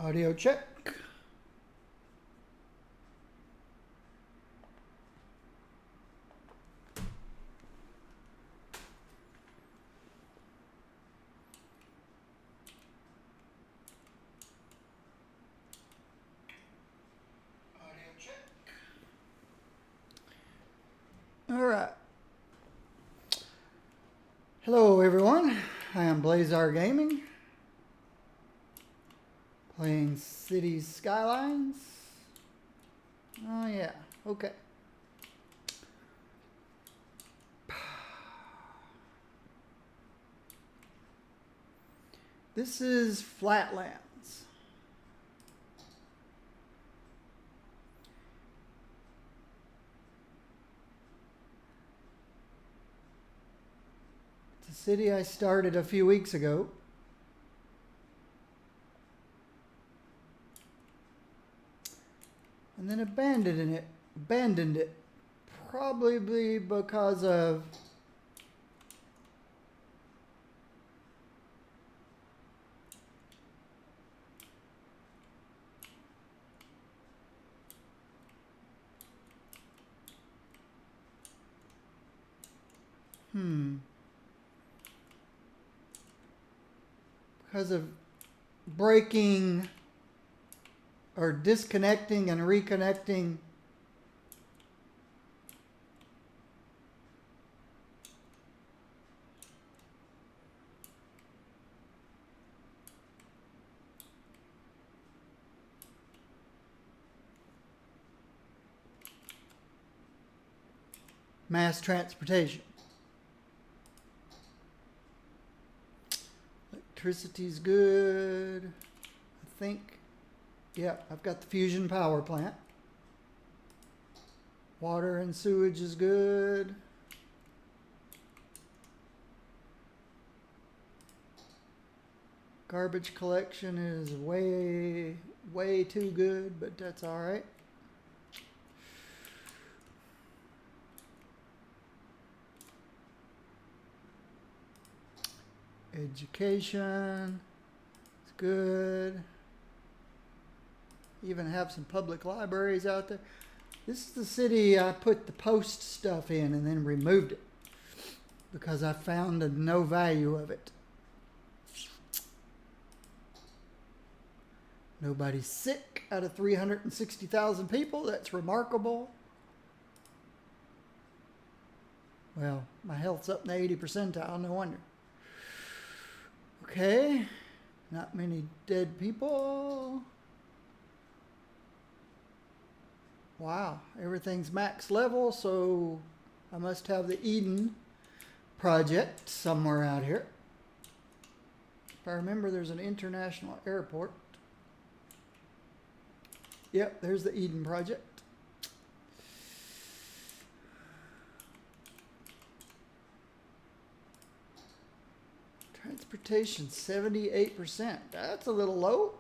Audio check. Audio check. All right. Hello, everyone. I am Blazar Gaming, playing Cities Skylines. Oh yeah. Okay. This is Flatlands. It's a city I started a few weeks ago. And then abandoned it probably because of because of breaking or disconnecting and reconnecting mass transportation. Electricity's good. I think, yeah, I've got the fusion power plant. Water and sewage is good. Garbage collection is way too good, but that's all right. Education is good. Even have some public libraries out there. This is the city I put the post stuff in and then removed it because I found no value of it. Nobody's sick out of 360,000 people. That's remarkable. Well, my health's up in the 80 percentile, no wonder. Okay, not many dead people. Wow, everything's max level, so I must have the Eden project somewhere out here. If I remember, there's an international airport. Yep, there's the Eden project. Transportation, 78%. That's a little low.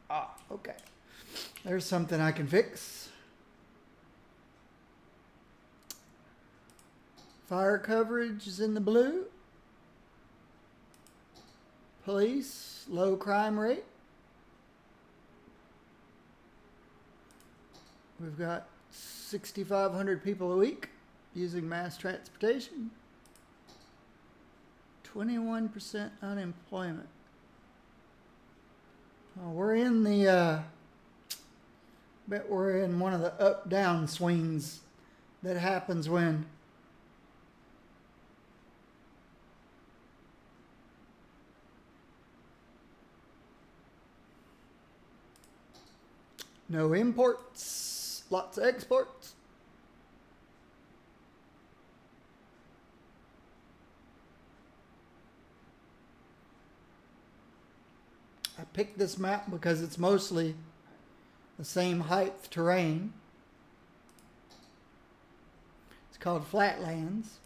Ah, okay. There's something I can fix. Fire coverage is in the blue. Police, low crime rate. We've got 6,500 people a week using mass transportation. 21% unemployment. Well, we're in bet we're in one of the up-down swings that happens when no imports, lots of exports. I picked this map because it's mostly the same height terrain. It's called Flatlands.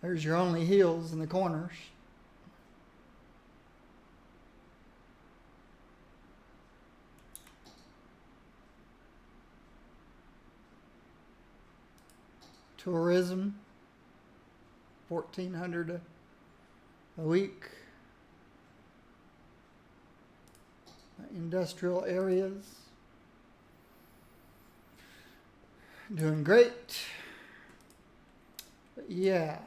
There's your only hills in the corners. Tourism, 1,400 a week. Industrial areas. Doing great. But yeah,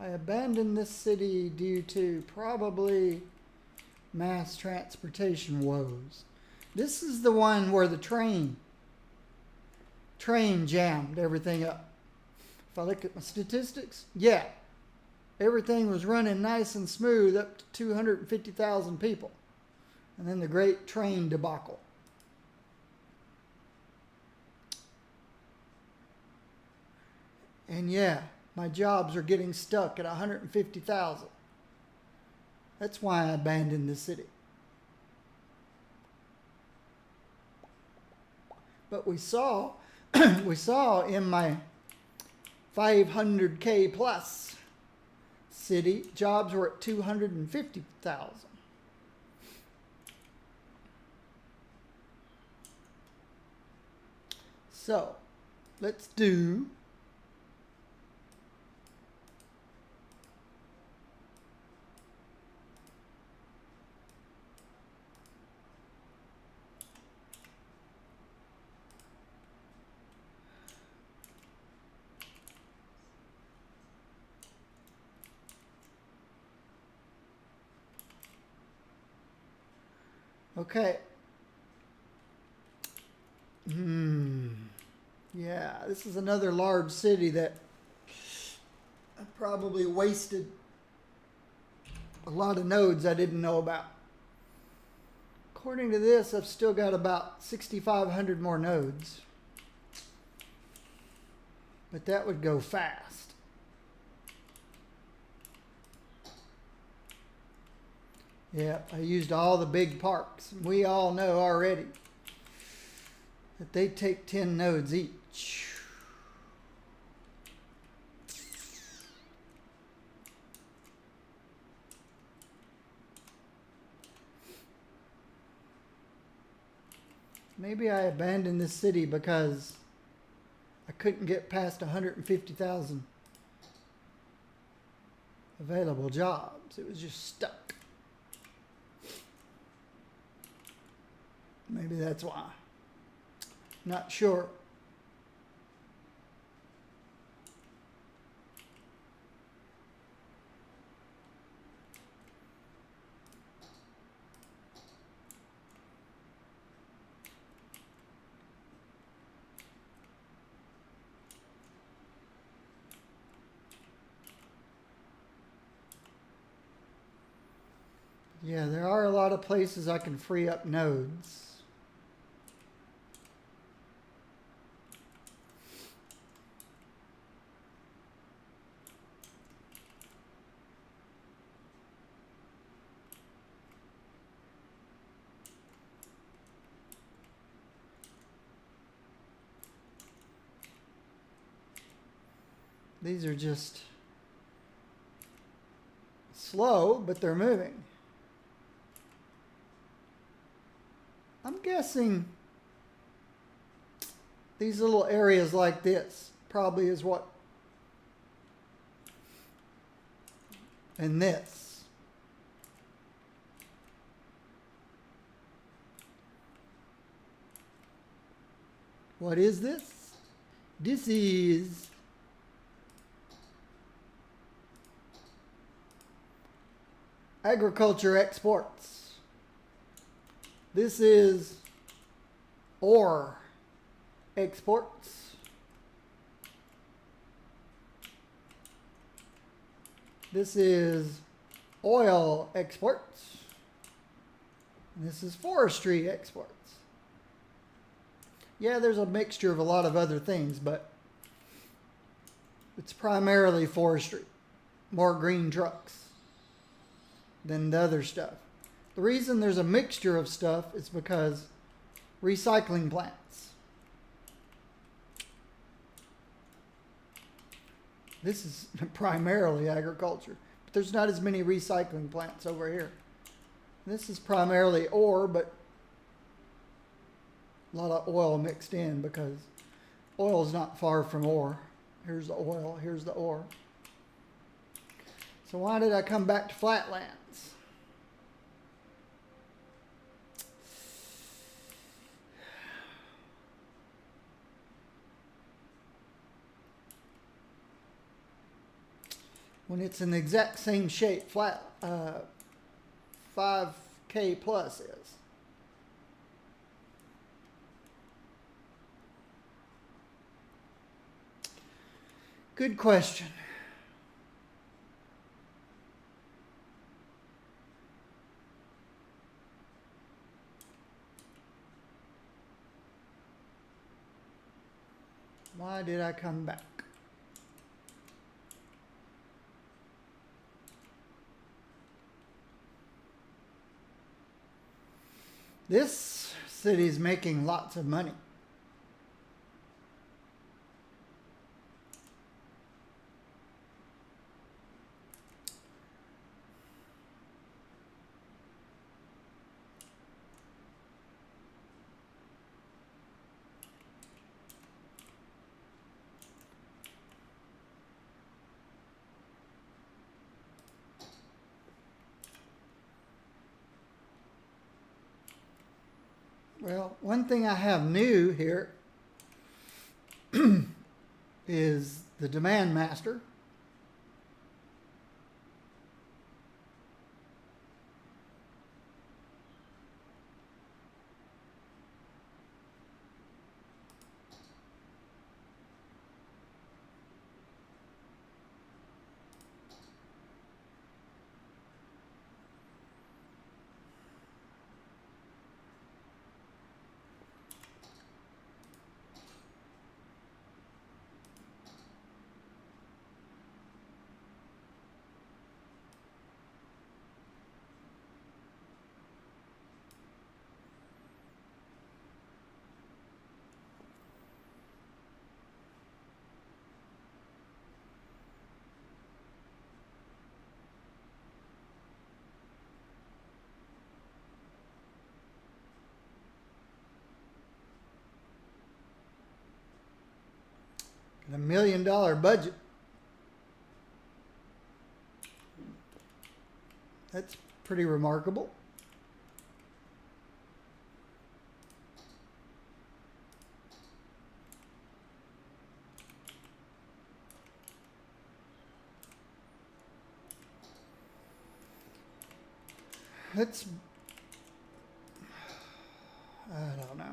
I abandoned this city due to probably mass transportation woes. This is the one where the train jammed everything up. If I look at my statistics, yeah, everything was running nice and smooth up to 250,000 people. And then the great train debacle. And yeah, my jobs are getting stuck at 150,000. That's why I abandoned the city. But we saw in my 500K plus city, jobs were at 250,000. So, let's do okay. Yeah, this is another large city that I probably wasted a lot of nodes I didn't know about. According to this, I've still got about 6,500 more nodes. But that would go fast. Yeah, I used all the big parks. We all know already that they take 10 nodes each. Maybe I abandoned this city because I couldn't get past 150,000 available jobs. It was just stuck. Maybe that's why. Not sure. Yeah, there are a lot of places I can free up nodes. These are just slow, but they're moving. I'm guessing these little areas like this probably is what, and this. What is this? This is agriculture exports. This is ore exports. This is oil exports. And this is forestry exports. Yeah, there's a mixture of a lot of other things, but it's primarily forestry. More green trucks than the other stuff. The reason there's a mixture of stuff is because recycling plants. This is primarily agriculture, but there's not as many recycling plants over here. This is primarily ore, but a lot of oil mixed in because oil is not far from ore. Here's the oil, here's the ore. So why did I come back to Flatlands? When it's in the exact same shape, 5K plus is. Good question. Why did I come back? This city's making lots of money. Well, one thing I have new here is the Demand Master. $1 million budget. That's pretty remarkable. Let's, I don't know.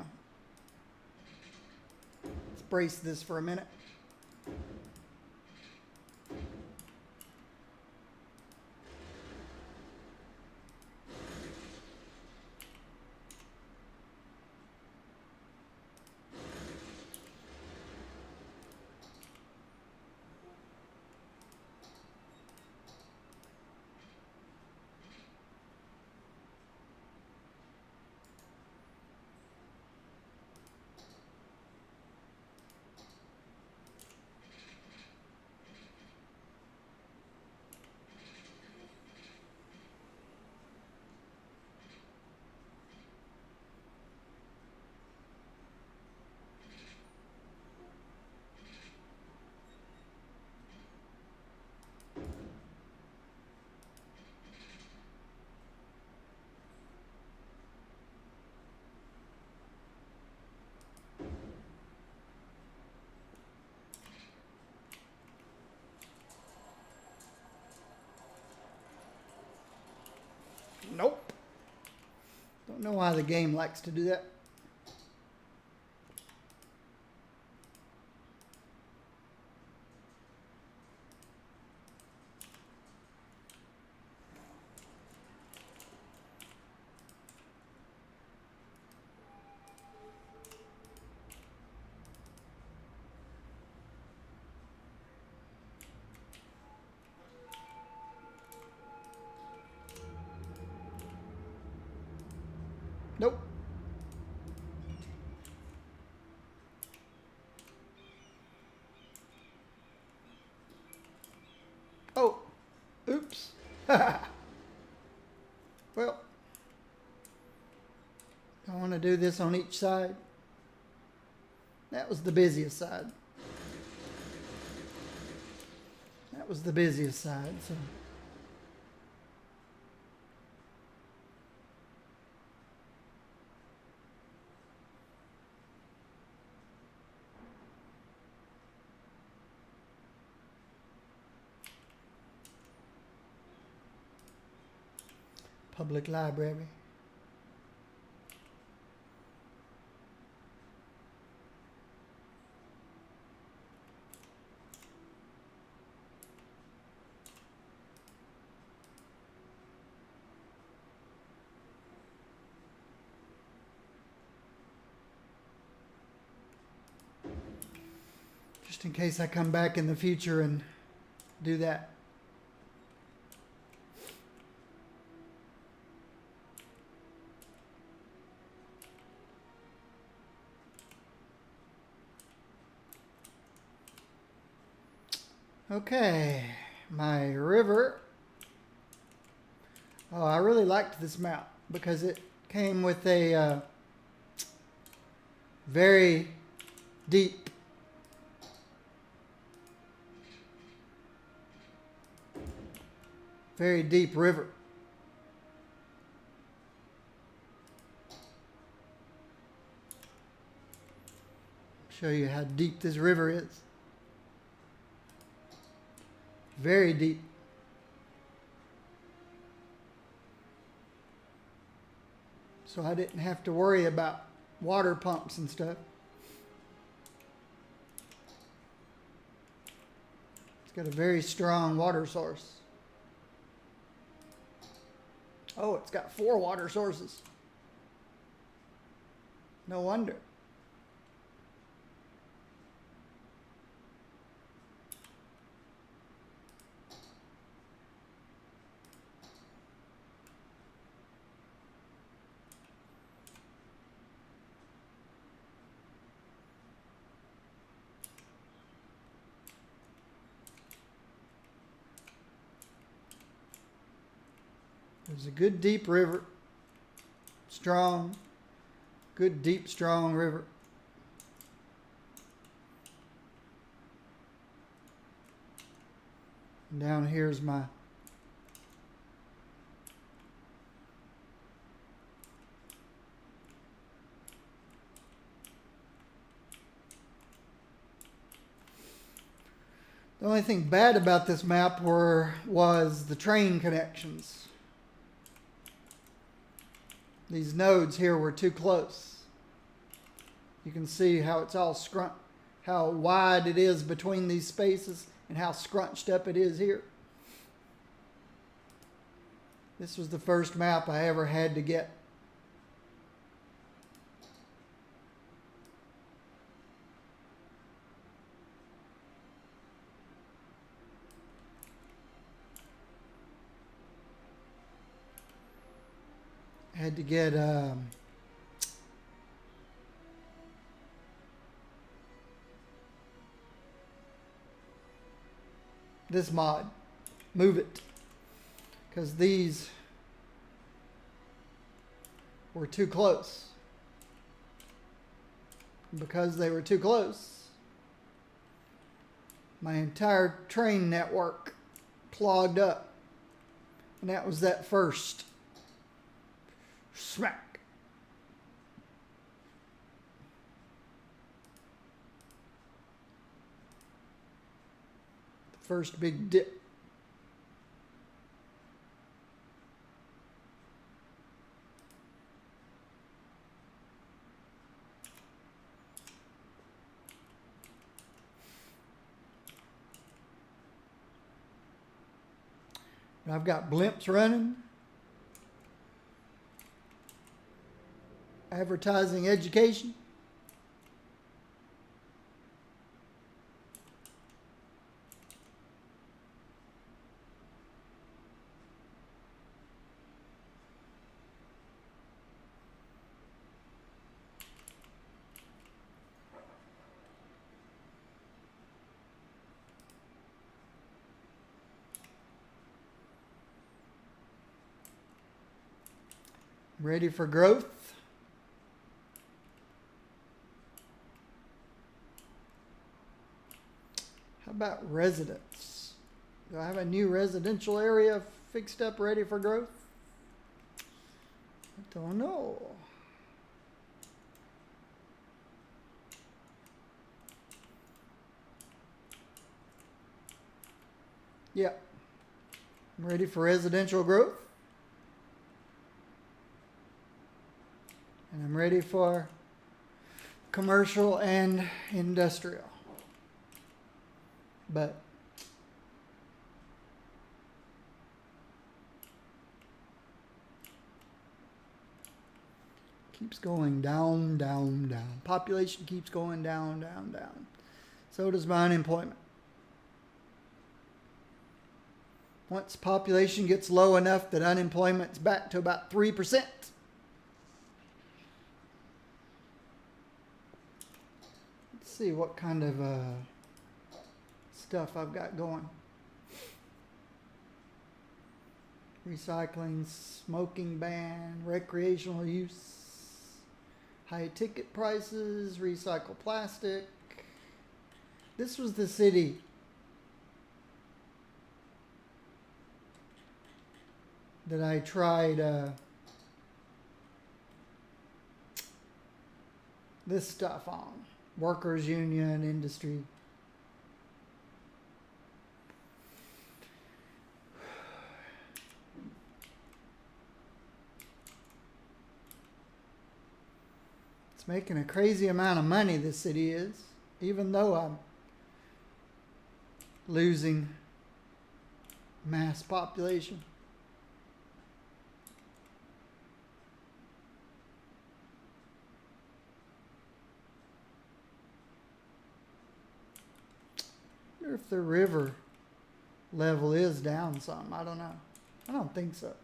Let's brace this for a minute. Nope. Don't know why the game likes to do that. Nope. Oh, oops. Well, I want to do this on each side. That was the busiest side. That was the busiest side, so Public library. Just in case I come back in the future and do that. Okay, my river. Oh, I really liked this map because it came with a very deep river. Show you how deep this river is. Very deep. So I didn't have to worry about water pumps and stuff. It's got a very strong water source. Oh, it's got 4 water sources. No wonder. There's a good deep river. Strong. Good deep strong river. And down here's my The only thing bad about this map was the train connections. These nodes here were too close. You can see how it's all how wide it is between these spaces and how scrunched up it is here. This was the first map I ever had to get. I had to get this mod, Move It, because these were too close. Because they were too close, my entire train network clogged up, and that was that first smack. The first big dip. And I've got blimps running. Advertising education. Ready for growth. How about residents? Do I have a new residential area fixed up ready for growth? I don't know. Yeah. I'm ready for residential growth. And I'm ready for commercial and industrial. But keeps going down, down, down. Population keeps going down, down, down. So does my unemployment. Once population gets low enough that unemployment's back to about 3%. Let's see what kind of stuff I've got going. Recycling, smoking ban, recreational use, high ticket prices, recycle plastic. This was the city that I tried this stuff on. Workers' union, industry. It's making a crazy amount of money, this city is, even though I'm losing mass population. I wonder if the river level is down some. I don't know. I don't think so.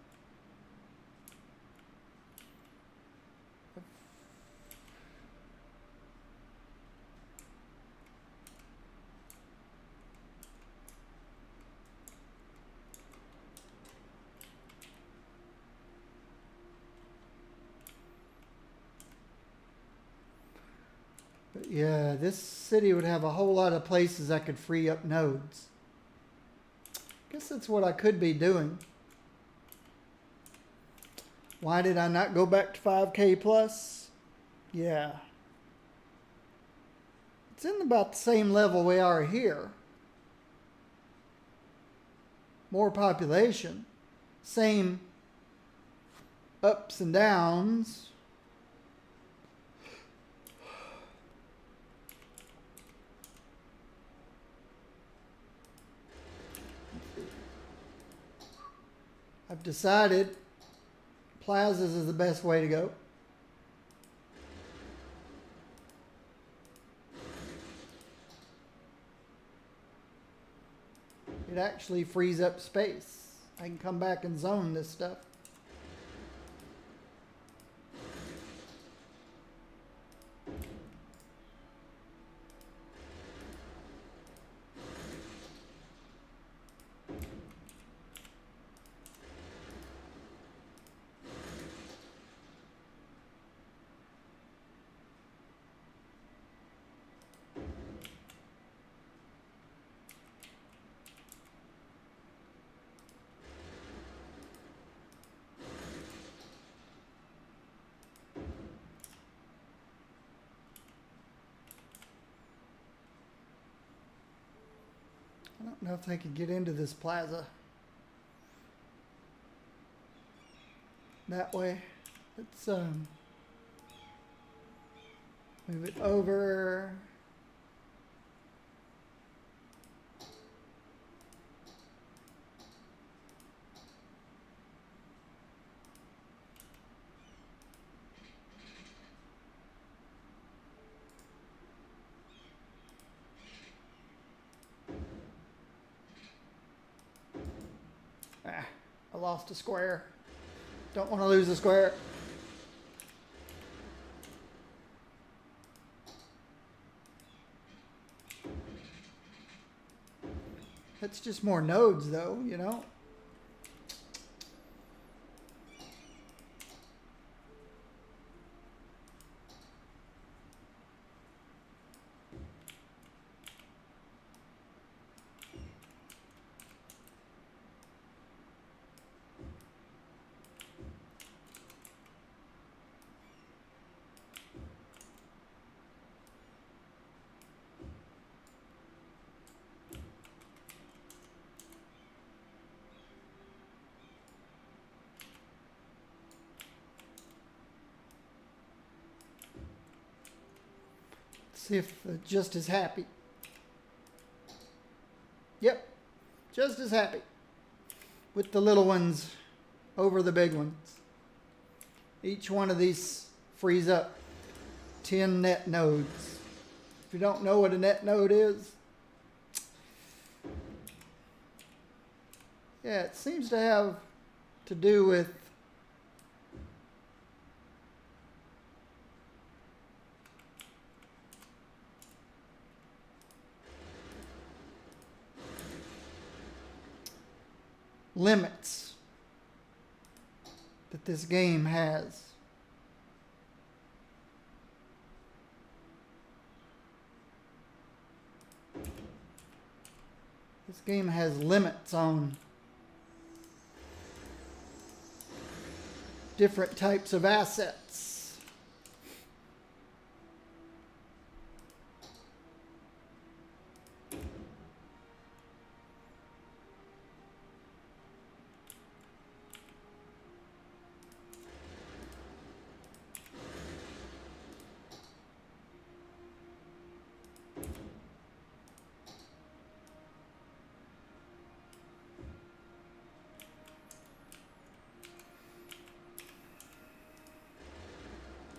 But yeah, this city would have a whole lot of places I could free up nodes. Guess that's what I could be doing. Why did I not go back to 5K plus? Yeah. It's in about the same level we are here. More population. Same ups and downs. I've decided plazas is the best way to go. It actually frees up space. I can come back and zone this stuff. I don't know if I could get into this plaza that way. Let's move it over. I lost a square. Don't want to lose a square. That's just more nodes though, you know? See if just as happy. Yep, just as happy with the little ones over the big ones. Each one of these frees up 10 net nodes. If you don't know what a net node is, yeah, it seems to have to do with limits that this game has. This game has limits on different types of assets.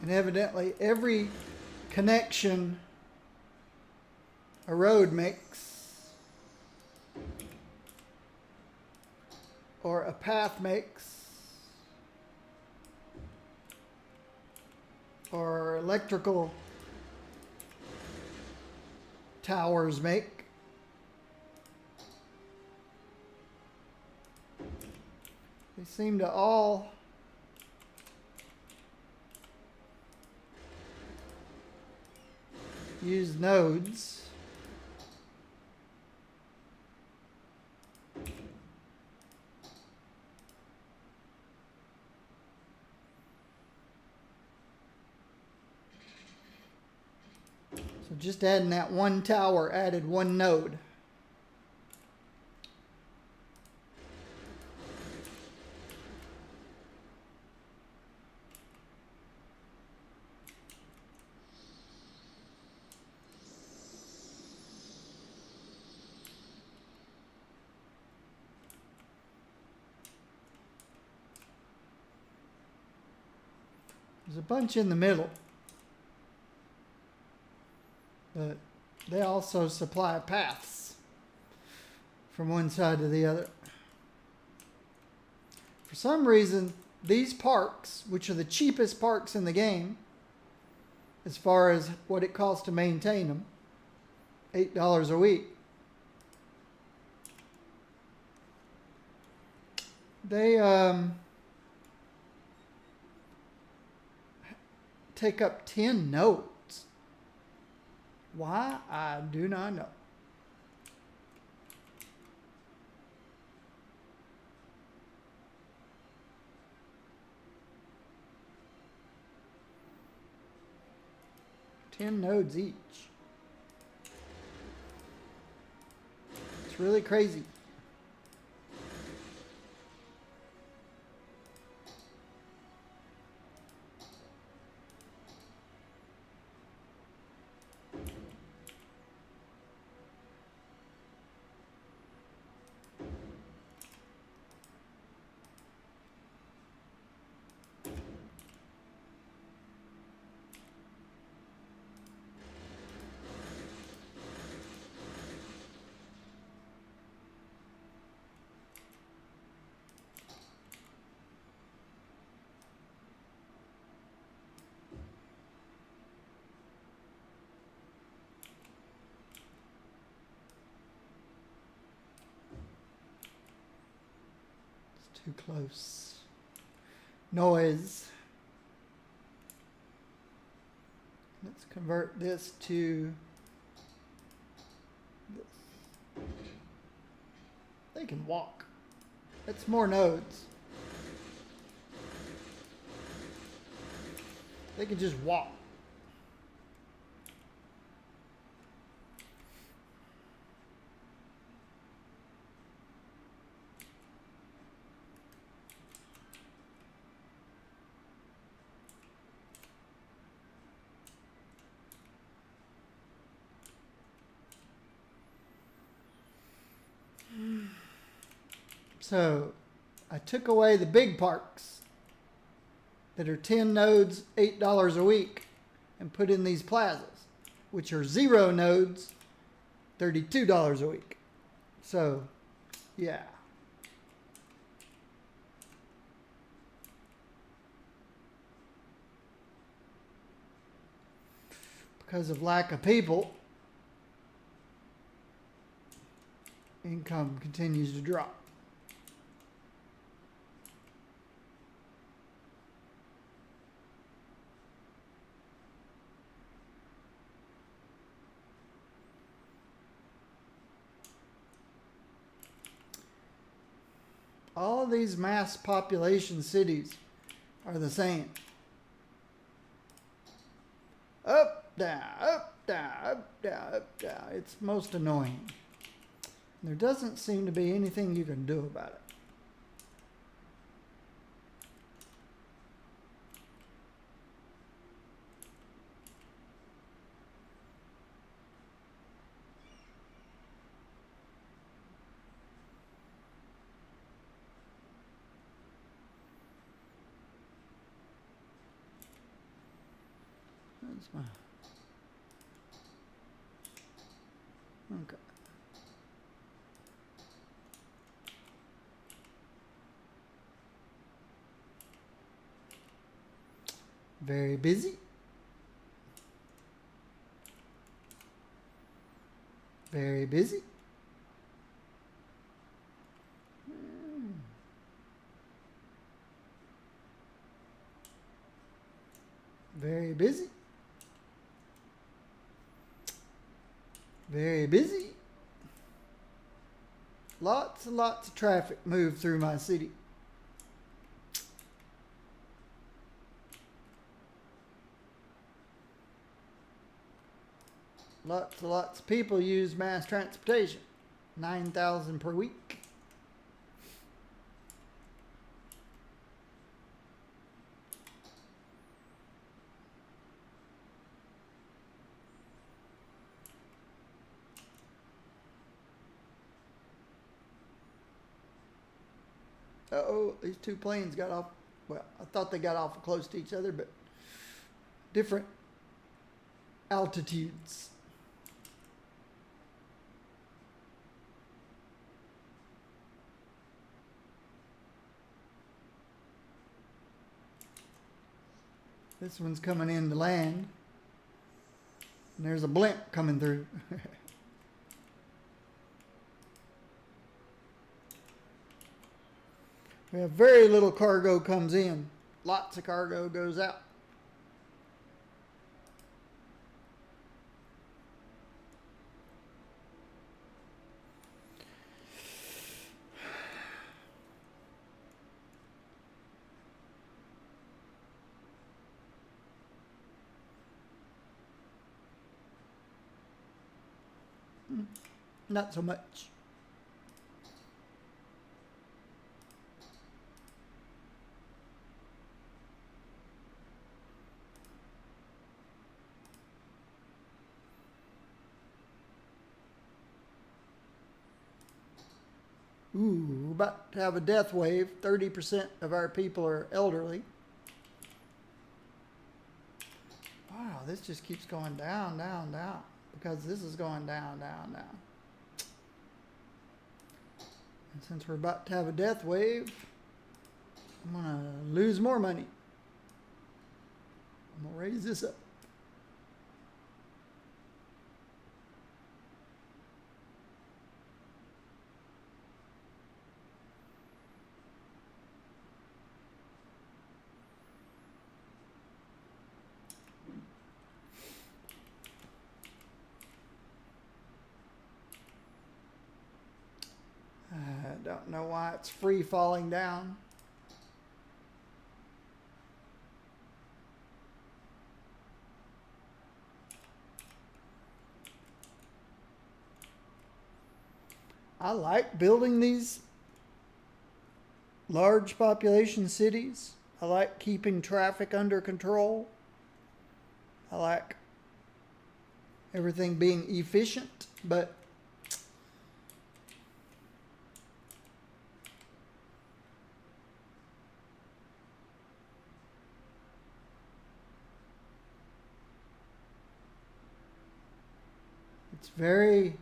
And evidently, every connection a road makes, or a path makes, or electrical towers make, they seem to all use nodes. So just adding that one tower added one node. There's a bunch in the middle, but they also supply paths from one side to the other. For some reason, these parks, which are the cheapest parks in the game, as far as what it costs to maintain them, $8 a week, they take up 10 nodes. Why? I do not know. $10 nodes each. It's really crazy. Too close. Noise. Let's convert this to this. They can walk. That's more nodes. They can just walk. So I took away the big parks that are 10 nodes, $8 a week, and put in these plazas, which are 0 nodes, $32 a week. So, yeah. Because of lack of people, income continues to drop. All of these mass population cities are the same. Up, down, up, down, up, down, up, down. It's most annoying. There doesn't seem to be anything you can do about it. That's my... Okay. Very busy. Very busy. Very busy. Very busy. Lots and lots of traffic move through my city. Lots and lots of people use mass transportation. 9,000 per week. Uh-oh, these two planes got off. Well, I thought they got off close to each other, but different altitudes. This one's coming in to land. And there's a blimp coming through. We have very little cargo comes in. Lots of cargo goes out. Not so much. Ooh, about to have a death wave. 30% of our people are elderly. Wow, this just keeps going down, down, down. Because this is going down, down, down. And since we're about to have a death wave, I'm going to lose more money. I'm going to raise this up. I don't know why it's free falling down. I like building these large population cities. I like keeping traffic under control. I like everything being efficient, but It's very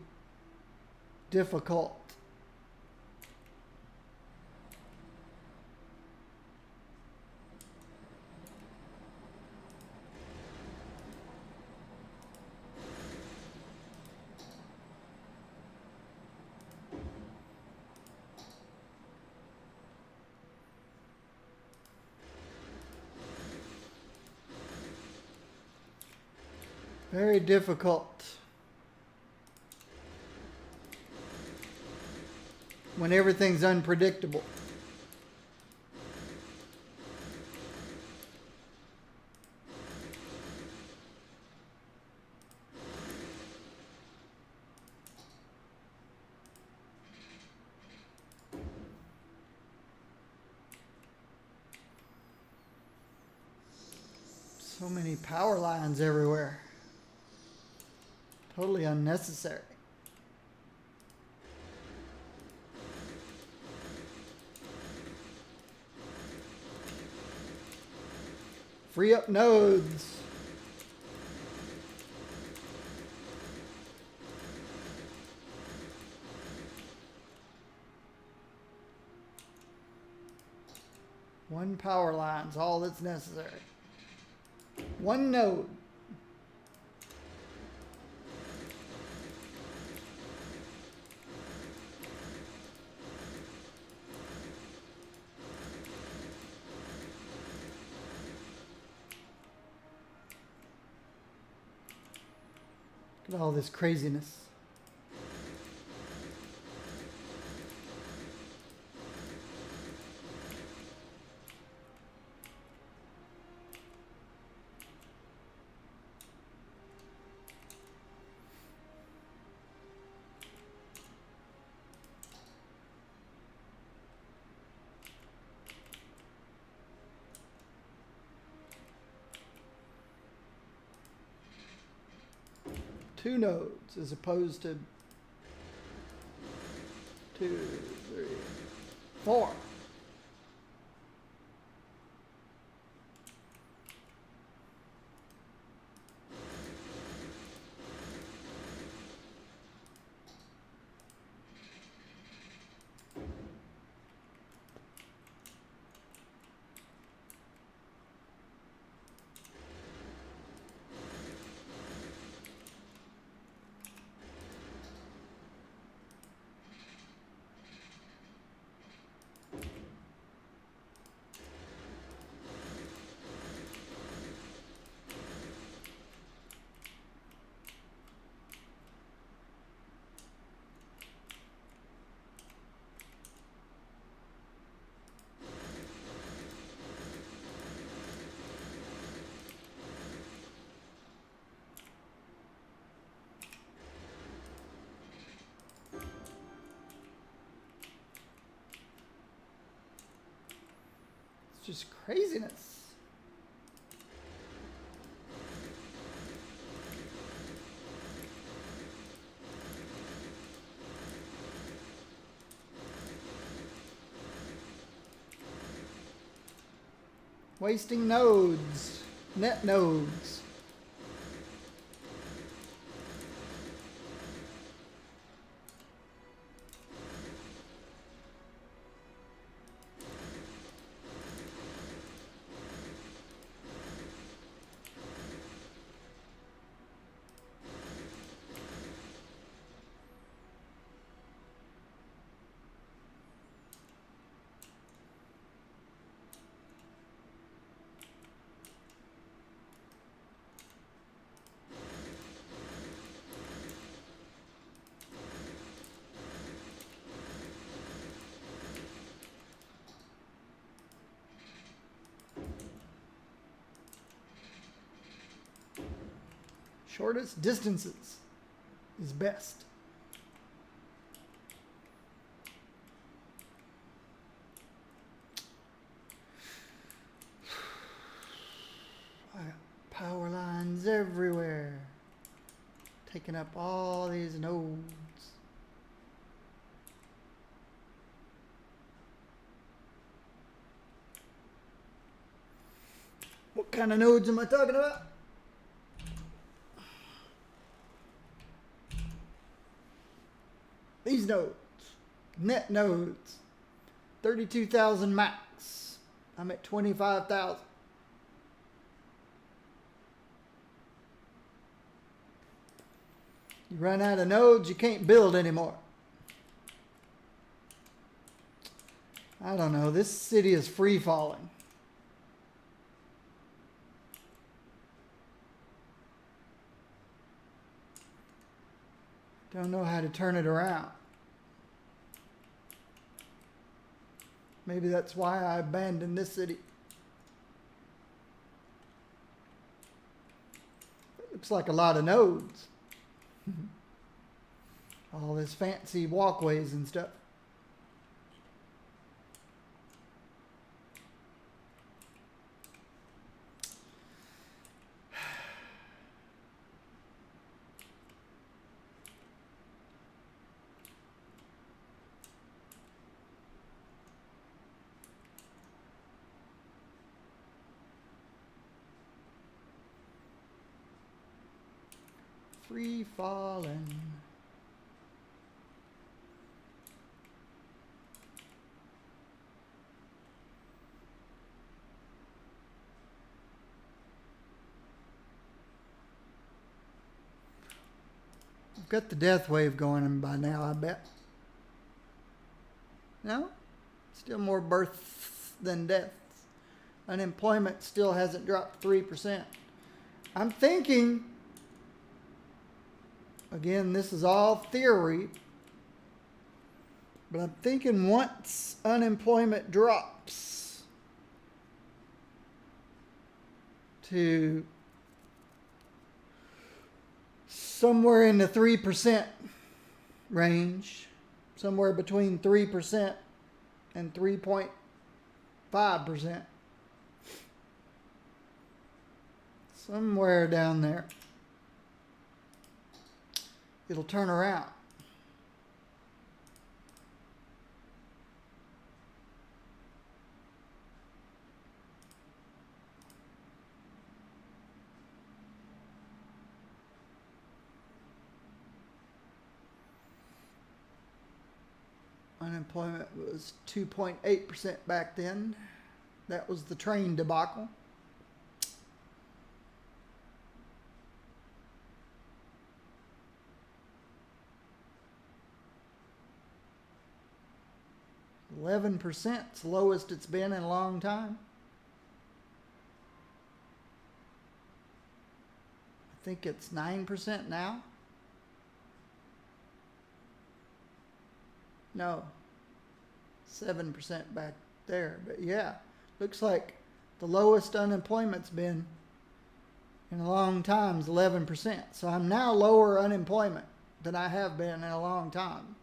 difficult. Very difficult when everything's unpredictable. So many power lines everywhere. Totally unnecessary. Free up nodes. One power line's all that's necessary. One node. Look at all this craziness. Two nodes as opposed to 2, 3, 4. It's just craziness. Wasting nodes, net nodes. Shortest distances is best. I got power lines everywhere, taking up all these nodes. What kind of nodes am I talking about? These nodes. Net nodes. 32,000 max. I'm at 25,000. You run out of nodes, you can't build anymore. I don't know. This city is free falling. Don't know how to turn it around. Maybe that's why I abandoned this city. Looks like a lot of nodes. All this fancy walkways and stuff. Free falling. I've got the death wave going by now, I bet. No? Still more births than deaths. Unemployment still hasn't dropped 3%. I'm thinking, again, this is all theory, but I'm thinking once unemployment drops to somewhere in the 3% range, somewhere between 3% and 3.5%, somewhere down there, it'll turn around. Unemployment was 2.8% back then. That was the train debacle. %, it's the lowest it's been in a long time. I think it's 9% now. No, 7% back there. But yeah, looks like the lowest unemployment's been in a long time is 11%. So I'm now lower unemployment than I have been in a long time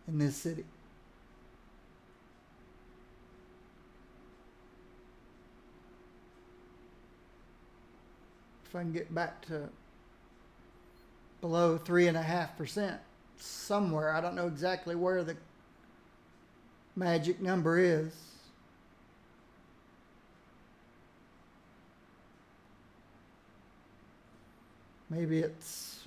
in this city. If I can get back to below 3.5%. Somewhere. I don't know exactly where the magic number is. Maybe it's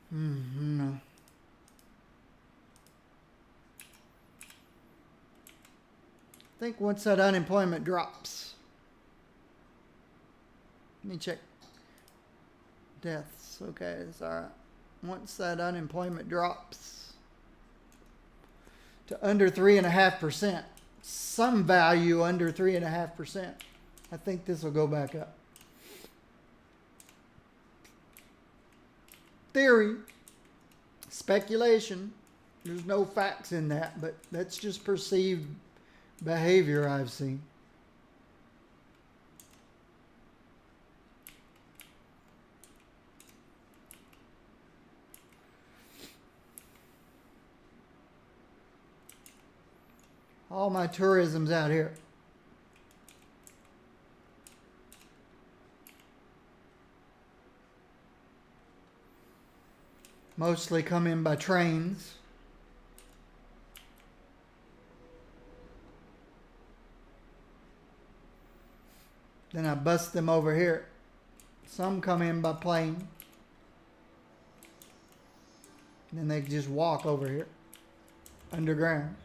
no. I think once that unemployment drops. Let me check. Deaths. Okay, it's all right. Once that unemployment drops to under 3.5%, some value under 3.5%, I think this will go back up. Theory, speculation. There's no facts in that, but that's just perceived behavior I've seen. All my tourism's out here. Mostly come in by trains. Then I bust them over here. Some come in by plane. And then they just walk over here, underground.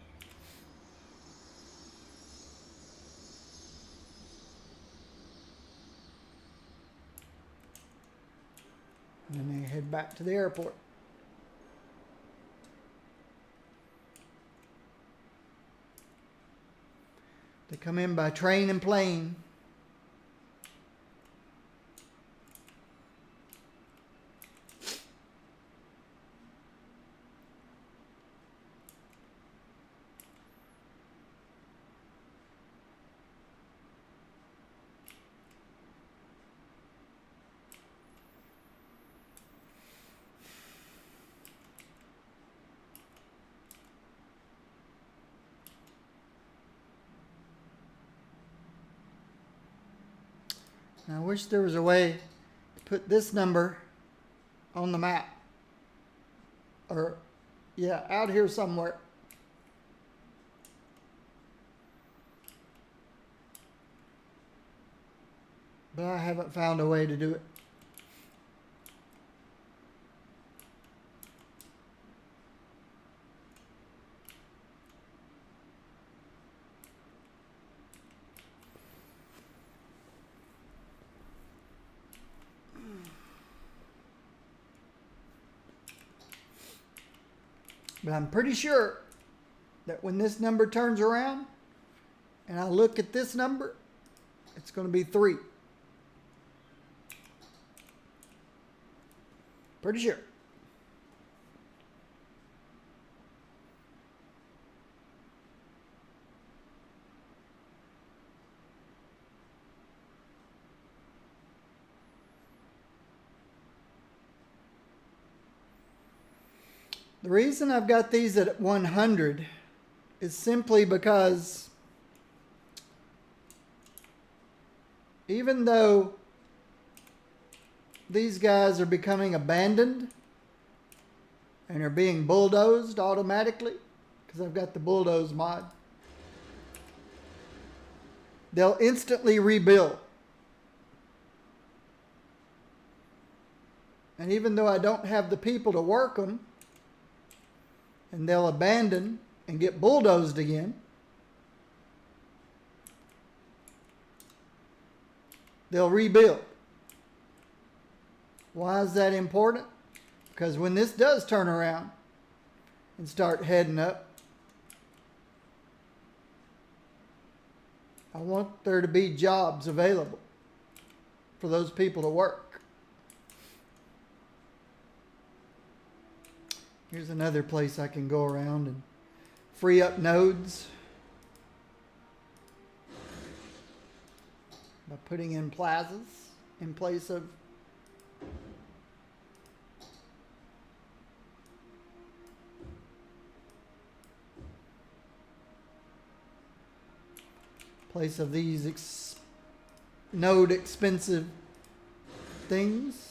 And then they head back to the airport. They come in by train and plane. I wish there was a way to put this number on the map. Or, yeah, out here somewhere. But I haven't found a way to do it. But I'm pretty sure that when this number turns around and I look at this number, it's going to be 3. Pretty sure. The reason I've got these at 100 is simply because even though these guys are becoming abandoned and are being bulldozed automatically, because I've got the bulldoze mod, they'll instantly rebuild. And even though I don't have the people to work them, and they'll abandon and get bulldozed again, they'll rebuild. Why is that important? Because when this does turn around and start heading up, I want there to be jobs available for those people to work. Here's another place I can go around and free up nodes by putting in plazas in place of these node expensive things.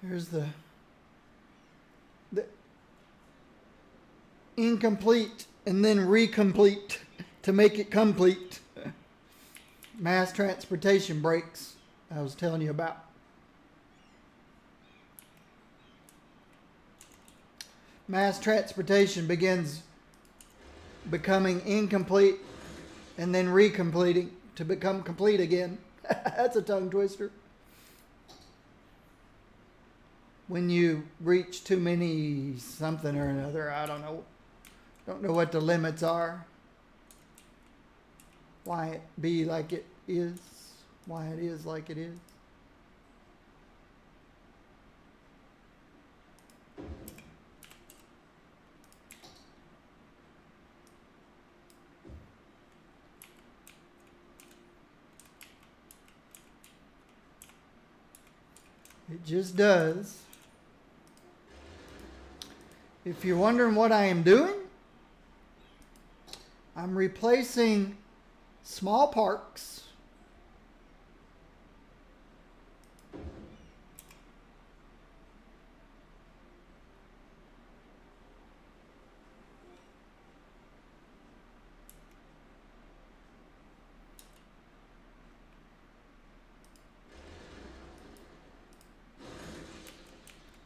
Here's the incomplete and then recomplete to make it complete. Mass transportation breaks I was telling you about. Mass transportation begins becoming incomplete and then recompleting to become complete again. That's a tongue twister. When you reach too many something or another, I don't know. Don't know what the limits are. Why it be like it is. Why it is like it is. It just does. If you're wondering what I am doing, I'm replacing small parks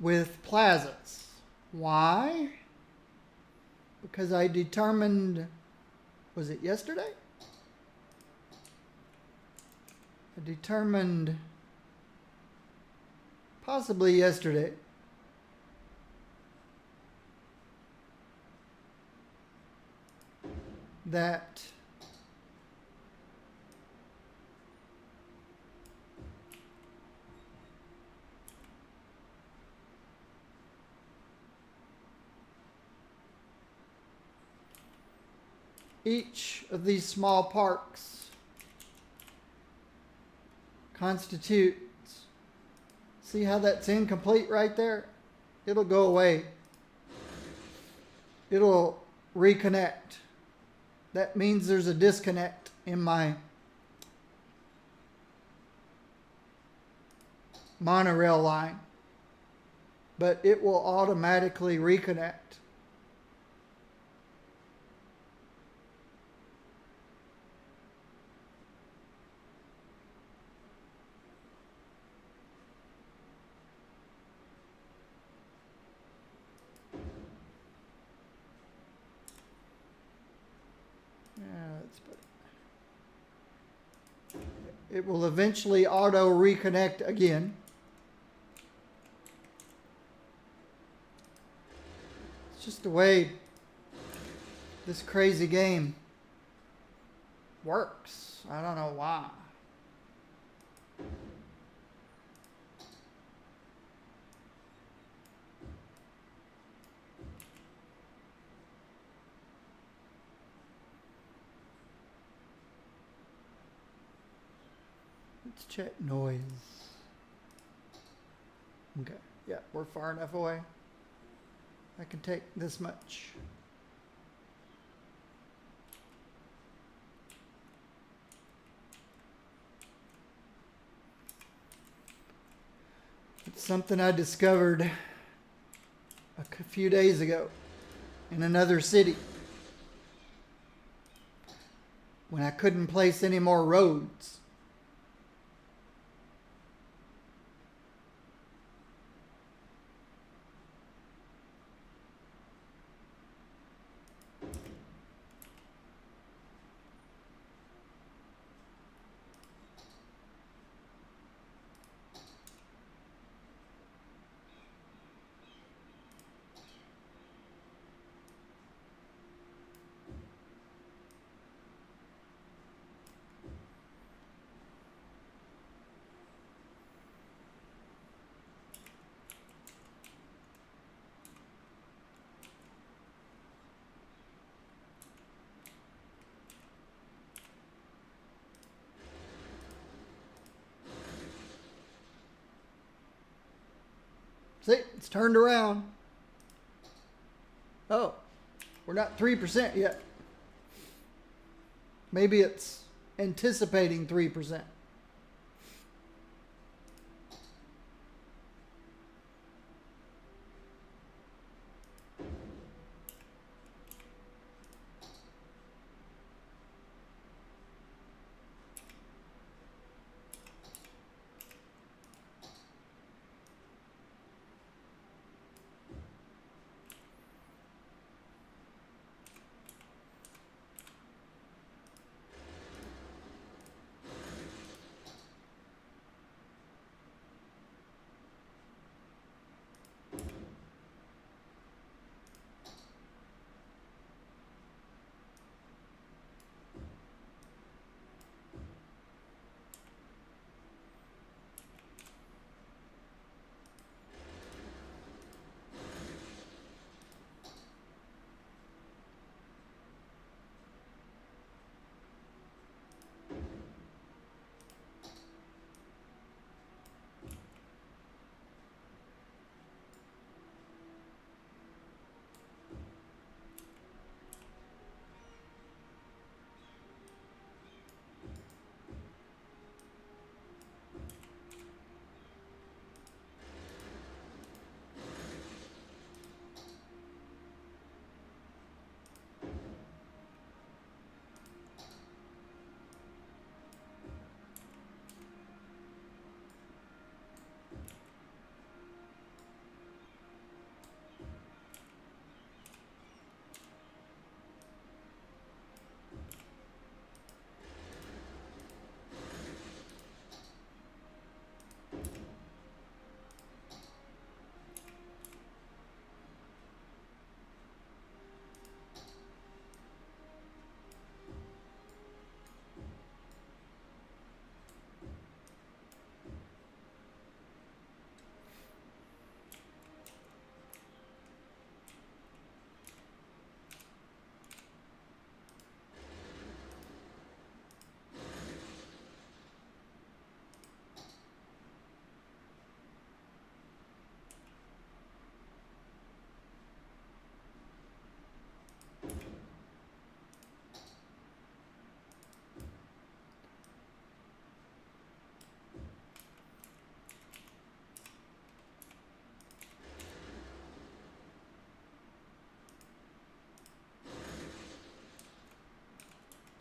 with plazas. Why? Because I determined, was it yesterday? I determined, possibly yesterday, that each of these small parks constitutes, see how that's incomplete right there? It'll go away. It'll reconnect. That means there's a disconnect in my monorail line, but it will automatically reconnect. It will eventually auto reconnect again. It's just the way this crazy game works. I don't know why. Let's check noise. Okay, yeah, we're far enough away. I can take this much. It's something I discovered a few days ago in another city when I couldn't place any more roads. See, it's turned around. Oh, we're not 3% yet. Maybe it's anticipating 3%.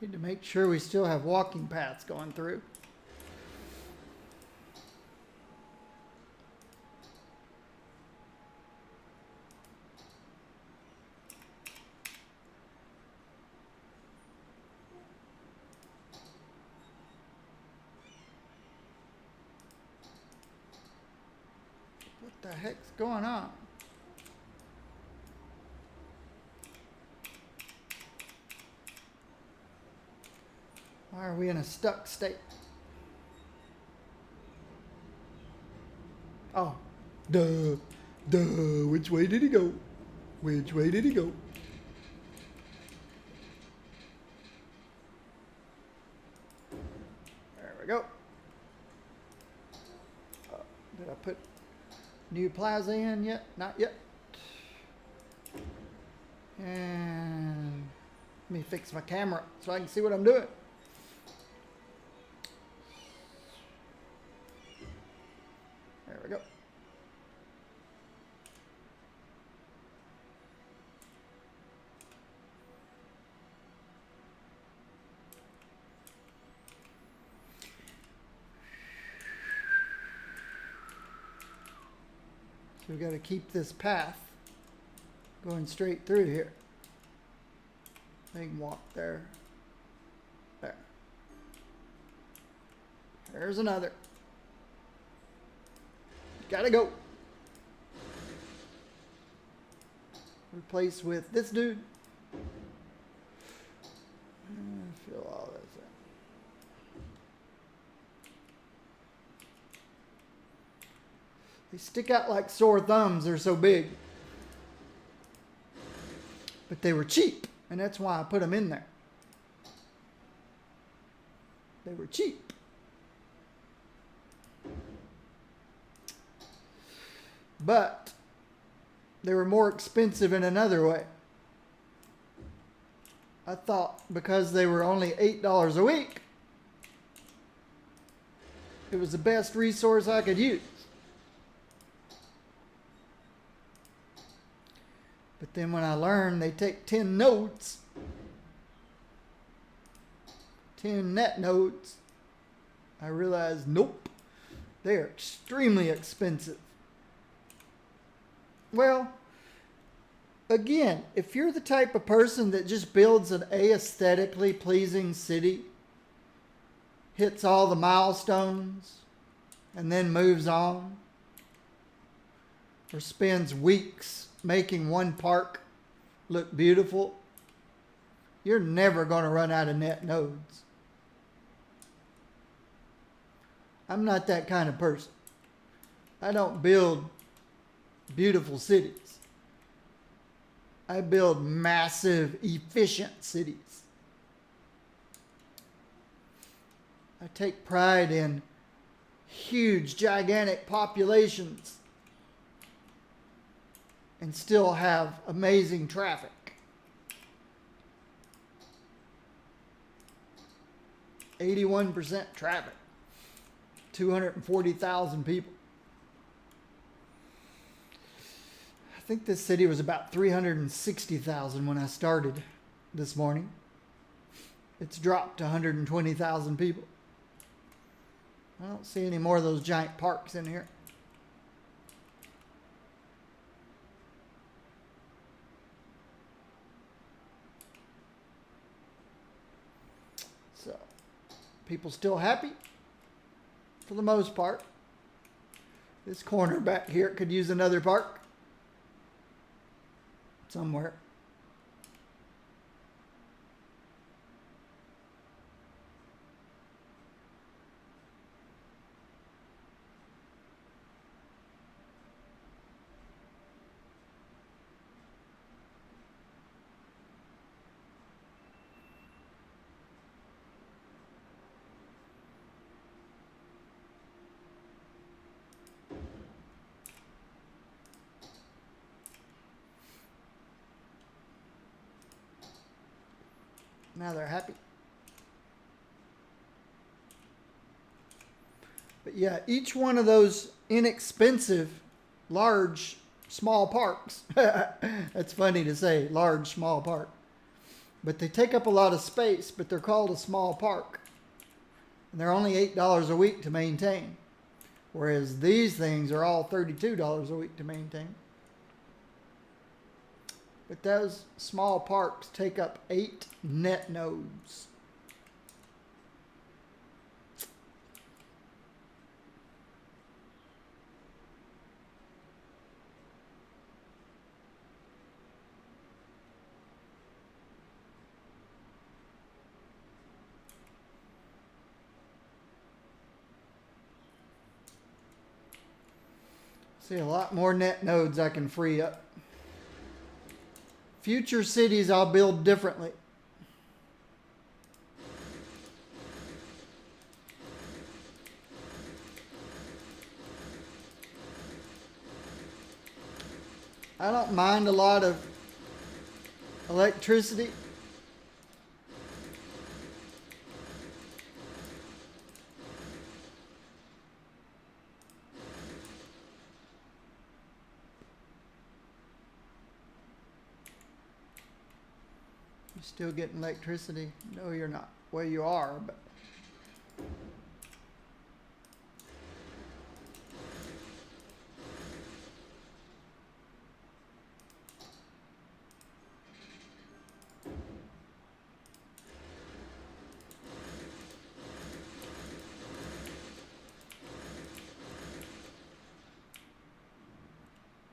Need to make sure we still have walking paths going through. What the heck's going on? Why are we in a stuck state? Oh, duh, which way did he go? Which way did he go? There we go. Did I put new plaza in yet? Not yet. And let me fix my camera so I can see what I'm doing. There we go. So we've got to keep this path going straight through here. They can walk there. There. There's another. Gotta go. Replace with this dude. Fill all this in. They stick out like sore thumbs. They're so big. But they were cheap. And that's why I put them in there. They were cheap. But they were more expensive in another way. I thought because they were only $8 a week, it was the best resource I could use. But then when I learned they take 10 nodes, 10 net nodes, I realized, nope, they're extremely expensive. Well, again, if you're the type of person that just builds an aesthetically pleasing city, hits all the milestones, and then moves on, or spends weeks making one park look beautiful, you're never going to run out of net nodes. I'm not that kind of person. I don't build beautiful cities. I build massive, efficient cities. I take pride in huge, gigantic populations and still have amazing traffic. %, traffic. 240,000 people. I think this city was about 360,000 when I started this morning. It's dropped to 120,000 people. I don't see any more of those giant parks in here. So, people still happy for the most part. This corner back here could use another park somewhere. Now they're happy. But yeah, each one of those inexpensive, large, small parks. That's funny to say, large, small park. but they take up a lot of space, but they're called a small park. And they're only $8 a week to maintain. Whereas these things are all $32 a week to maintain. But those small parks take up 8 net nodes. See, a lot more net nodes I can free up. Future cities I'll build differently. I don't mind a lot of electricity. You're still getting electricity? No, you're not. Well, you are, but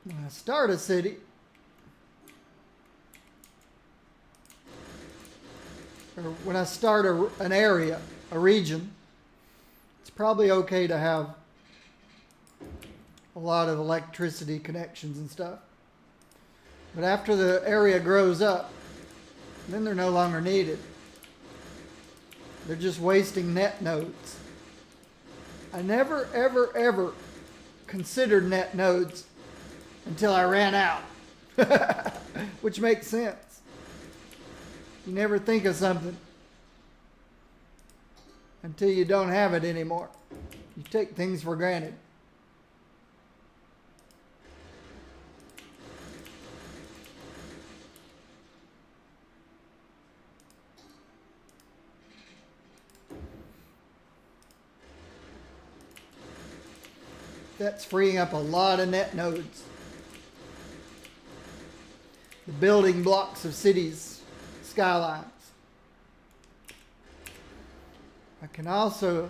when I start a city, or when I start an area, a region, it's probably okay to have a lot of electricity connections and stuff. But after the area grows up, then they're no longer needed. They're just wasting net nodes. I never, ever, ever considered net nodes until I ran out, which makes sense. You never think of something until you don't have it anymore. You take things for granted. That's freeing up a lot of net nodes. The building blocks of cities, skylines. I can also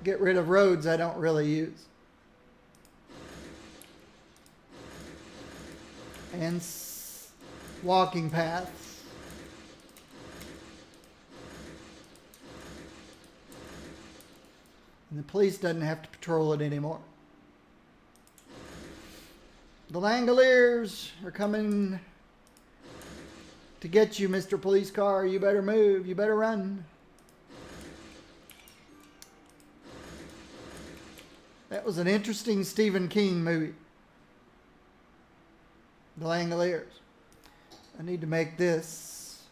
get rid of roads I don't really use. And walking paths. And the police doesn't have to patrol it anymore. The Langoliers are coming to get you, Mr. Police Car. You better move. You better run. That was an interesting Stephen King movie. The Langoliers. I need to make this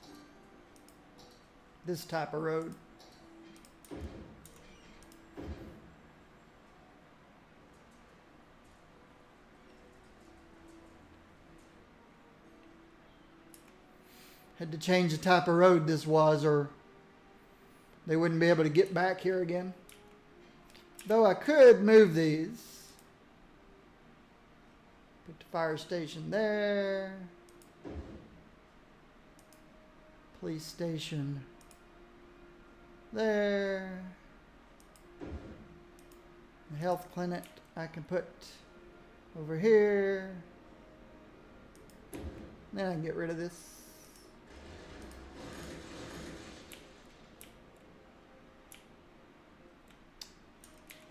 type of road. Had to change the type of road this was, or they wouldn't be able to get back here again. Though I could move these. Put the fire station there. Police station there. The health clinic I can put over here. Then I can get rid of this.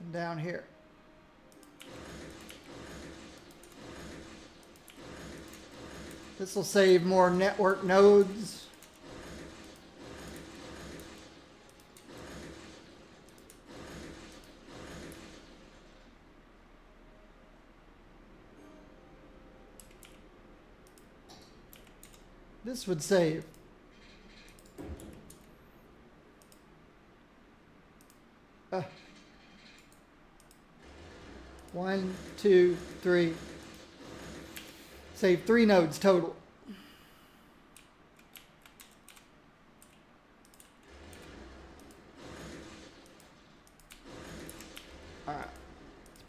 And down here. This will save more network nodes. This would save. One, two, three. Save 3 nodes total.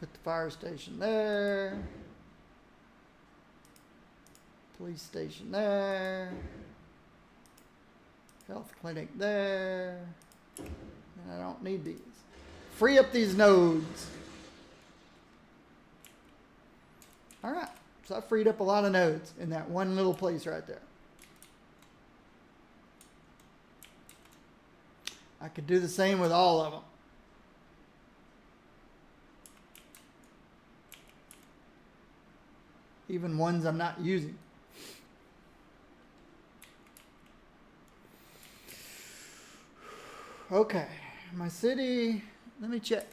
Put the fire station there. Police station there. Health clinic there. And I don't need these. Free up these nodes. All right. So I freed up a lot of nodes in that one little place right there. I could do the same with all of them. Even ones I'm not using. Okay, my city, let me check.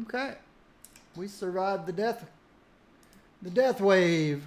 Okay, we survived the death wave.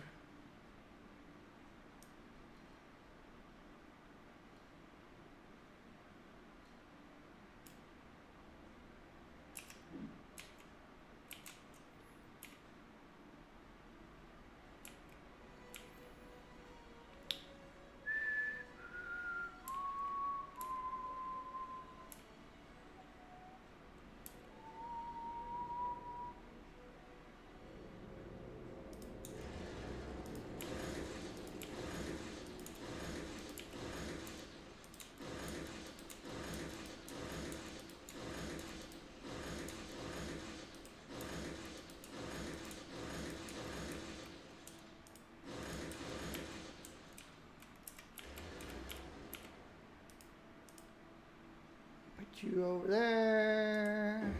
You over there.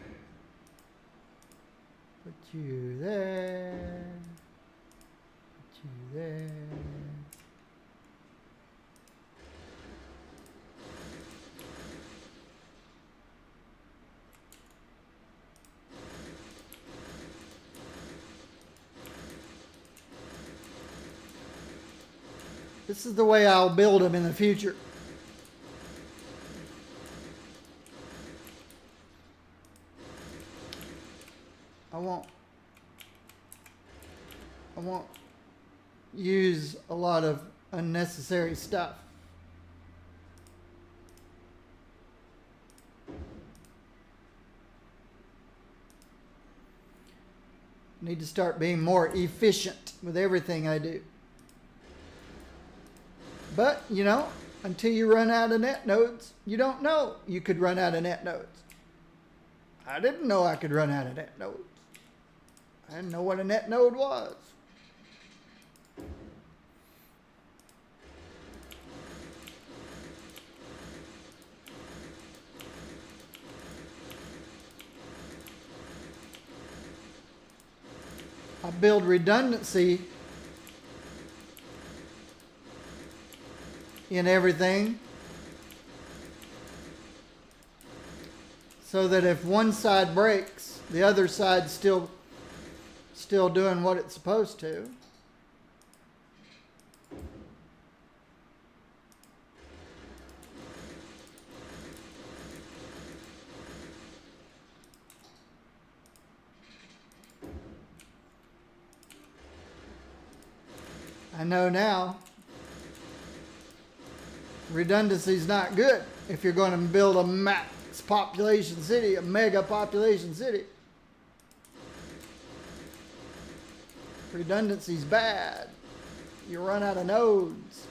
Put you there. Put you there. This is the way I'll build them in the future. I won't use a lot of unnecessary stuff. Need to start being more efficient with everything I do. But, you know, until you run out of net nodes, you don't know you could run out of net nodes. I didn't know I could run out of net nodes. I didn't know what a net node was. I build redundancy in everything so that if one side breaks, the other side's still doing what it's supposed to. I know now redundancy is not good if you're going to build a max population city, a mega population city. Redundancy's bad. You run out of nodes.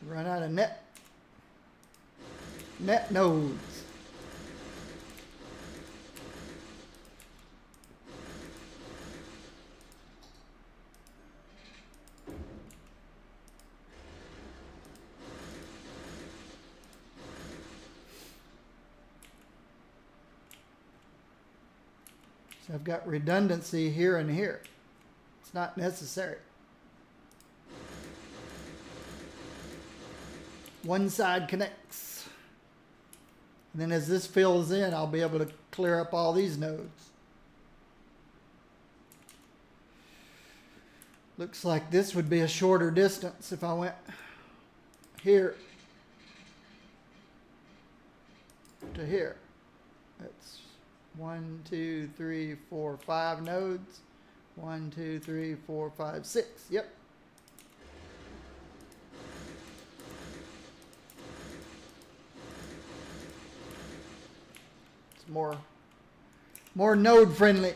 Run out of net nodes. So I've got redundancy here and here. It's not necessary. One side connects. And then as this fills in, I'll be able to clear up all these nodes. Looks like this would be a shorter distance if I went here. to here. That's 1, 2, 3, 4, 5 nodes. 1, 2, 3, 4, 5, 6. Yep. It's more node friendly.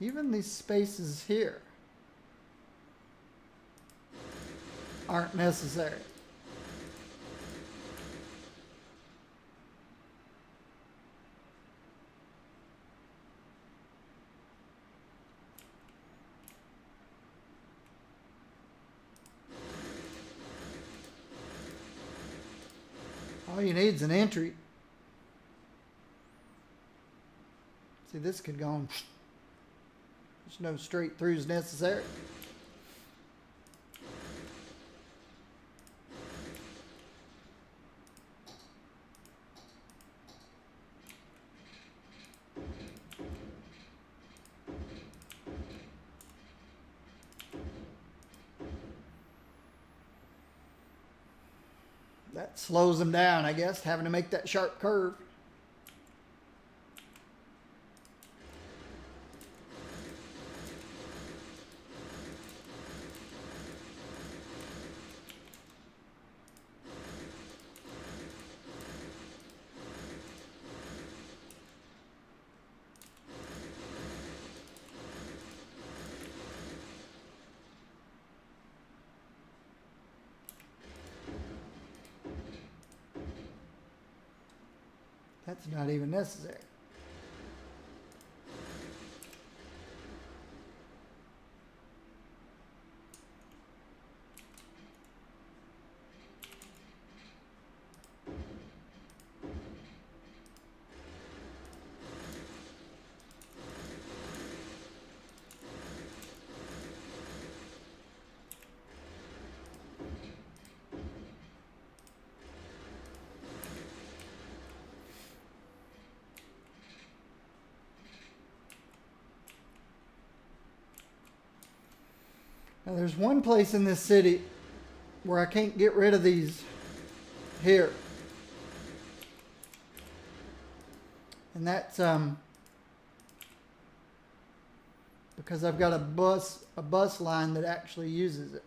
Even these spaces here aren't necessary. All you need is an entry. See, this could go on. There's no straight throughs necessary. That slows them down, I guess, having to make that sharp curve. That's not even necessary. Now there's one place in this city where I can't get rid of these here. And that's because I've got a bus line that actually uses it.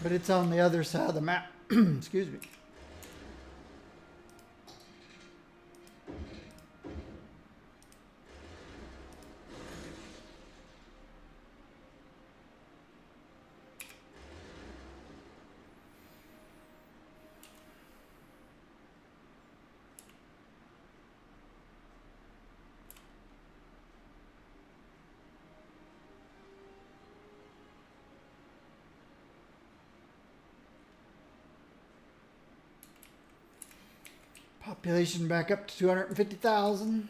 But it's on the other side of the map. Excuse me. Population back up to 250,000.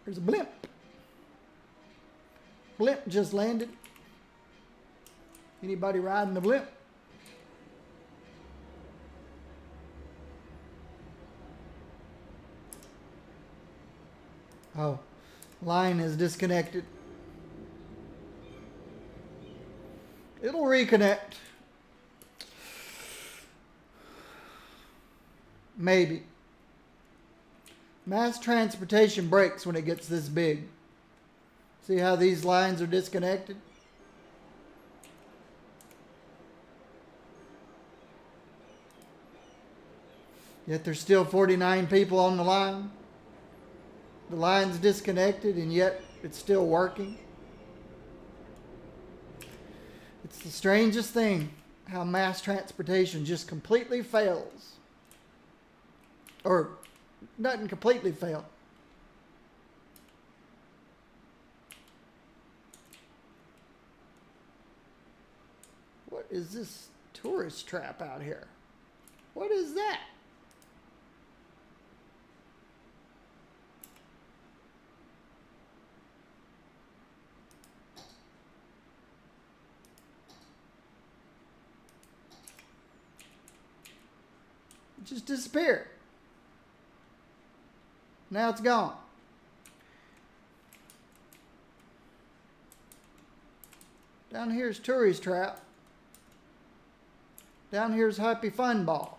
There's a blimp. Blimp just landed. Anybody riding the blimp? Oh, line is disconnected. It'll reconnect. Maybe. Mass transportation breaks when it gets this big. See how these lines are disconnected? Yet there's still 49 people on the line. The line's disconnected and yet it's still working. It's the strangest thing how mass transportation just completely fails. Or doesn't completely fail. What is this tourist trap out here? What is that? It just disappeared. Now it's gone. Down here's Tourist Trap. Down here's Happy Fun Ball.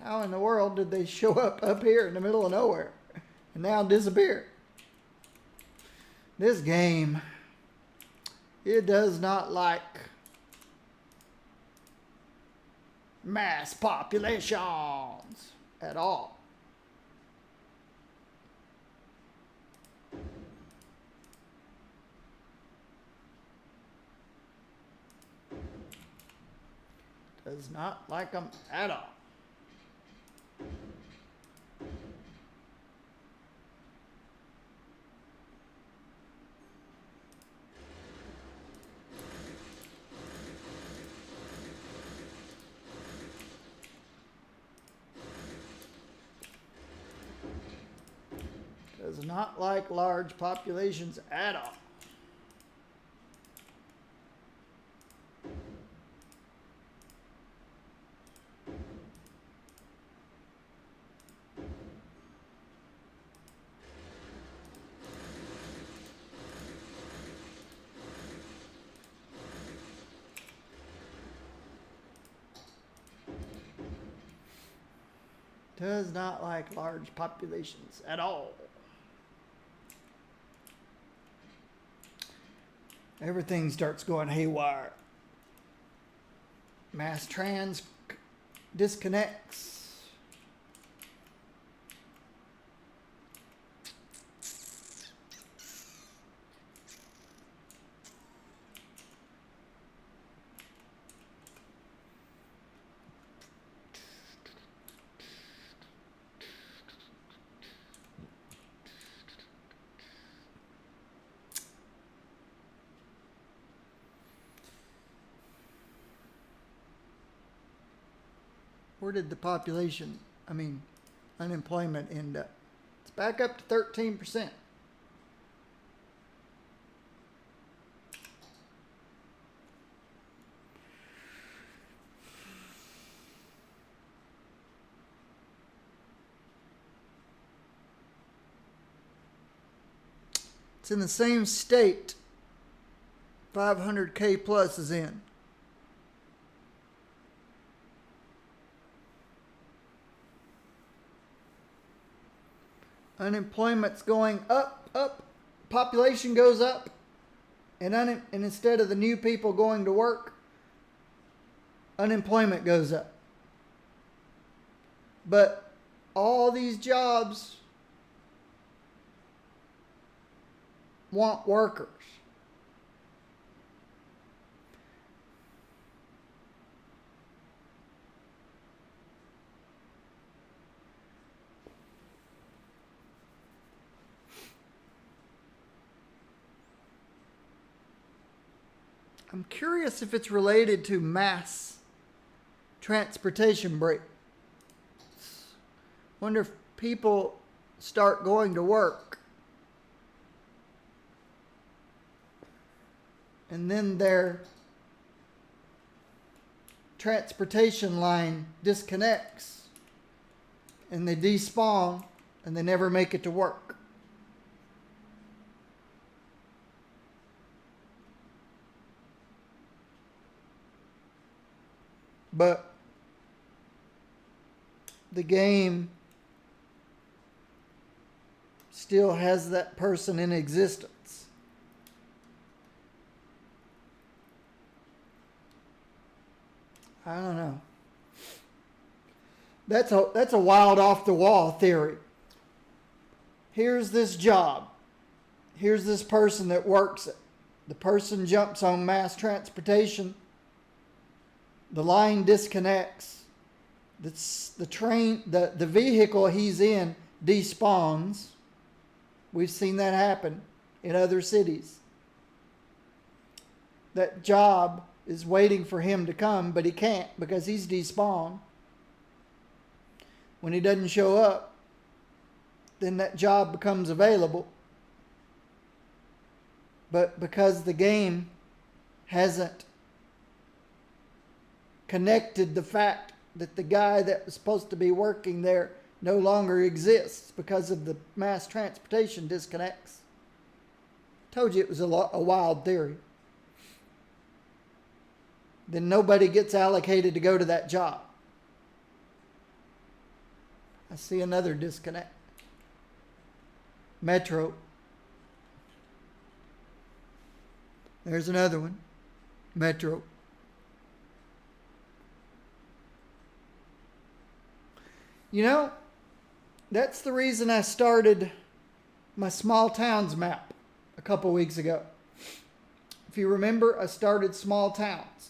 How in the world did they show up here in the middle of nowhere and now disappear? This game, it does not like mass populations at all. Does not like them at all. Does not like large populations at all. Does not like large populations at all. Everything starts going haywire. Mass trans disconnects. Where did the unemployment end up? It's back up to 13%. It's in the same state 500K plus is in. Unemployment's going up, population goes up, and instead of the new people going to work, unemployment goes up. But all these jobs want workers. I'm curious if it's related to mass transportation break. Wonder if people start going to work and then their transportation line disconnects and they despawn and they never make it to work. But the game still has that person in existence. I don't know. That's a wild off the wall theory. Here's this job. Here's this person that works it. The person jumps on mass transportation. The line disconnects. The vehicle he's in despawns. We've seen that happen in other cities. That job is waiting for him to come, but he can't because he's despawned. When he doesn't show up, then that job becomes available. But because the game hasn't connected the fact that the guy that was supposed to be working there no longer exists because of the mass transportation disconnects. Told you it was a wild theory. Then nobody gets allocated to go to that job. I see another disconnect. Metro. There's another one. Metro. You know, that's the reason I started my small towns map a couple weeks ago. If you remember, I started small towns.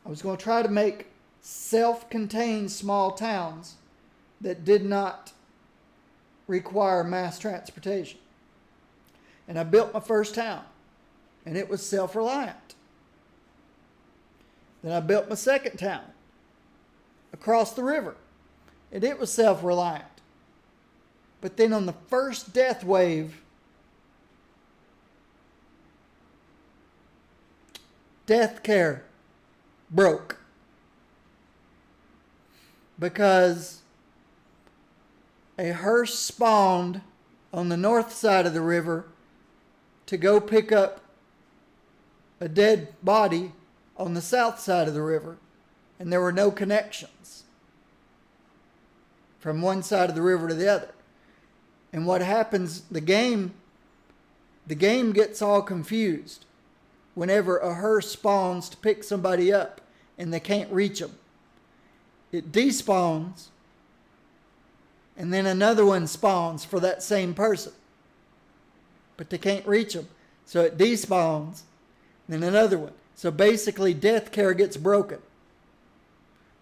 I was going to try to make self-contained small towns that did not require mass transportation. And I built my first town, and it was self-reliant. Then I built my second town across the river, and it was self-reliant. But then on the first death wave, death care broke because a hearse spawned on the north side of the river to go pick up a dead body on the south side of the river, and there were no connections from one side of the river to the other. And what happens, the game gets all confused whenever a hearse spawns to pick somebody up and they can't reach them. It despawns, and then another one spawns for that same person, but they can't reach them. So it despawns, then another one. So basically death care gets broken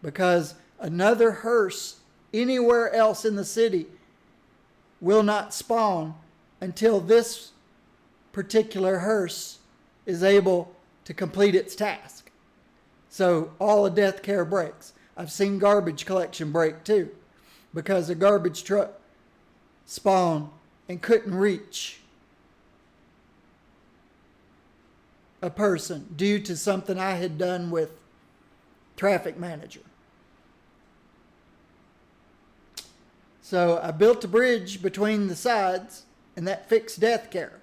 because another hearse anywhere else in the city will not spawn until this particular hearse is able to complete its task. So all of death care breaks. I've seen garbage collection break too, because a garbage truck spawned and couldn't reach a person due to something I had done with traffic manager. So I built a bridge between the sides, and that fixed death care.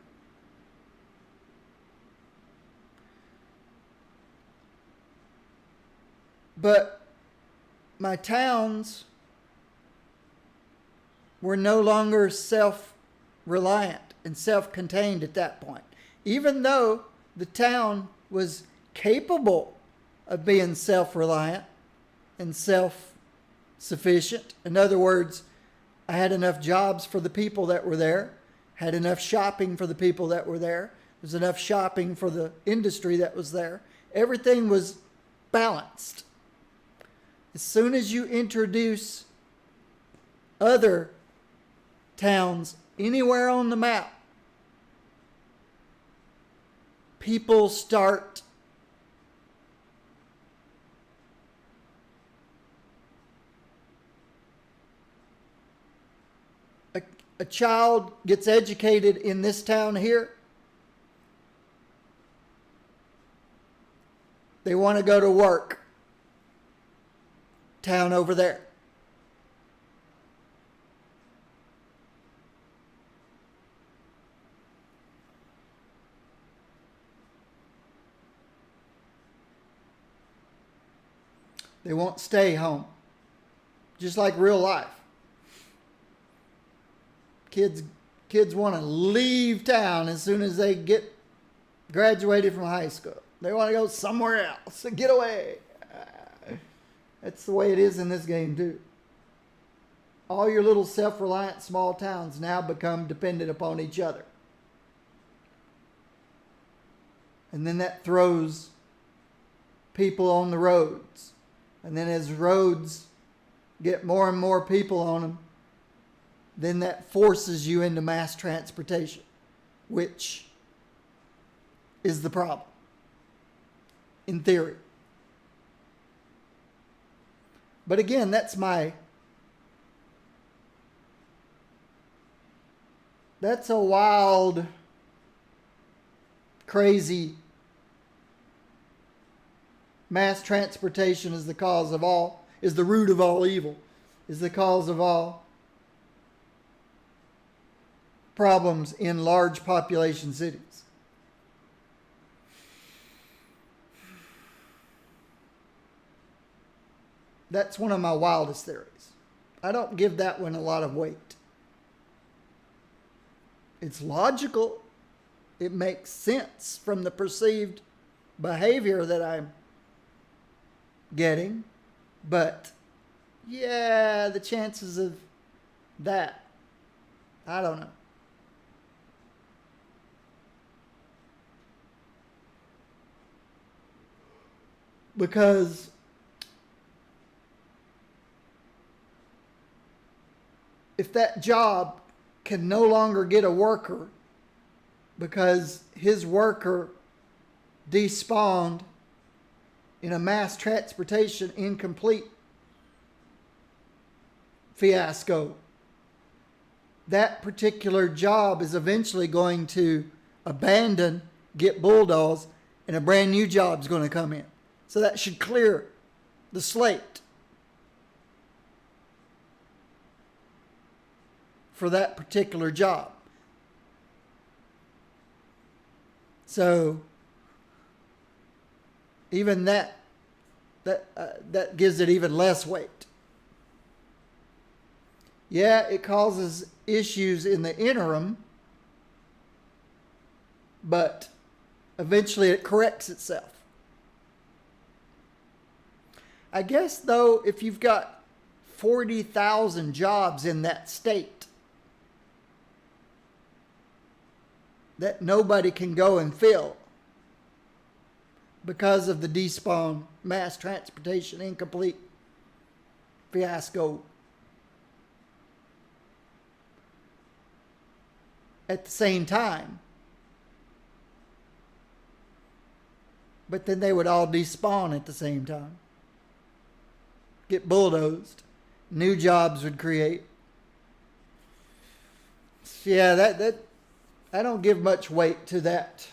But my towns were no longer self-reliant and self-contained at that point. Even though the town was capable of being self-reliant and self-sufficient. In other words, I had enough jobs for the people that were there, had enough shopping for the people that were there, there was enough shopping for the industry that was there. Everything was balanced. As soon as you introduce other towns anywhere on the map, people start a child gets educated in this town here, they want to go to work town over there. They won't stay home. Just like real life. Kids want to leave town as soon as they get graduated from high school. They want to go somewhere else and get away. That's the way it is in this game too. All your little self-reliant small towns now become dependent upon each other. And then that throws people on the roads. And then as roads get more and more people on them, then that forces you into mass transportation, which is the problem, in theory. But again, that's a wild, crazy, mass transportation is the cause of all, is the root of all evil, is the cause of all problems in large population cities. That's one of my wildest theories. I don't give that one a lot of weight. It's logical. It makes sense from the perceived behavior that I'm getting. But, yeah, the chances of that, I don't know. Because if that job can no longer get a worker because his worker despawned in a mass transportation incomplete fiasco, that particular job is eventually going to abandon, get bulldozed, and a brand new job is going to come in. So that should clear the slate for that particular job. So even that gives it even less weight. Yeah, it causes issues in the interim, but eventually it corrects itself. I guess, though, if you've got 40,000 jobs in that state that nobody can go and fill because of the despawn, mass transportation, incomplete fiasco, at the same time, but then they would all despawn at the same time. Get bulldozed. New jobs would create. Yeah, that I don't give much weight to that.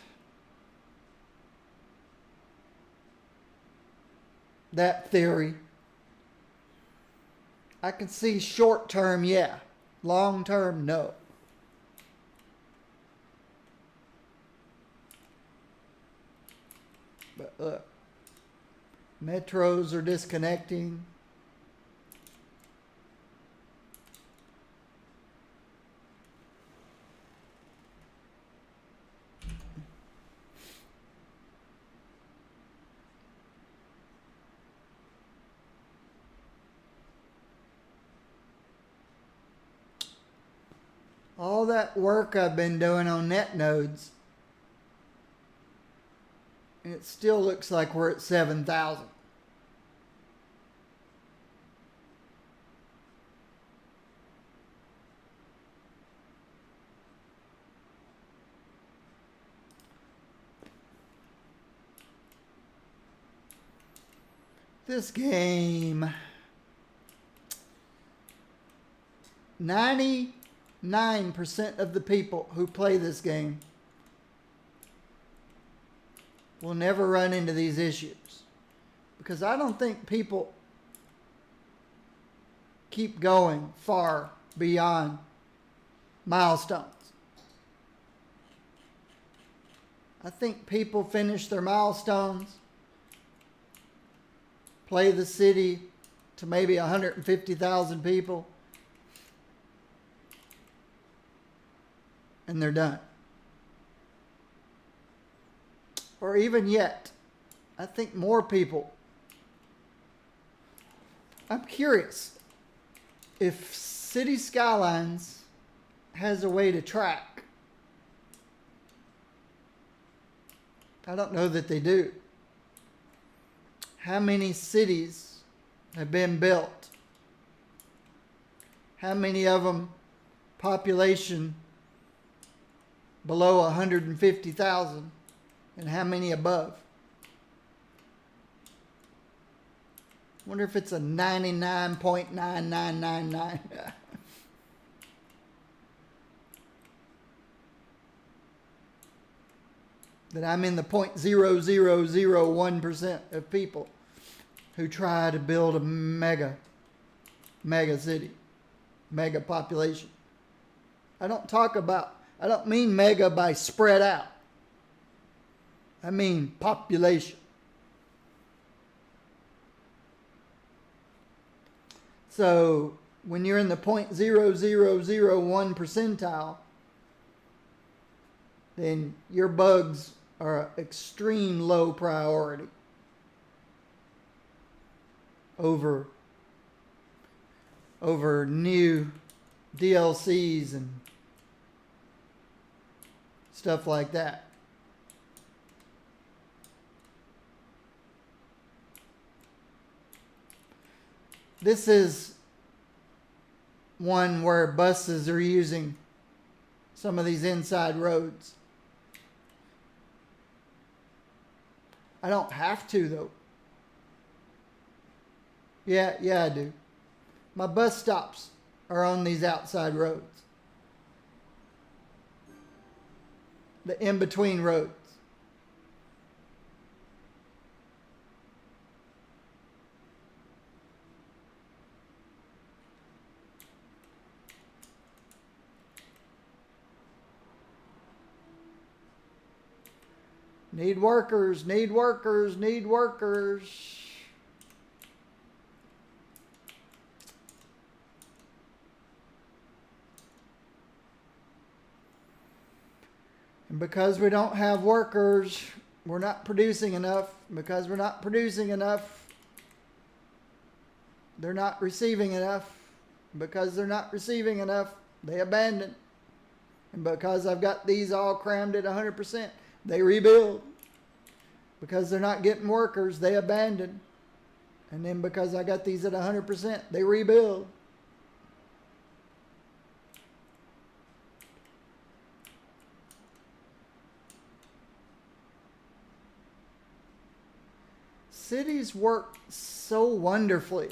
That theory. I can see short term, yeah. Long term, no. But look, metros are disconnecting. All that work I've been doing on net nodes, and it still looks like we're at 7,000. This game, 90 99% of the people who play this game will never run into these issues. Because I don't think people keep going far beyond milestones. I think people finish their milestones, play the city to maybe 150,000 people, and they're done. Or even yet, I think more people. I'm curious if City Skylines has a way to track. I don't know that they do. How many cities have been built? How many of them population below 150,000? And how many above? Wonder if it's a 99.9999. That I'm in the 0.0001% of people who try to build a mega city, mega population. I don't mean mega by spread out. I mean population. So when you're in the 0.0001 percentile, then your bugs are an extreme low priority over new DLCs and stuff like that. This is one where buses are using some of these inside roads. I don't have to, though. Yeah, I do. My bus stops are on these outside roads. The in-between roads. Need workers, need workers, need workers. And because we don't have workers, we're not producing enough. Because we're not producing enough, they're not receiving enough. Because they're not receiving enough, they abandon. And because I've got these all crammed at 100%, they rebuild. Because they're not getting workers, they abandon. And then because I got these at 100%, they rebuild. Cities work so wonderfully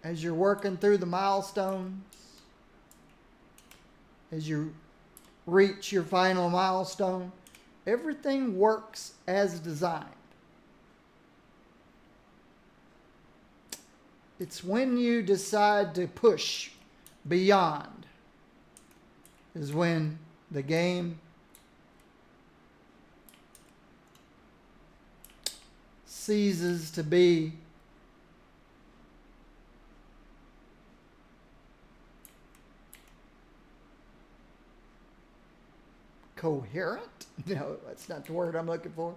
as you're working through the milestones, as you reach your final milestone. Everything works as designed. It's when you decide to push beyond is when the game ceases to be coherent. No, that's not the word I'm looking for.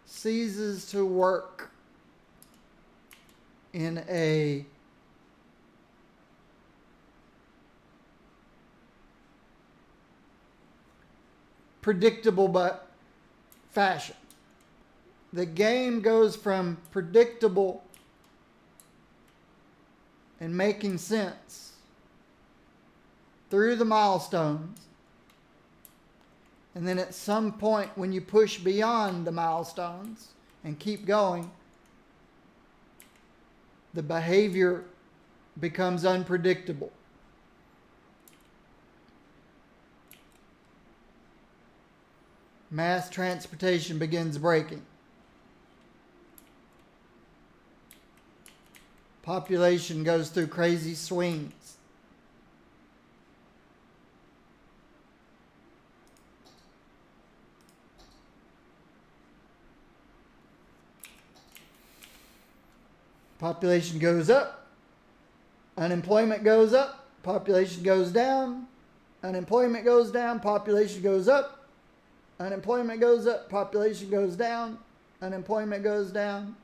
Ceases to work in a predictable but fashion. The game goes from predictable and making sense through the milestones. And then at some point when you push beyond the milestones and keep going, the behavior becomes unpredictable. Mass transportation begins breaking. Population goes through crazy swings. Population goes up. Unemployment goes up. Population goes down. Unemployment goes down. Population goes up. Unemployment goes up. Population goes down. Unemployment goes down.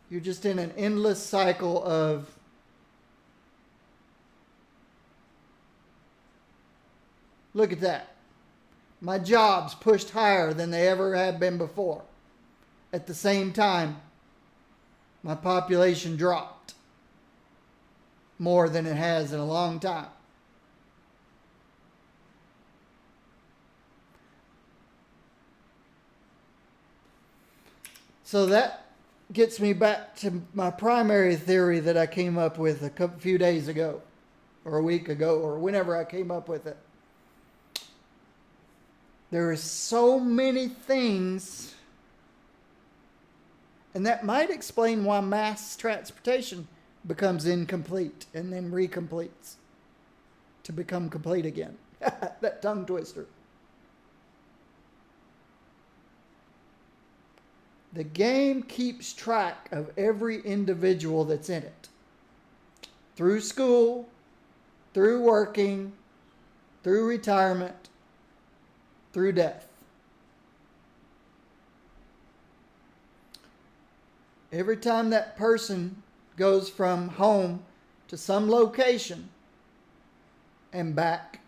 You're just in an endless cycle of look at that. My jobs pushed higher than they ever have been before. At the same time, my population dropped more than it has in a long time. So that gets me back to my primary theory that I came up with a few days ago, or a week ago, or whenever I came up with it. There are so many things, and that might explain why mass transportation becomes incomplete and then recompletes to become complete again. That tongue twister. The game keeps track of every individual that's in it. Through school, through working, through retirement, through death. Every time that person goes from home to some location and back,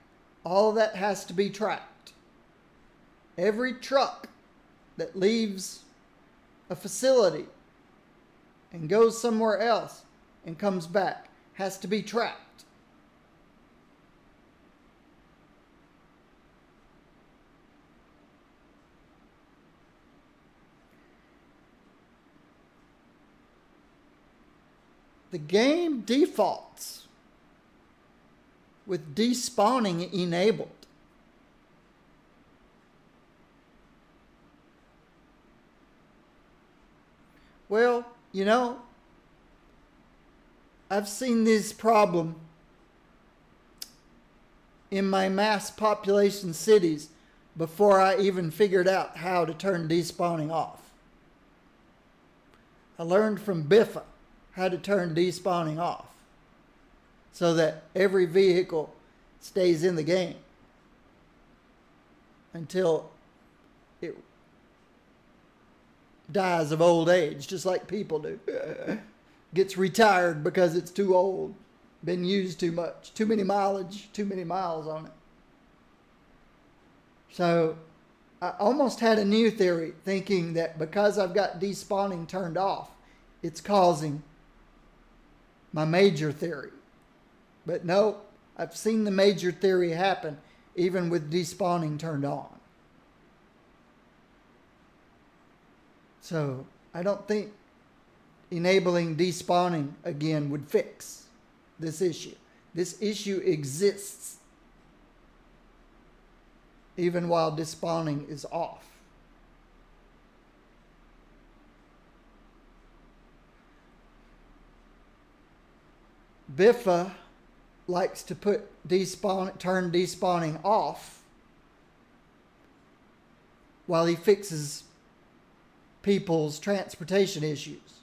all of that has to be tracked. Every truck that leaves a facility and goes somewhere else and comes back has to be tracked. The game defaults with despawning enabled. Well, you know, I've seen this problem in my mass population cities before I even figured out how to turn despawning off. I learned from Biffa how to turn despawning off so that every vehicle stays in the game until it dies of old age, just like people do. Gets retired because it's too old, been used too much, too many mileage, too many miles on it. So I almost had a new theory, thinking that because I've got despawning turned off, it's causing my major theory. But no, I've seen the major theory happen even with despawning turned on. So I don't think enabling despawning again would fix this issue. This issue exists even while despawning is off. Biffa likes to turn despawning off while he fixes people's transportation issues.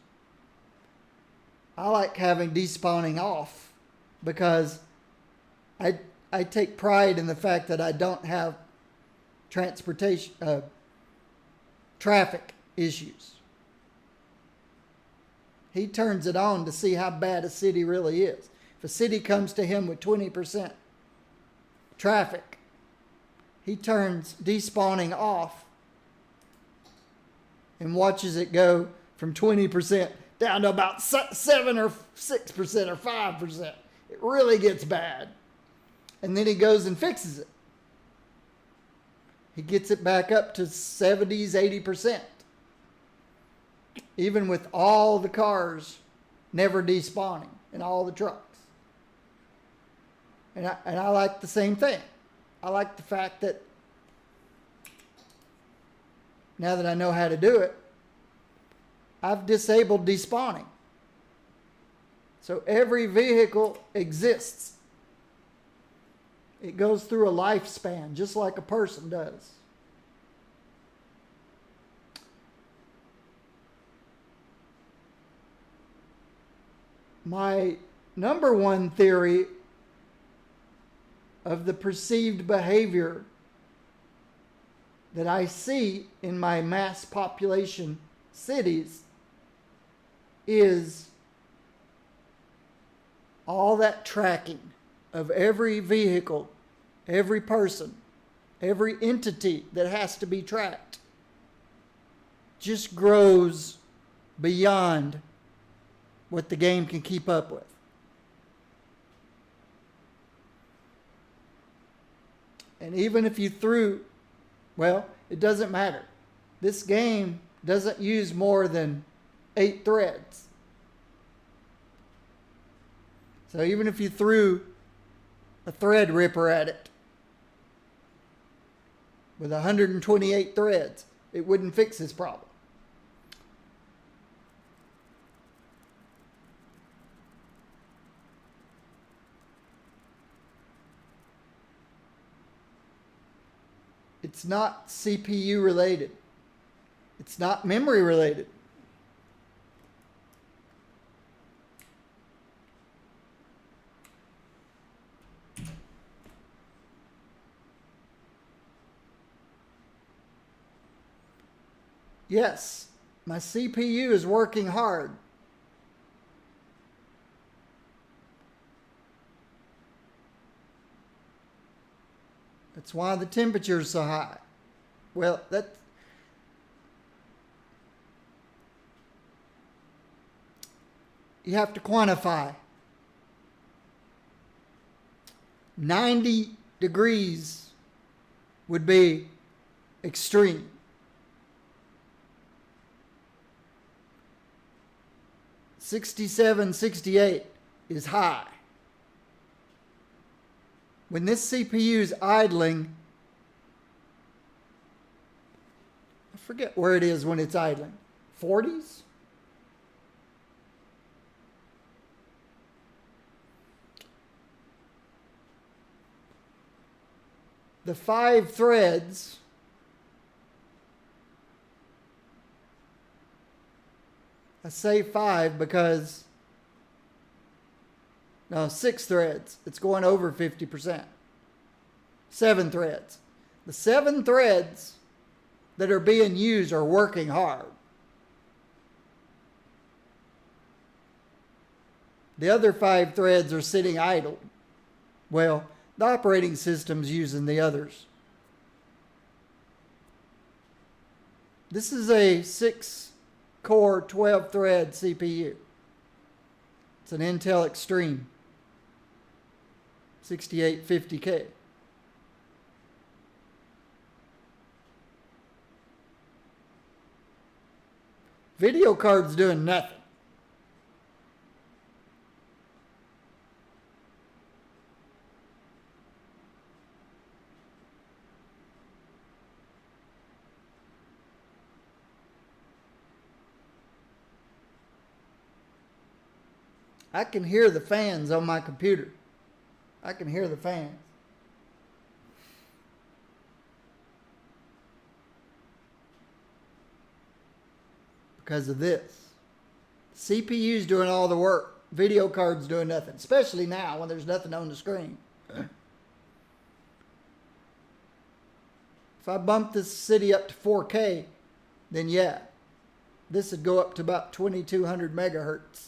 I like having despawning off because I take pride in the fact that I don't have traffic issues. He turns it on to see how bad a city really is. If a city comes to him with 20% traffic, he turns despawning off and watches it go from 20% down to about 7 or 6% or 5%. It really gets bad. And then he goes and fixes it. He gets it back up to 70s, 80%. Even with all the cars never despawning in all the trucks. And I like the same thing. I like the fact that now that I know how to do it, I've disabled despawning. So every vehicle exists. It goes through a lifespan, just like a person does. My number one theory of the perceived behavior that I see in my mass population cities is all that tracking of every vehicle, every person, every entity that has to be tracked just grows beyond what the game can keep up with. And even if you threw, well, it doesn't matter. This game doesn't use more than 8 threads. So even if you threw a thread ripper at it with 128 threads, it wouldn't fix this problem. It's not CPU related. It's not memory related. Yes, my CPU is working hard. That's why the temperature is so high. Well, you have to quantify. 90 degrees would be extreme. 67, 68 is high. When this CPU is idling, I forget where it is when it's idling. 40s? The 5 threads I say 5 because, no, 6 threads. It's going over 50%. 7 threads. The 7 threads that are being used are working hard. The other 5 threads are sitting idle. Well, the operating system's using the others. This is a 6-core, 12-thread CPU. It's an Intel Extreme 6850K. Video card's doing nothing. I can hear the fans on my computer. I can hear the fans. Because of this. CPU's doing all the work. Video card's doing nothing. Especially now when there's nothing on the screen. If I bump this city up to 4K, then yeah, this would go up to about 2200 megahertz.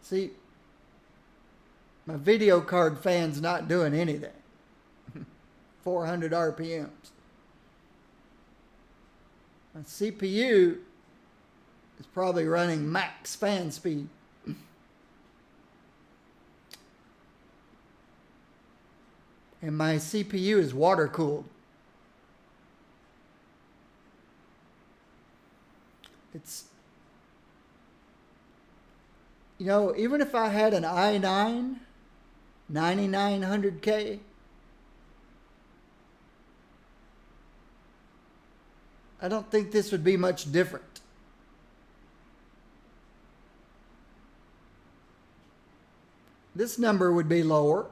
See, my video card fan's not doing anything. 400 RPMs. My CPU is probably running max fan speed. And my CPU is water cooled. It's, you know, even if I had an i9 9900K, I don't think this would be much different. This number would be lower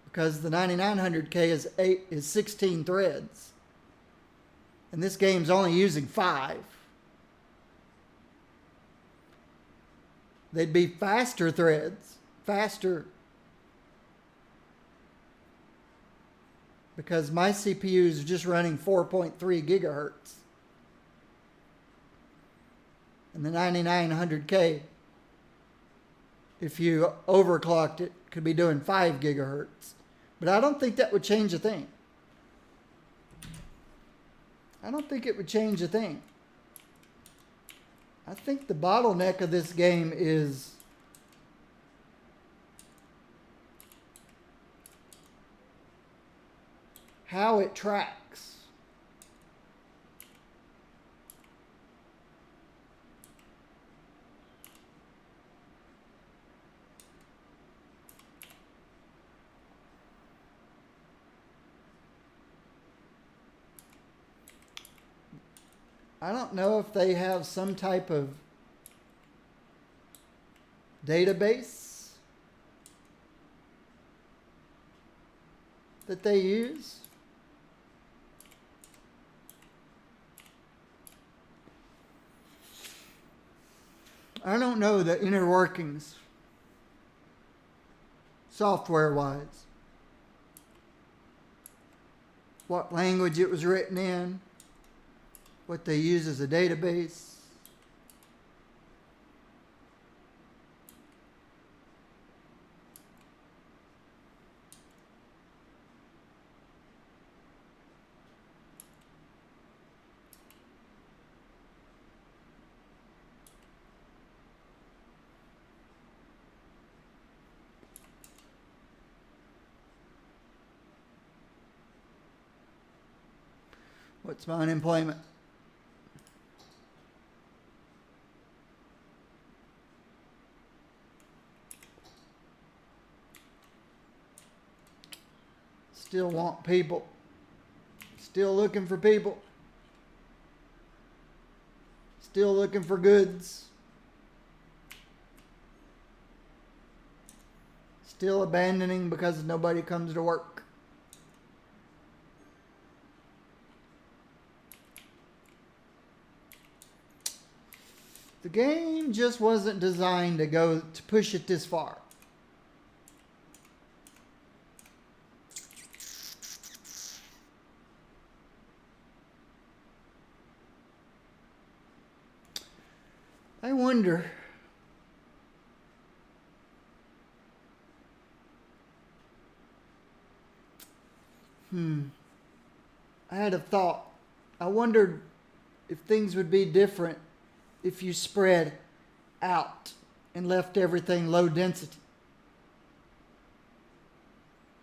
because the 9900K is 16 threads. And this game's only using 5. They'd be faster threads, faster, because my CPU is just running 4.3 gigahertz. And the 9900K, if you overclocked it, could be doing 5 gigahertz. But I don't think that would change a thing. I don't think it would change a thing. I think the bottleneck of this game is how it tracks. I don't know if they have some type of database that they use. I don't know the inner workings, software-wise. What language it was written in, what they use as a database. What's my unemployment? Still want people. Still looking for people. Still looking for goods. Still abandoning because nobody comes to work. The game just wasn't designed to push it this far. I wonder. I had a thought. I wondered if things would be different if you spread out and left everything low density.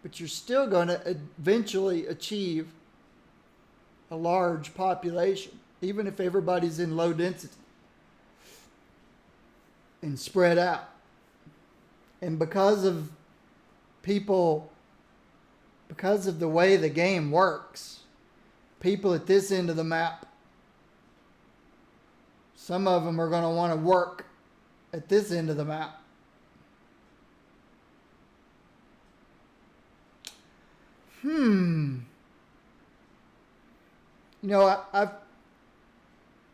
But you're still going to eventually achieve a large population, even if everybody's in low density and spread out. And because of the way the game works, people at this end of the map, some of them are going to want to work at this end of the map. You know,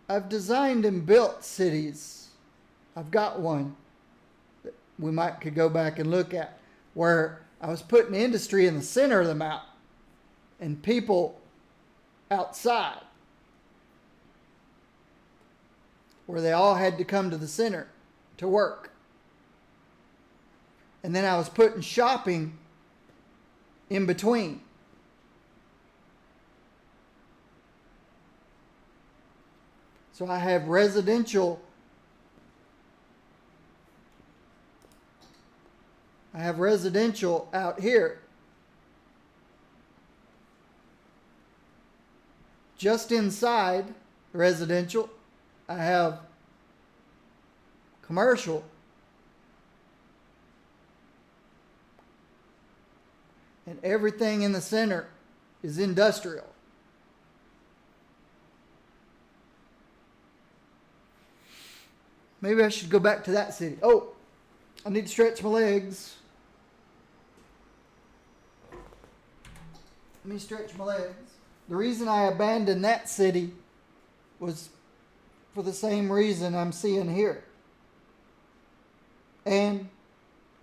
I've designed and built cities. I've got one that we could go back and look at, where I was putting industry in the center of the map and people outside, where they all had to come to the center to work. And then I was putting shopping in between. So I have residential. I have residential out here. Just inside residential, I have commercial, and everything in the center is industrial. Maybe I should go back to that city. Oh, I need to stretch my legs. Let me stretch my legs. The reason I abandoned that city was for the same reason I'm seeing here. And,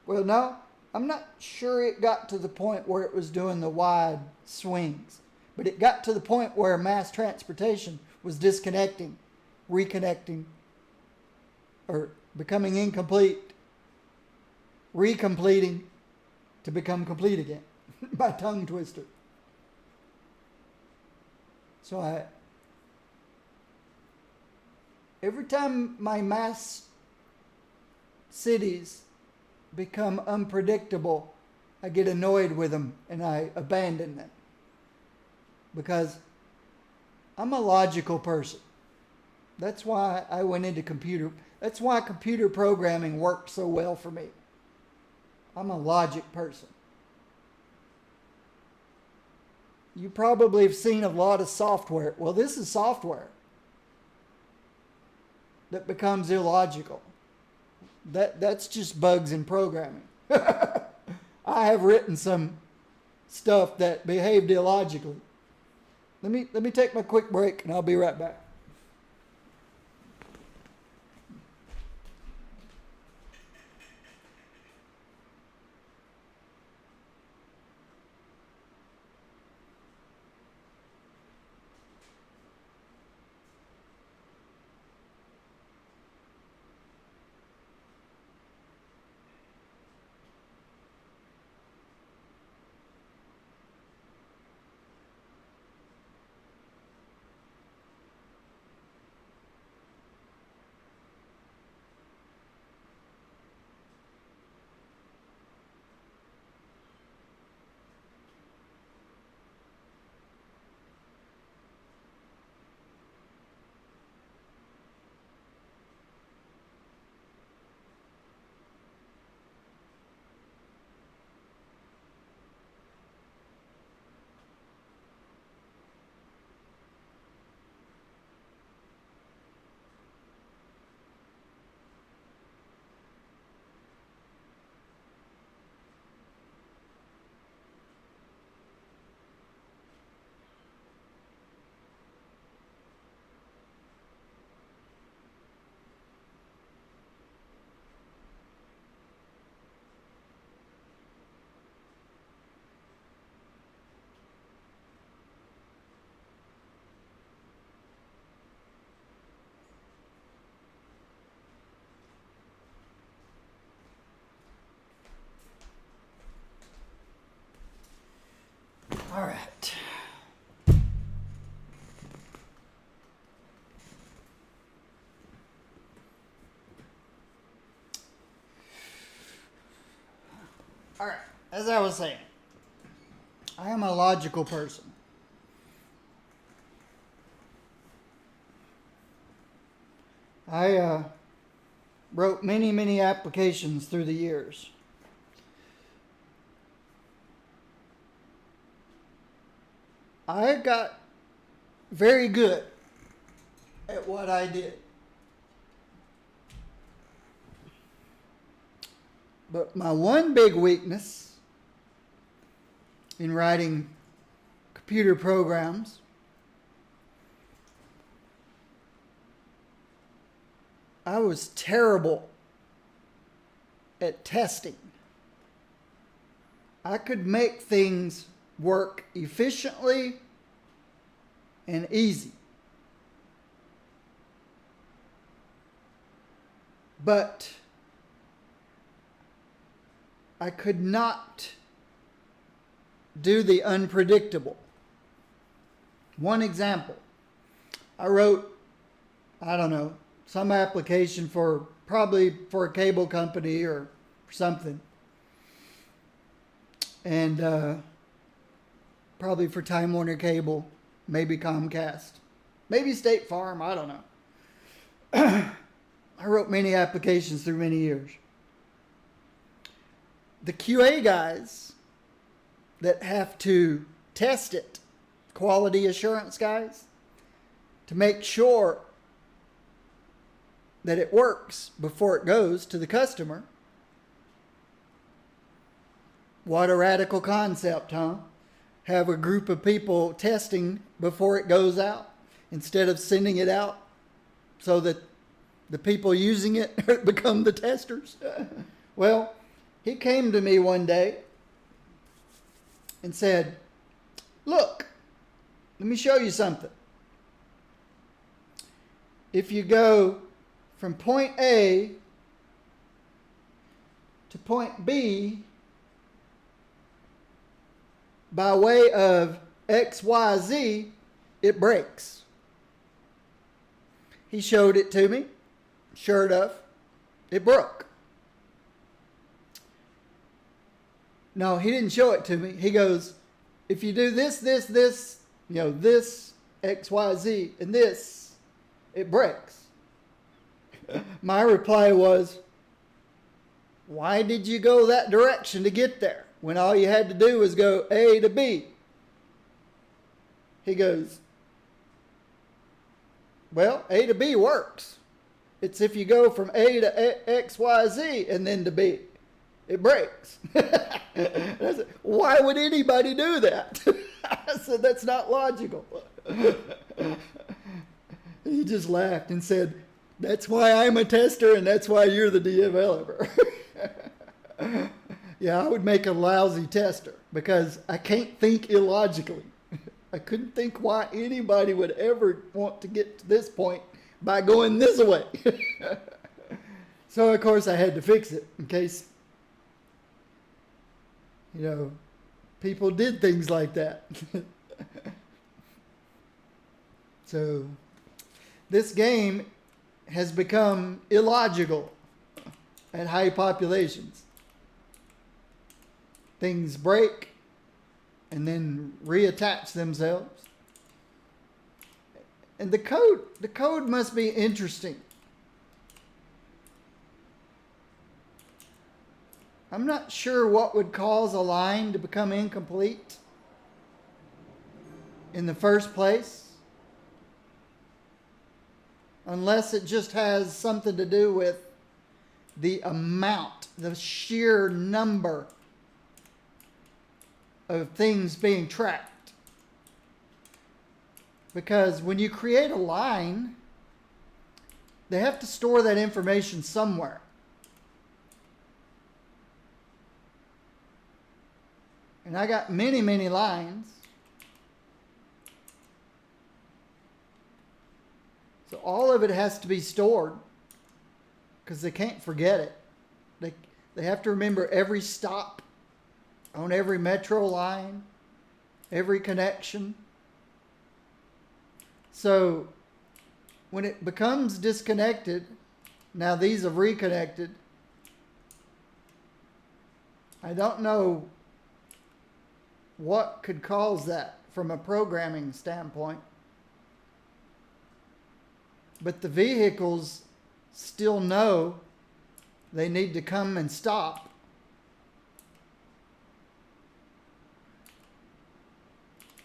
well, no, I'm not sure it got to the point where it was doing the wide swings. But it got to the point where mass transportation was disconnecting, reconnecting, or becoming incomplete, recompleting to become complete again. My tongue twister. So every time my mass cities become unpredictable, I get annoyed with them and I abandon them. Because I'm a logical person. That's why I went into computer. That's why computer programming worked so well for me. I'm a logic person. You probably have seen a lot of software. Well, this is software that becomes illogical. That's just bugs in programming. I have written some stuff that behaved illogically. Let me take my quick break and I'll be right back. All right. All right. As I was saying, I am a logical person. I wrote many applications through the years. I got very good at what I did. But my one big weakness in writing computer programs I was terrible at testing. I could make things work efficiently and easy. But I could not do the unpredictable. One example, I wrote, I don't know, some application for probably for a cable company or something. And probably for Time Warner Cable, maybe Comcast, maybe State Farm, I don't know. I wrote many applications through many years. The QA guys that have to test it, quality assurance guys, to make sure that it works before it goes to the customer. What a radical concept, huh? Have a group of people testing before it goes out instead of sending it out so that the people using it become the testers. Well, he came to me one day and said, look, let me show you something. If you go from point A to point B by way of XYZ, it breaks. He showed it to me. Sure enough, it broke. No, he didn't show it to me. He goes, if you do this, this, this, XYZ, and this, it breaks. My reply was, why did you go that direction to get there when all you had to do was go A to B? He goes, well, A to B works. It's if you go from A to XYZ and then to B, it breaks. I said, why would anybody do that? I said, that's not logical. He just laughed and said, that's why I'm a tester and that's why you're the developer. Yeah, I would make a lousy tester because I can't think illogically. I couldn't think why anybody would ever want to get to this point by going this way. So, of course, I had to fix it in case, people did things like that. So, this game has become illogical at high populations. Things break and then reattach themselves. And the code must be interesting. I'm not sure what would cause a line to become incomplete in the first place, unless it just has something to do with the amount, the sheer number of things being tracked. Because when you create a line, they have to store that information somewhere. And I got many, many lines. So all of it has to be stored because they can't forget it. They have to remember every stop on every metro line, every connection. So when it becomes disconnected, now these have reconnected. I don't know what could cause that from a programming standpoint. But the vehicles still know they need to come and stop.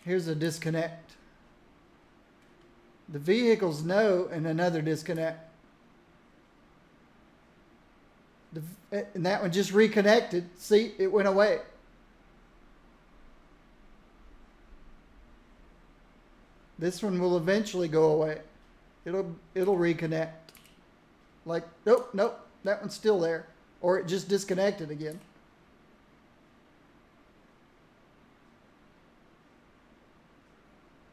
Here's a disconnect. The vehicles know, and another disconnect. And that one just reconnected. See, it went away. This one will eventually go away. It'll reconnect. Like, nope, that one's still there. Or it just disconnected again.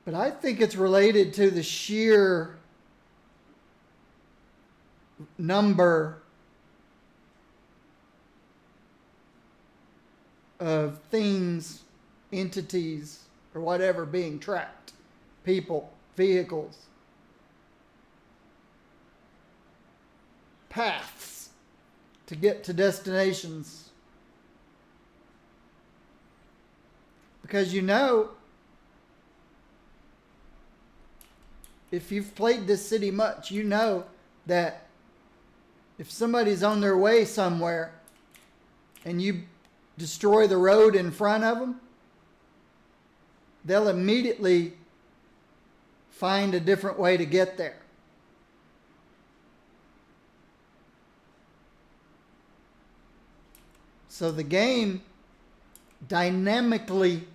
But I think it's related to the sheer number of things, entities, or whatever being tracked. People, vehicles, paths to get to destinations. Because if you've played this city much, that if somebody's on their way somewhere and you destroy the road in front of them, they'll immediately find a different way to get there. So the game dynamically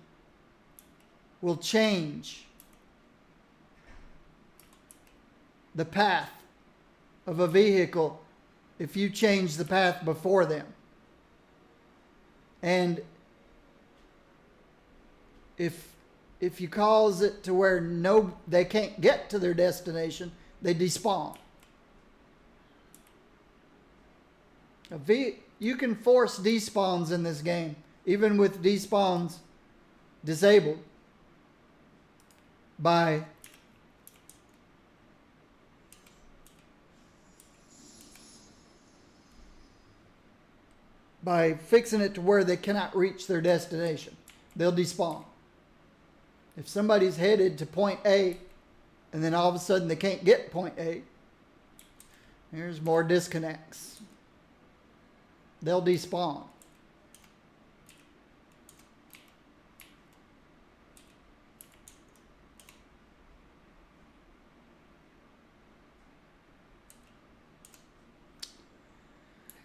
will change the path of a vehicle if you change the path before them. And if you cause it to where they can't get to their destination, they despawn. You can force despawns in this game, even with despawns disabled, by fixing it to where they cannot reach their destination. They'll despawn. If somebody's headed to point A and then all of a sudden they can't get point A, there's more disconnects. They'll despawn.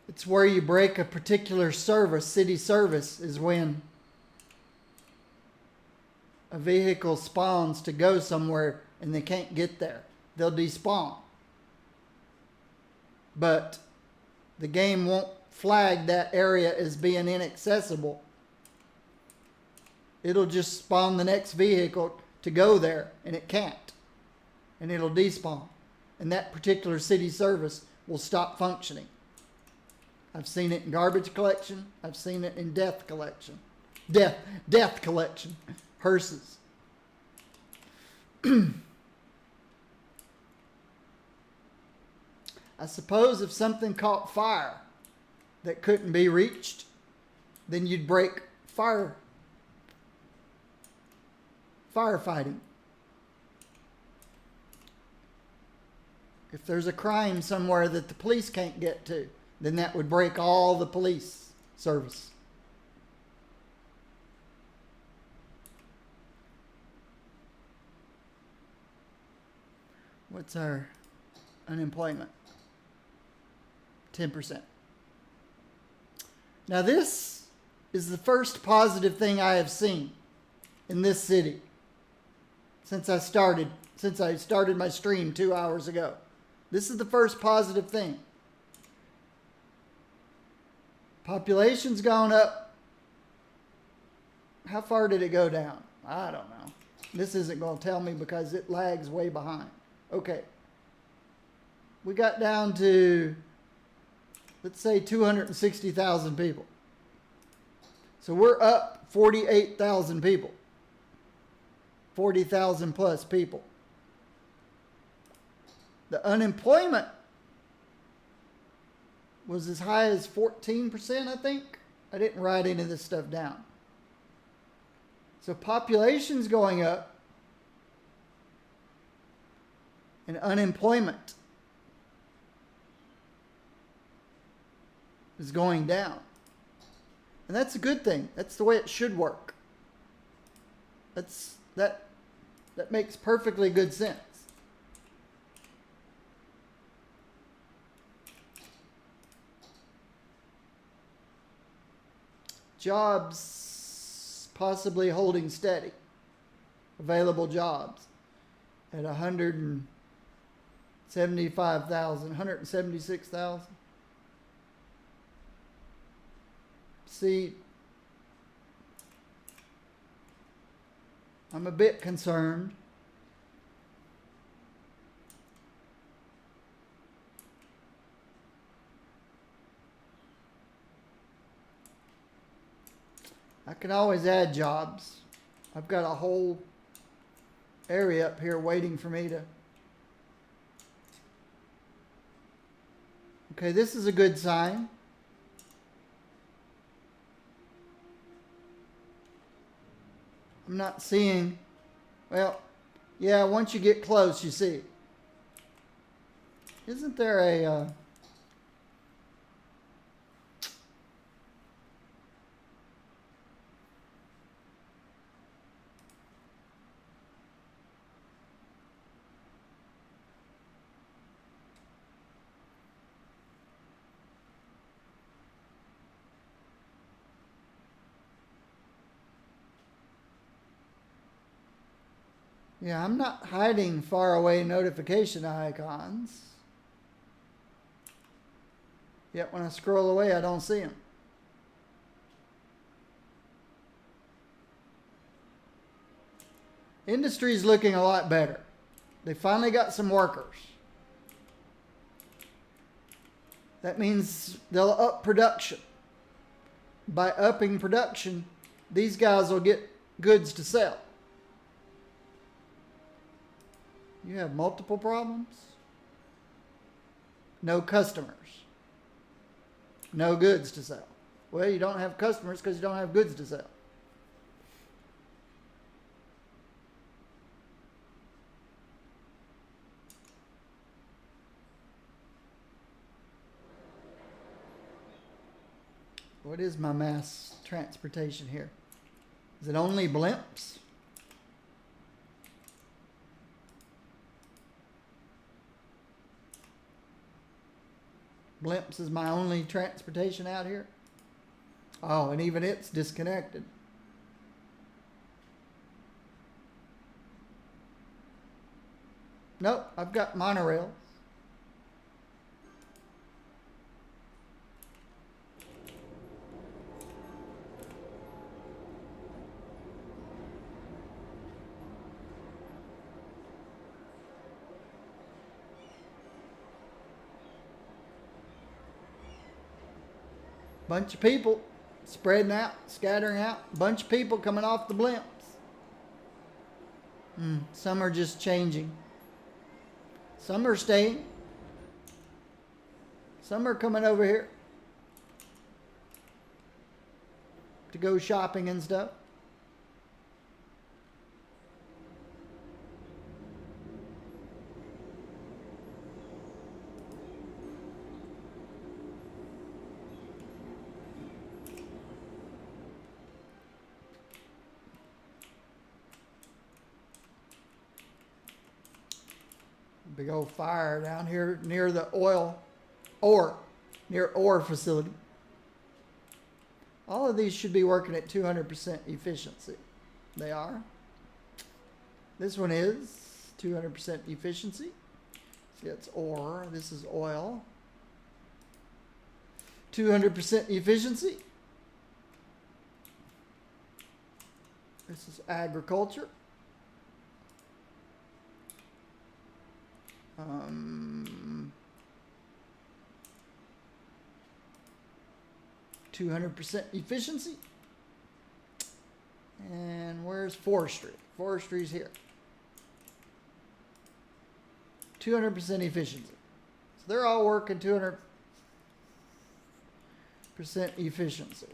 It's where you break a particular service, city service, is when a vehicle spawns to go somewhere and they can't get there. They'll despawn. But the game won't flag that area as being inaccessible. It'll just spawn the next vehicle to go there, and it can't. And it'll despawn. And that particular city service will stop functioning. I've seen it in garbage collection. I've seen it in death collection. Death collection. Hearses. I suppose if something caught fire that couldn't be reached, then you'd break firefighting. If there's a crime somewhere that the police can't get to, then that would break all the police service. What's our unemployment? 10%. Now this is the first positive thing I have seen in this city since I started my stream 2 hours ago. This is the first positive thing. Population's gone up. How far did it go down? I don't know. This isn't going to tell me because it lags way behind. Okay. We got down to, let's say, 260,000 people. So we're up 48,000 people. 40,000 plus people. The unemployment was as high as 14%, I think. I didn't write any of this stuff down. So population's going up and unemployment is going down. And that's a good thing. That's the way it should work. That makes perfectly good sense. Jobs possibly holding steady. Available jobs at 175,000, 176,000. See, I'm a bit concerned. I can always add jobs. I've got a whole area up here waiting for me to. Okay, this is a good sign. I'm not seeing, well, yeah, once you get close, you see. Isn't there a... yeah, I'm not hiding faraway notification icons. Yet when I scroll away, I don't see them. Industry's looking a lot better. They finally got some workers. That means they'll up production. By upping production, these guys will get goods to sell. You have multiple problems? No customers. No goods to sell. Well, you don't have customers because you don't have goods to sell. What is my mass transportation here? Is it only blimps? Blimps is my only transportation out here? Oh, and even it's disconnected. Nope, I've got monorails. Bunch of people spreading out, scattering out. Bunch of people coming off the blimps. Some are just changing. Some are staying. Some are coming over here to go shopping and stuff. Big old fire down here near the near ore facility. All of these should be working at 200% efficiency. They are. This one is 200% efficiency. See, that's ore. This is oil. 200% efficiency. This is agriculture. 200% efficiency. And where's forestry? Forestry's here. 200% efficiency. So they're all working 200% efficiency.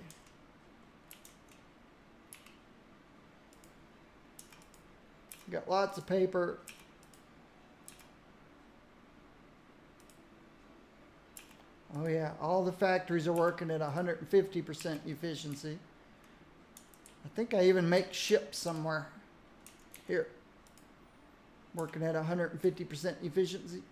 Got lots of paper. Oh yeah, all the factories are working at 150% efficiency. I think I even make ships somewhere. Here. Working at 150% efficiency.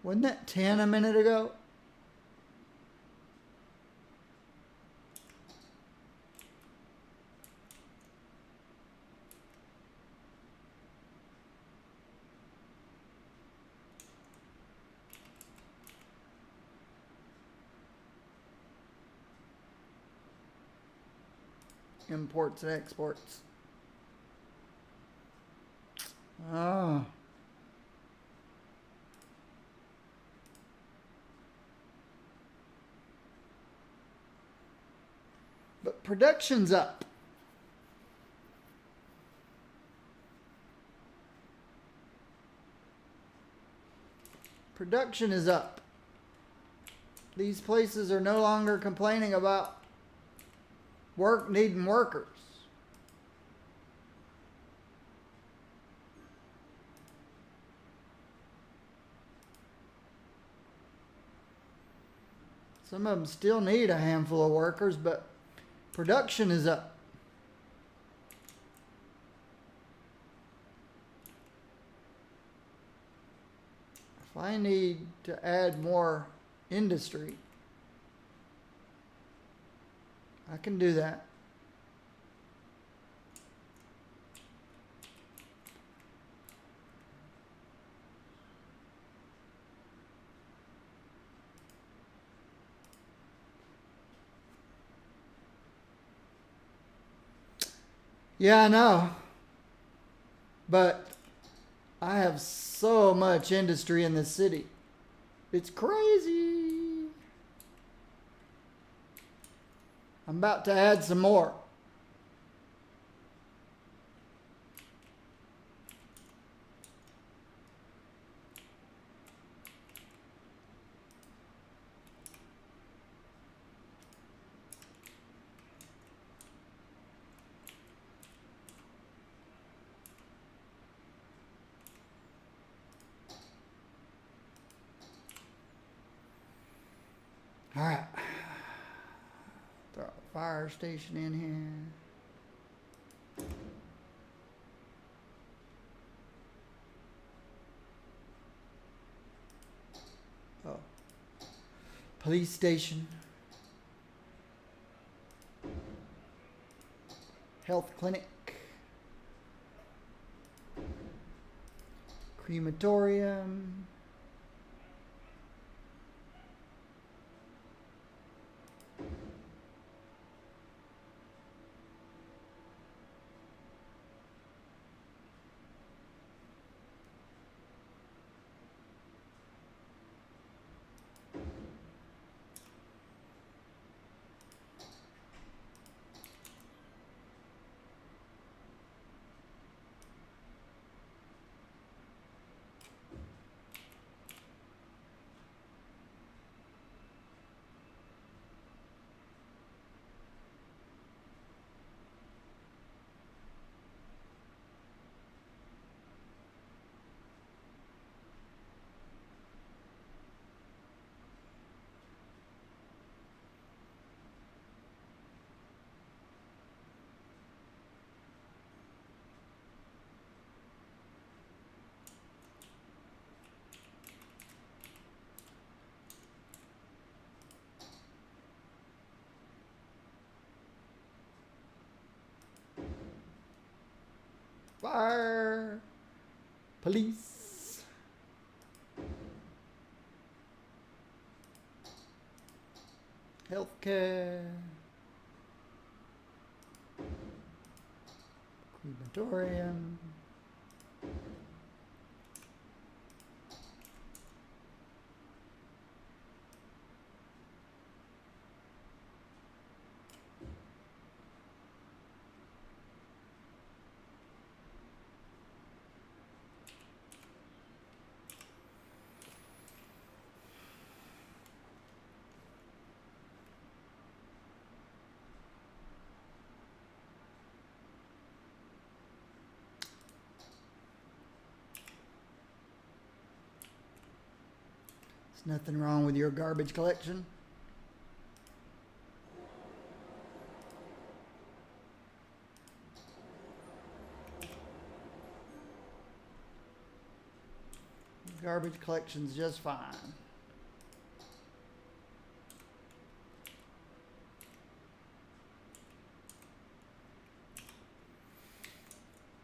Wasn't that 10 a minute ago? Imports and exports. Oh. But production's up. Production is up. These places are no longer complaining about work needing workers. Some of them still need a handful of workers, but production is up. If I need to add more industry, I can do that. Yeah, I know. But I have so much industry in this city. It's crazy. I'm about to add some more. All right. Throw a fire station in here. Oh. Police station. Health clinic. Crematorium. Fire. Police. Healthcare. Crematorium. There's nothing wrong with your garbage collection. Garbage collection's just fine.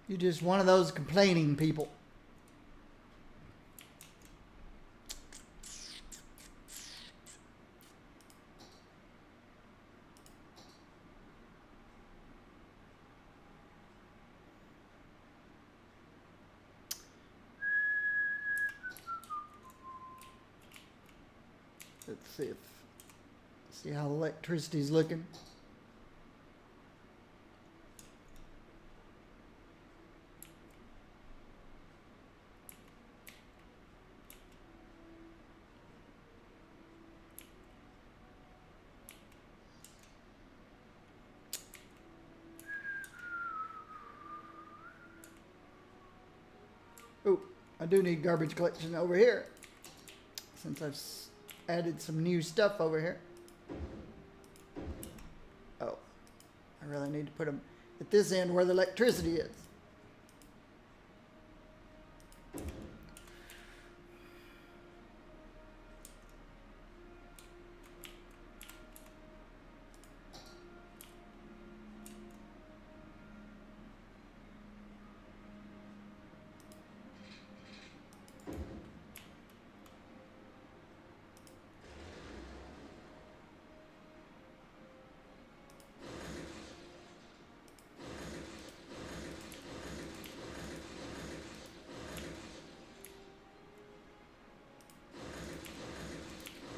You're just one of those complaining people. Let's see how electricity's looking. Oh, I do need garbage collection over here, since I've added some new stuff over here. Oh, I really need to put them at this end where the electricity is.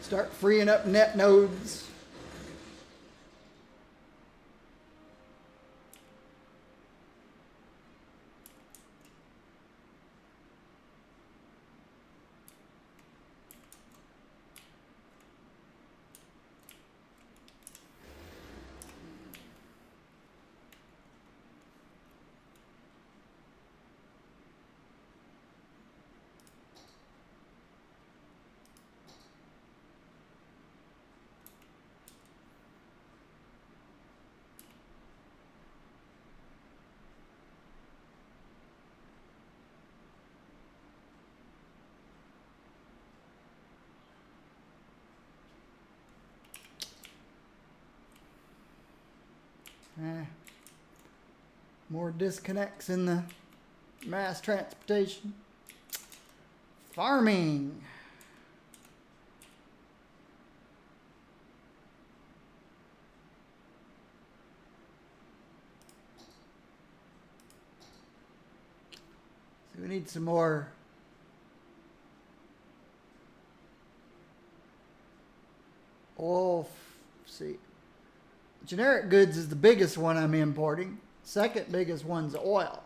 Start freeing up net nodes. More disconnects in the mass transportation. Farming. So we need some more oil. See, generic goods is the biggest one I'm importing. Second biggest one's oil.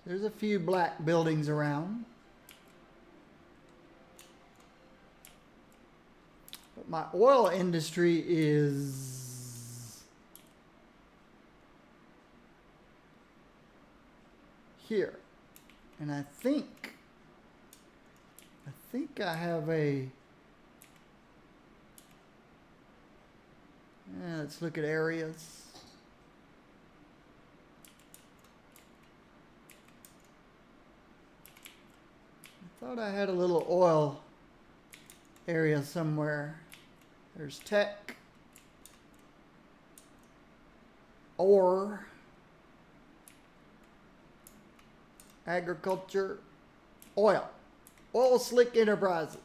There's a few black buildings around. But my oil industry is here. And I think I have a... let's look at areas. I thought I had a little oil area somewhere. There's tech, ore, agriculture, oil. Oil Slick Enterprises.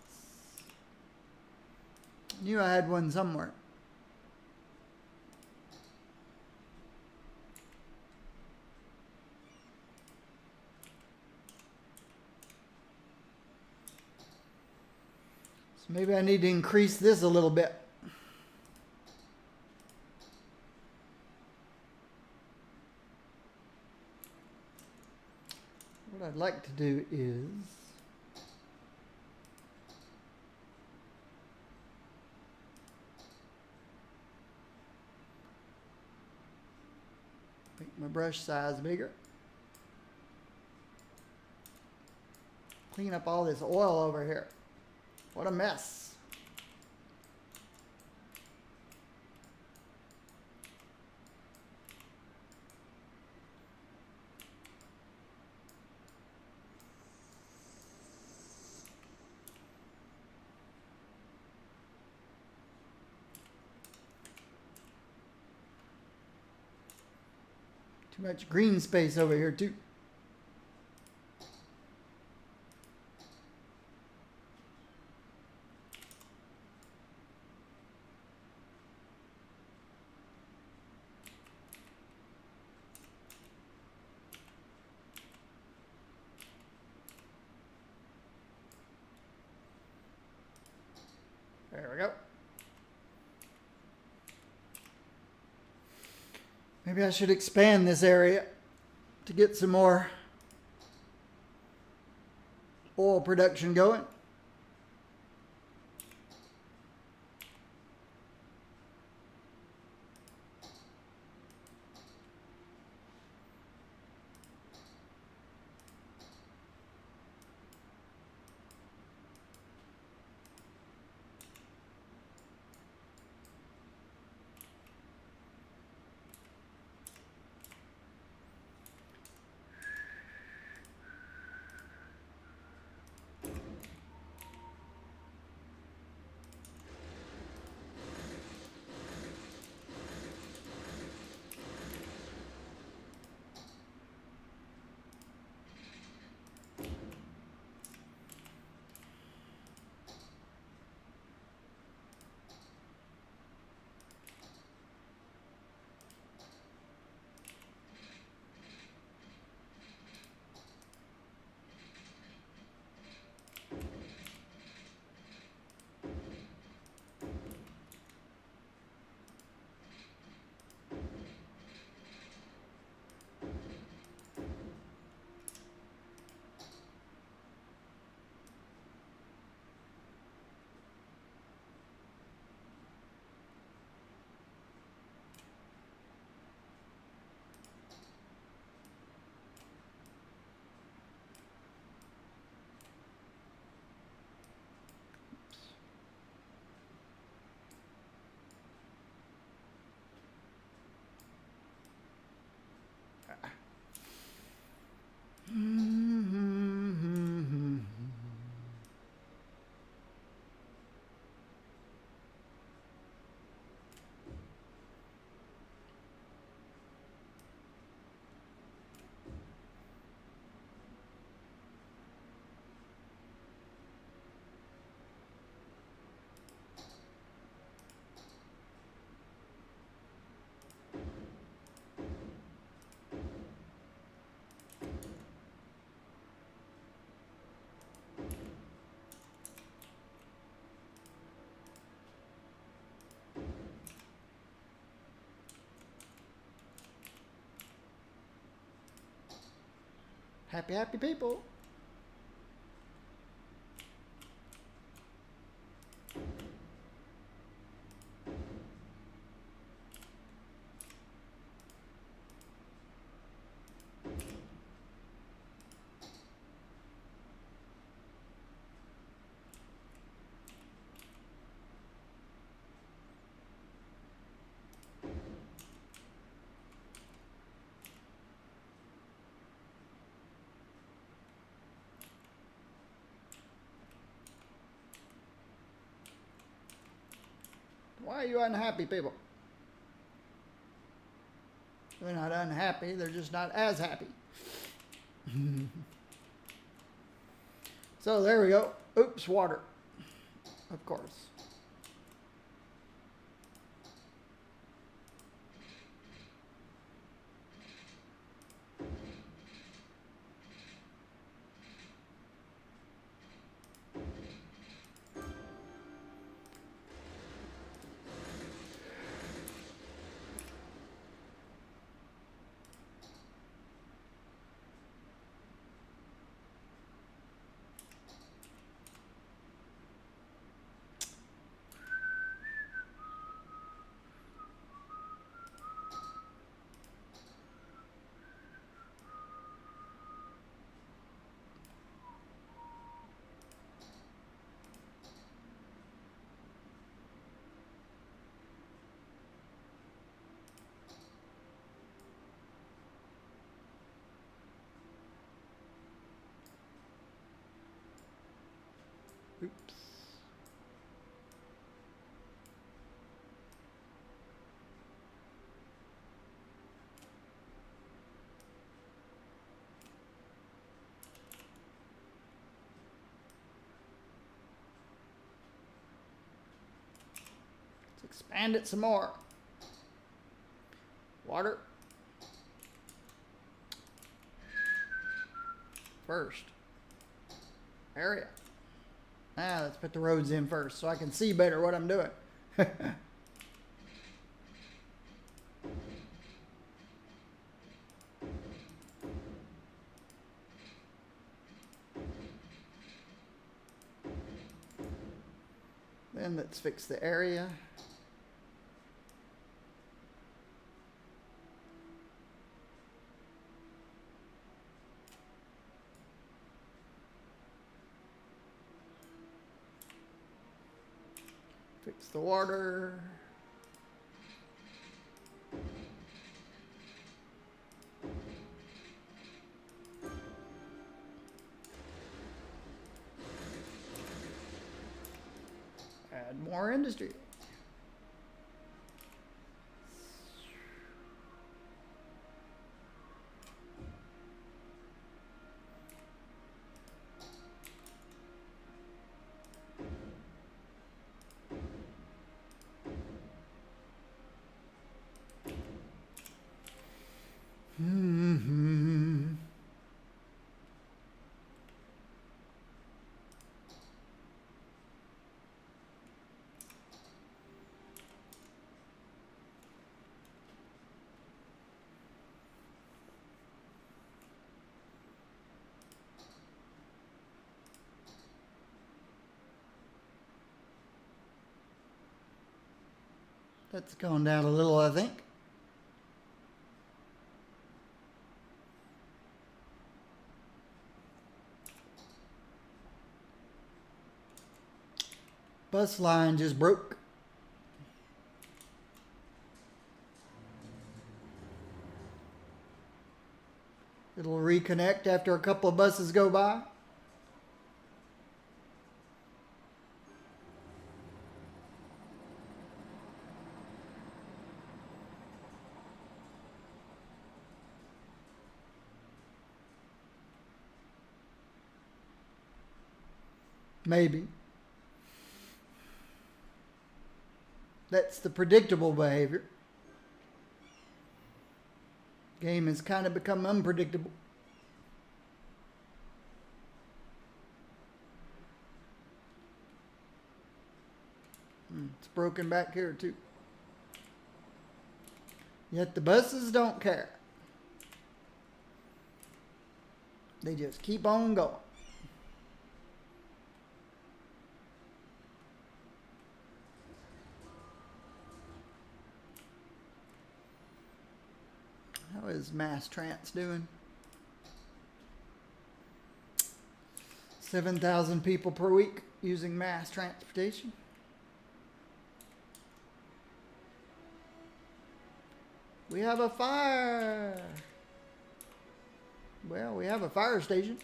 Knew I had one somewhere. So maybe I need to increase this a little bit. What I'd like to do is make my brush size bigger. Clean up all this oil over here. What a mess. Too much green space over here too. There we go. Maybe I should expand this area to get some more oil production going. Happy, happy people. Why are you unhappy, people? They're not unhappy, they're just not as happy. So there we go. Oops, water. Of course. Oops. Let's expand it some more. Water. First. Area. Now let's put the roads in first so I can see better what I'm doing. Then let's fix the area. Fix the water. Add more industry. That's going down a little, I think. Bus line just broke. It'll reconnect after a couple of buses go by. Maybe. That's the predictable behavior. Game has kind of become unpredictable. It's broken back here too. Yet the buses don't care. They just keep on going. How is mass trans doing? 7,000 people per week using mass transportation. We have a fire. Well, we have a fire station.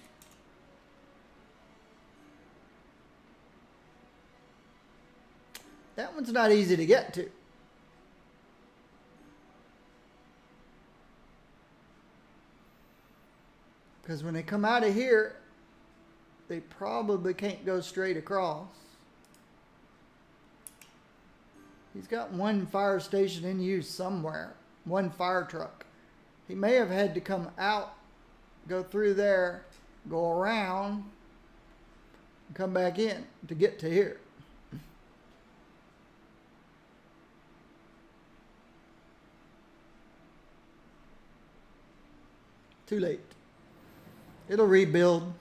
That one's not easy to get to. Because when they come out of here, they probably can't go straight across. He's got one fire station in use somewhere. One fire truck. He may have had to come out, go through there, go around, and come back in to get to here. Too late. It'll rebuild.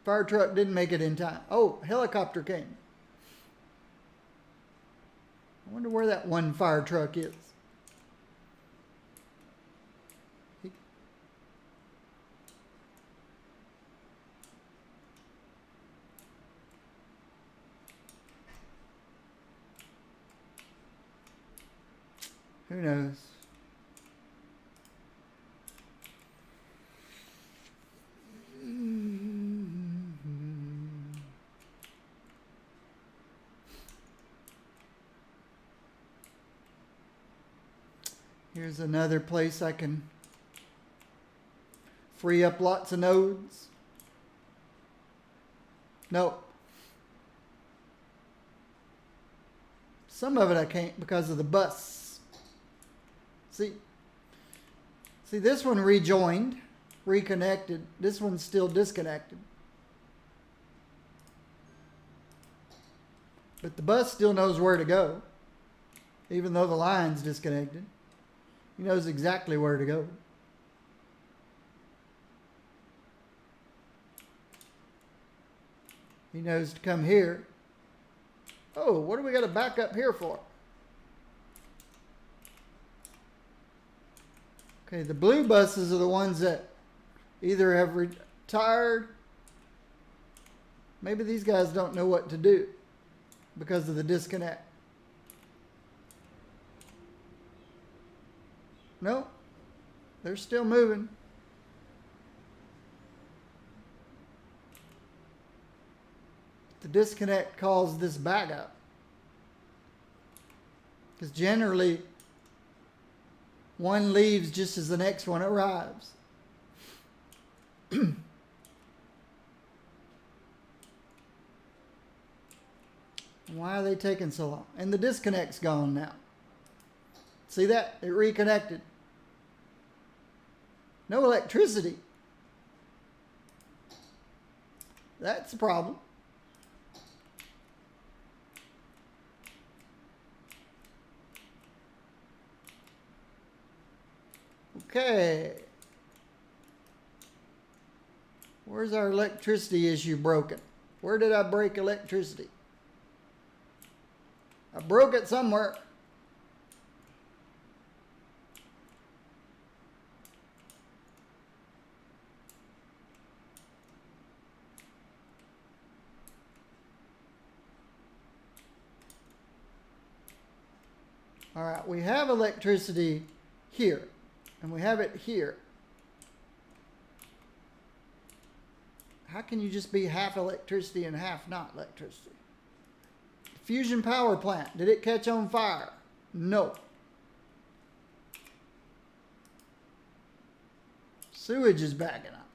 Fire truck didn't make it in time. Oh, helicopter came. I wonder where that one fire truck is. Who knows? Here's another place I can free up lots of nodes. Nope. Some of it I can't because of the bus. See, this one rejoined, reconnected. This one's still disconnected. But the bus still knows where to go, even though the line's disconnected. He knows exactly where to go. He knows to come here. Oh, what do we got to back up here for? Okay, the blue buses are the ones that either have retired. Maybe these guys don't know what to do because of the disconnect. No, they're still moving. The disconnect caused this backup. Because generally, one leaves just as the next one arrives. Why are they taking so long? And the disconnect's gone now. See that? It reconnected. No electricity. That's a problem. Okay. Where's our electricity issue broken? Where did I break electricity? I broke it somewhere. All right, we have electricity here, and we have it here. How can you just be half electricity and half not electricity? Fusion power plant, did it catch on fire? No. Sewage is backing up.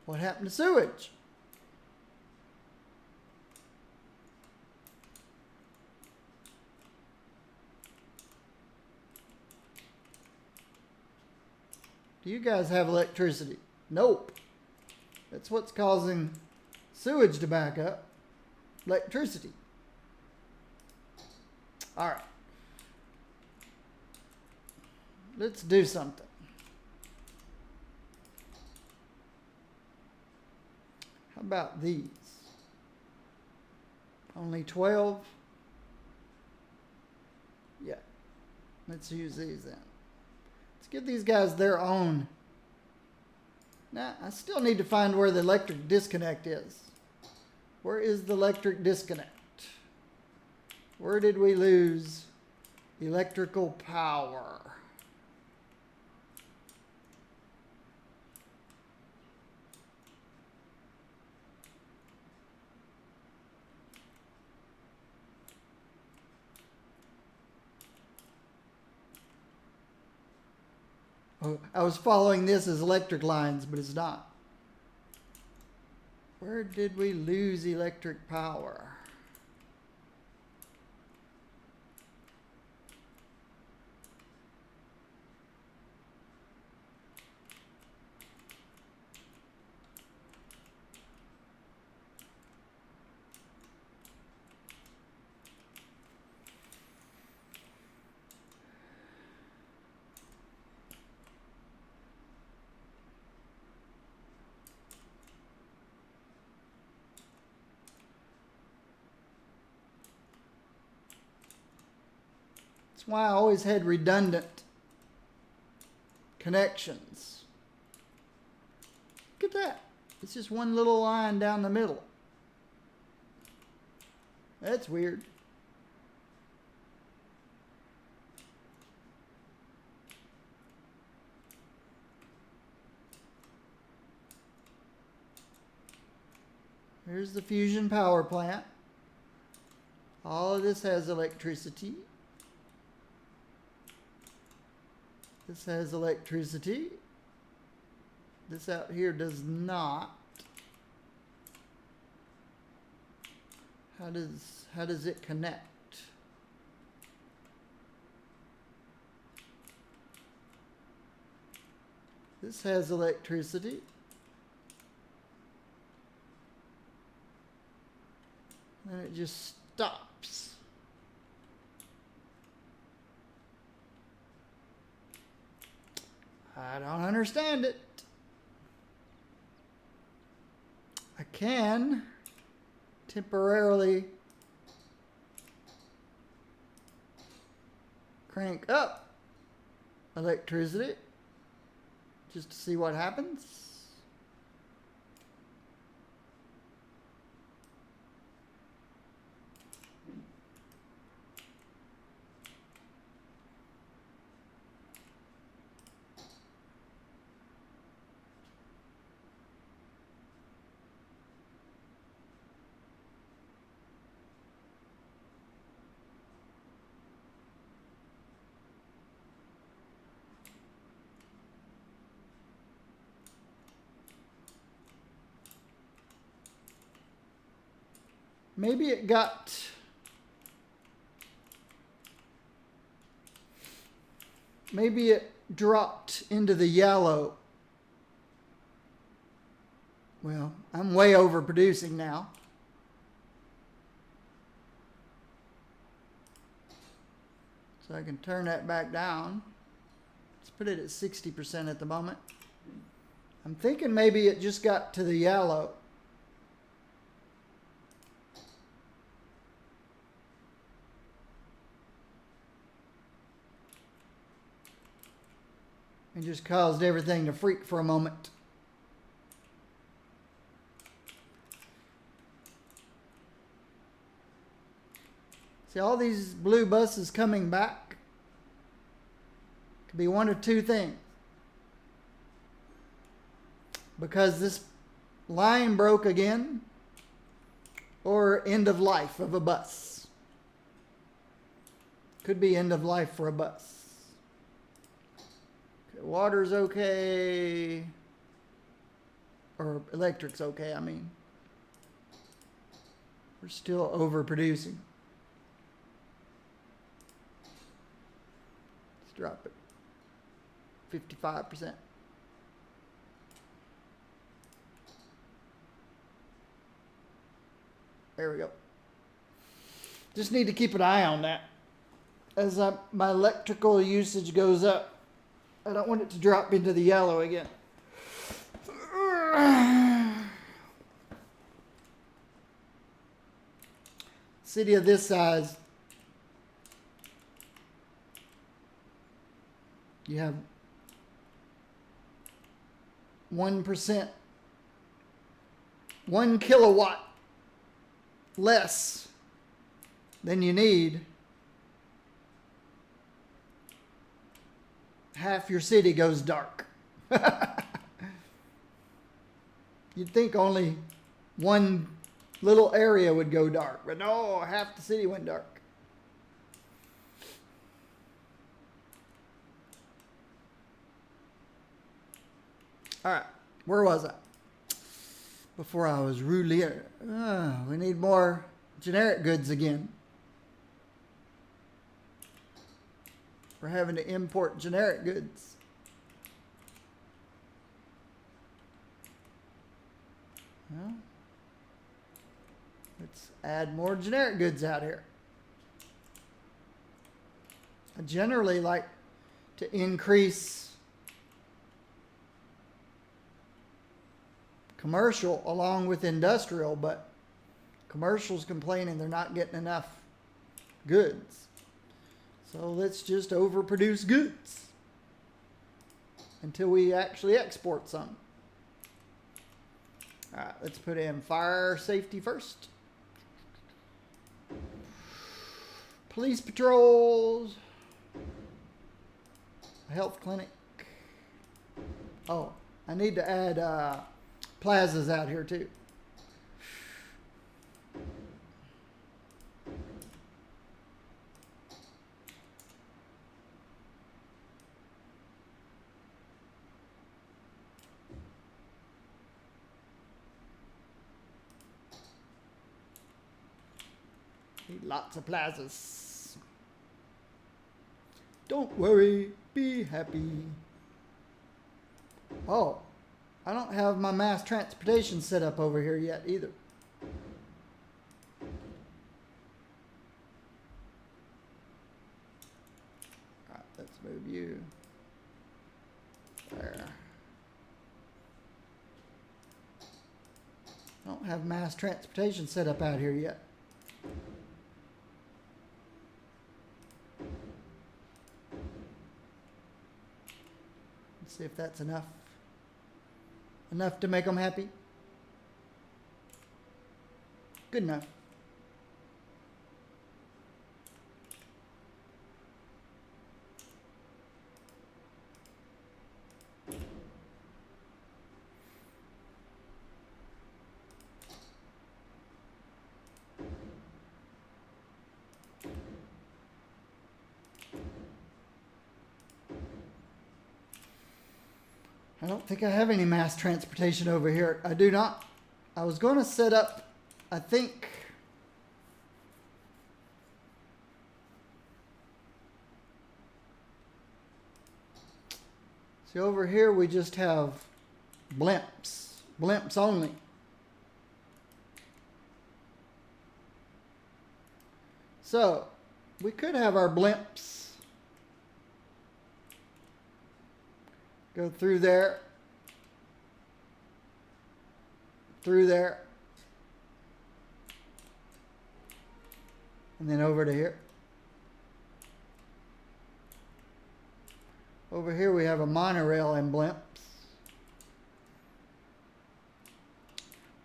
What happened to sewage? Do you guys have electricity? Nope. That's what's causing sewage to back up. Electricity. All right. let's do something. How about these? Only 12? Yeah. Let's use these then. Let's give these guys their own. Now, I still need to find where the electric disconnect is. Where is the electric disconnect? Where did we lose electrical power? Oh, I was following this as electric lines, but it's not. Where did we lose electric power? That's why I always had redundant connections. Look at that. It's just one little line down the middle. That's weird. Here's the fusion power plant. All of this has electricity. This has electricity. This out here does not. How does it connect? This has electricity. And it just stops. I don't understand it. I can temporarily crank up electricity just to see what happens. Maybe it dropped into the yellow. Well, I'm way overproducing now. So I can turn that back down. Let's put it at 60% at the moment. I'm thinking maybe it just got to the yellow. And just caused everything to freak for a moment. See, all these blue buses coming back could be one of two things. Because this line broke again, or end of life of a bus. Could be end of life for a bus. Water's okay, or electric's okay, I mean. We're still overproducing. Let's drop it 55%. There we go. Just need to keep an eye on that as my electrical usage goes up. I don't want it to drop into the yellow again. City of this size, you have 1%, 1 kilowatt less than you need. Half your city goes dark. You'd think only one little area would go dark, but no, half the city went dark. All right, where was I? Before I was rudely, we need more generic goods again. We're having to import generic goods. Well, let's add more generic goods out here. I generally like to increase commercial along with industrial, but commercial's complaining they're not getting enough goods. So let's just overproduce goods until we actually export some. All right, let's put in fire safety first. Police patrols. A health clinic. Oh, I need to add plazas out here too. Need lots of plazas. Don't worry, be happy. Oh, I don't have my mass transportation set up over here yet either. All right, let's move you there. I don't have mass transportation set up out here yet. Let's see if that's enough. Enough to make them happy? Good enough. I don't think I have any mass transportation over here. I do not. I was going to set up, I think, see over here we just have blimps only. So we could have our blimps go through there, and then over to here. Over here we have a monorail and blimps.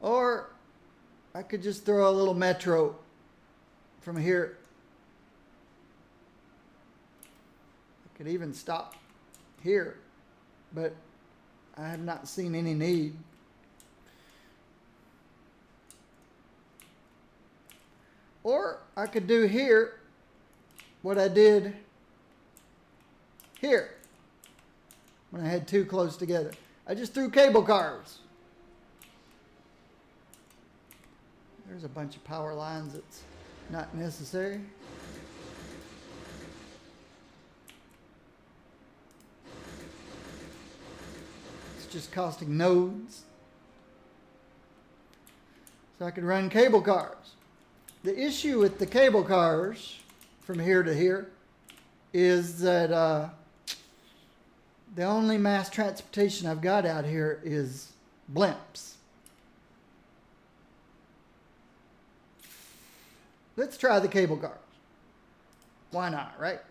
Or I could just throw a little metro from here. I could even stop here, but I have not seen any need. Or I could do here what I did here when I had two close together. I just threw cable cars. There's a bunch of power lines that's not necessary. It's just costing nodes. So I could run cable cars. The issue with the cable cars from here to here is that The only mass transportation I've got out here is blimps. Let's try the cable cars. Why not, right?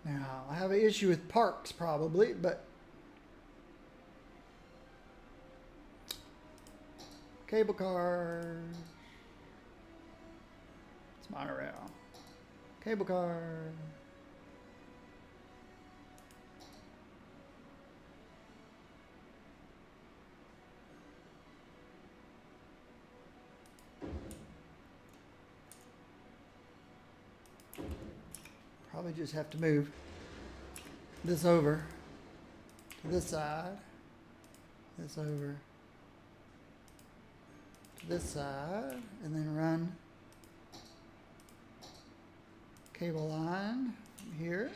Now, I have an issue with parks probably, but cable cars. It's monorail. Cable car. Probably just have to move this over to this side, this over to this side, and then run cable line from here.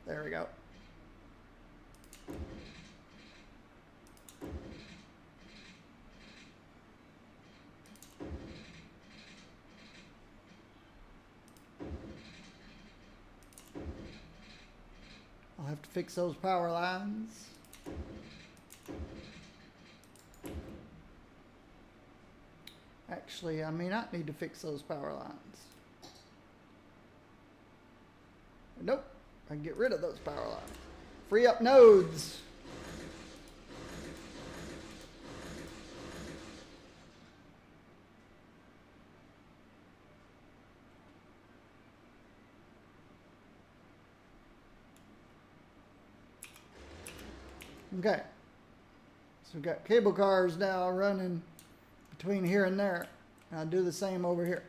There we go. I'll have to fix those power lines. Actually, I may not need to fix those power lines. Nope, I can get rid of those power lines. Free up nodes. Okay, so we've got cable cars now running between here and there. I'll do the same over here.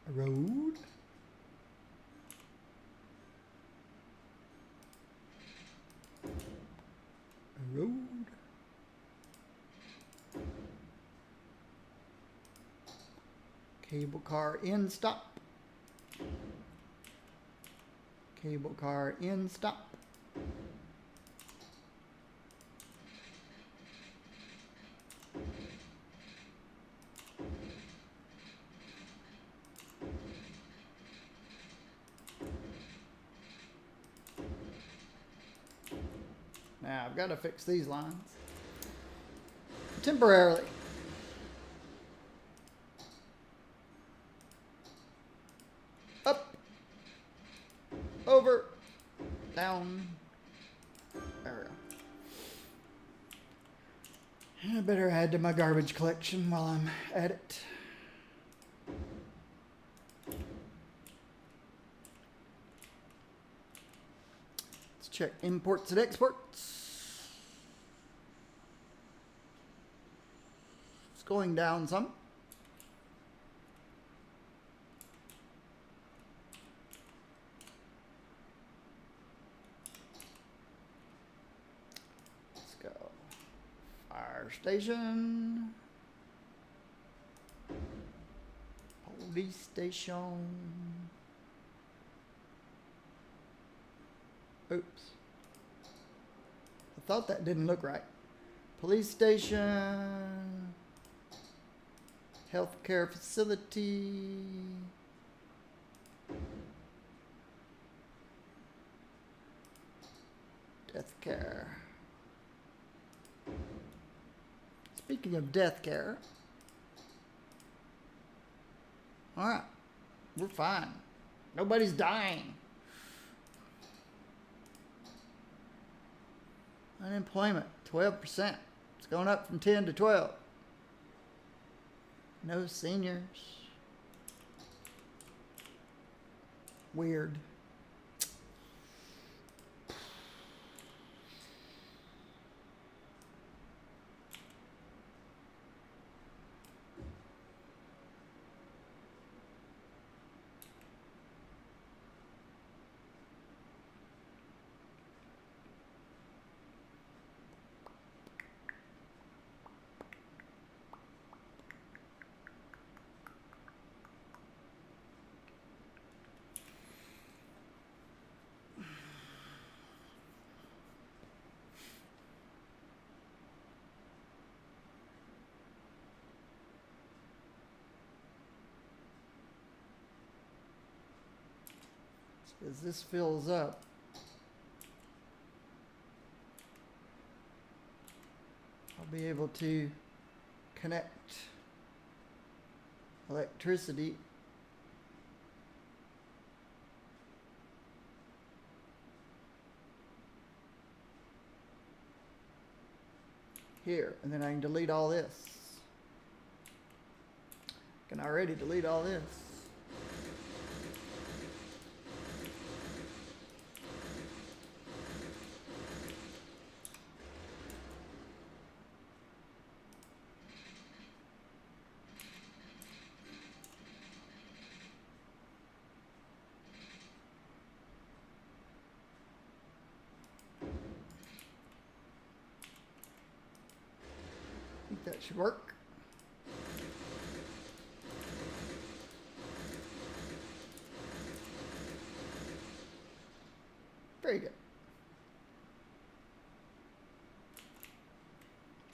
A road. A road. Cable car in stop. Cable car in stop. Now I've got to fix these lines temporarily. Up, over, down. There we go. I better add to my garbage collection while I'm at it. Let's check imports and exports. It's going down some. Station, police station. Oops. I thought that didn't look right. police station, healthcare facility, death care. Speaking of death care, all right, we're fine. Nobody's dying. Unemployment, 12%. It's going up from 10 to 12. No seniors. Weird. As this fills up, I'll be able to connect electricity here, and then I can delete all this. I can already delete all this. I think that should work. Very good.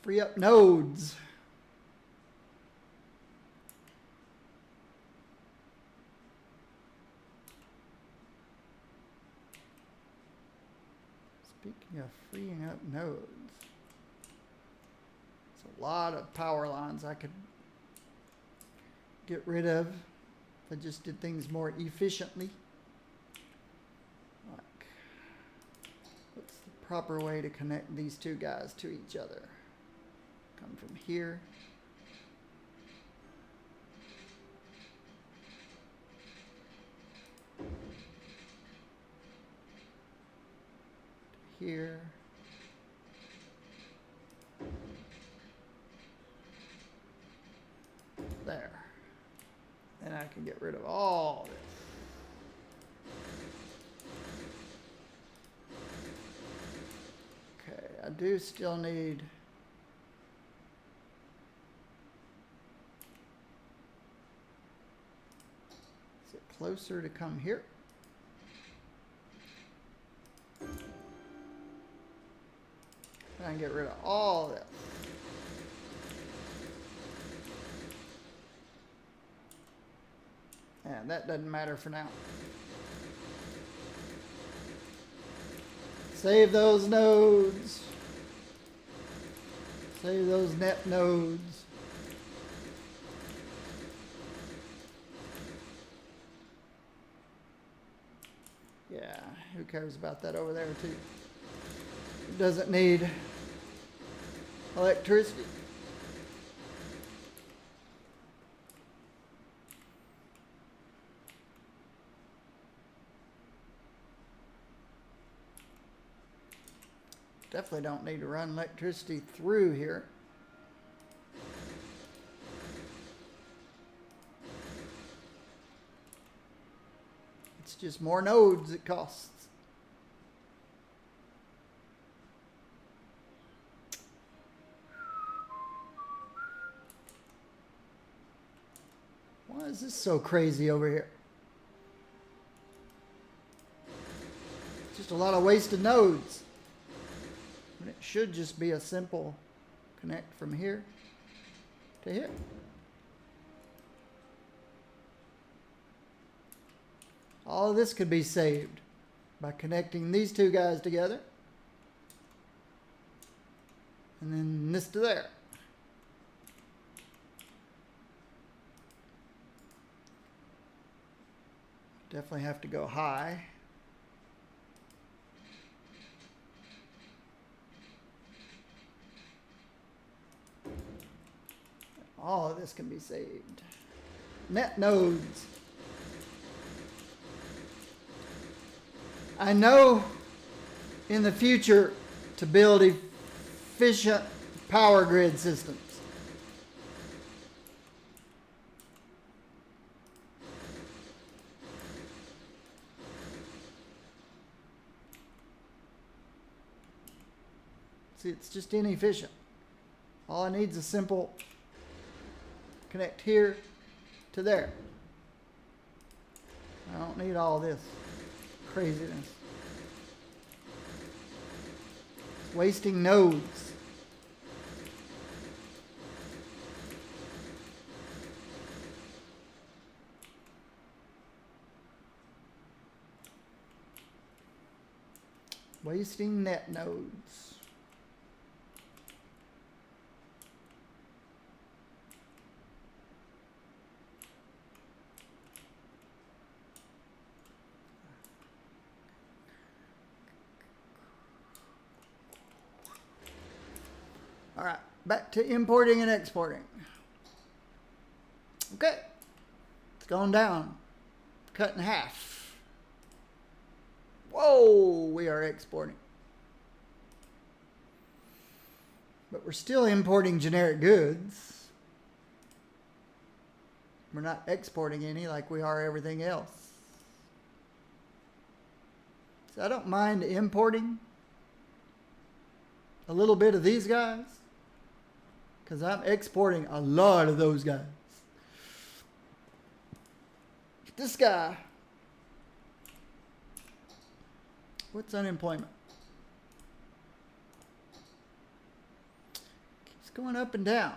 Free up nodes. Speaking of freeing up nodes, it's a lot of power lines I could get rid of if I just did things more efficiently. Like, what's the proper way to connect these two guys to each other? Come from here. Here. There. And I can get rid of all this. Okay, I do still need is it closer to come here? And I can get rid of all this. And that doesn't matter for now. Save those nodes. Save those net nodes. Yeah, who cares about that over there too? It doesn't need electricity. Definitely don't need to run electricity through here. It's just more nodes it costs. Why is this so crazy over here? Just a lot of wasted nodes. And it should just be a simple Connect from here to here. All of this could be saved by connecting these two guys together. And then this to there. Definitely have to go high. All of this can be saved. Net nodes. I know in the future to build efficient power grid systems. See, it's just inefficient. All I need is a simple connect here to there. I don't need all this craziness. It's wasting nodes. Wasting net nodes. All right, back to importing and exporting. Okay, it's gone down, cut in half. Whoa, we are exporting. But we're still importing generic goods. We're not exporting any like we are everything else. So I don't mind importing a little bit of these guys, because I'm exporting a lot of those guys. This guy, what's unemployment? Keeps going up and down.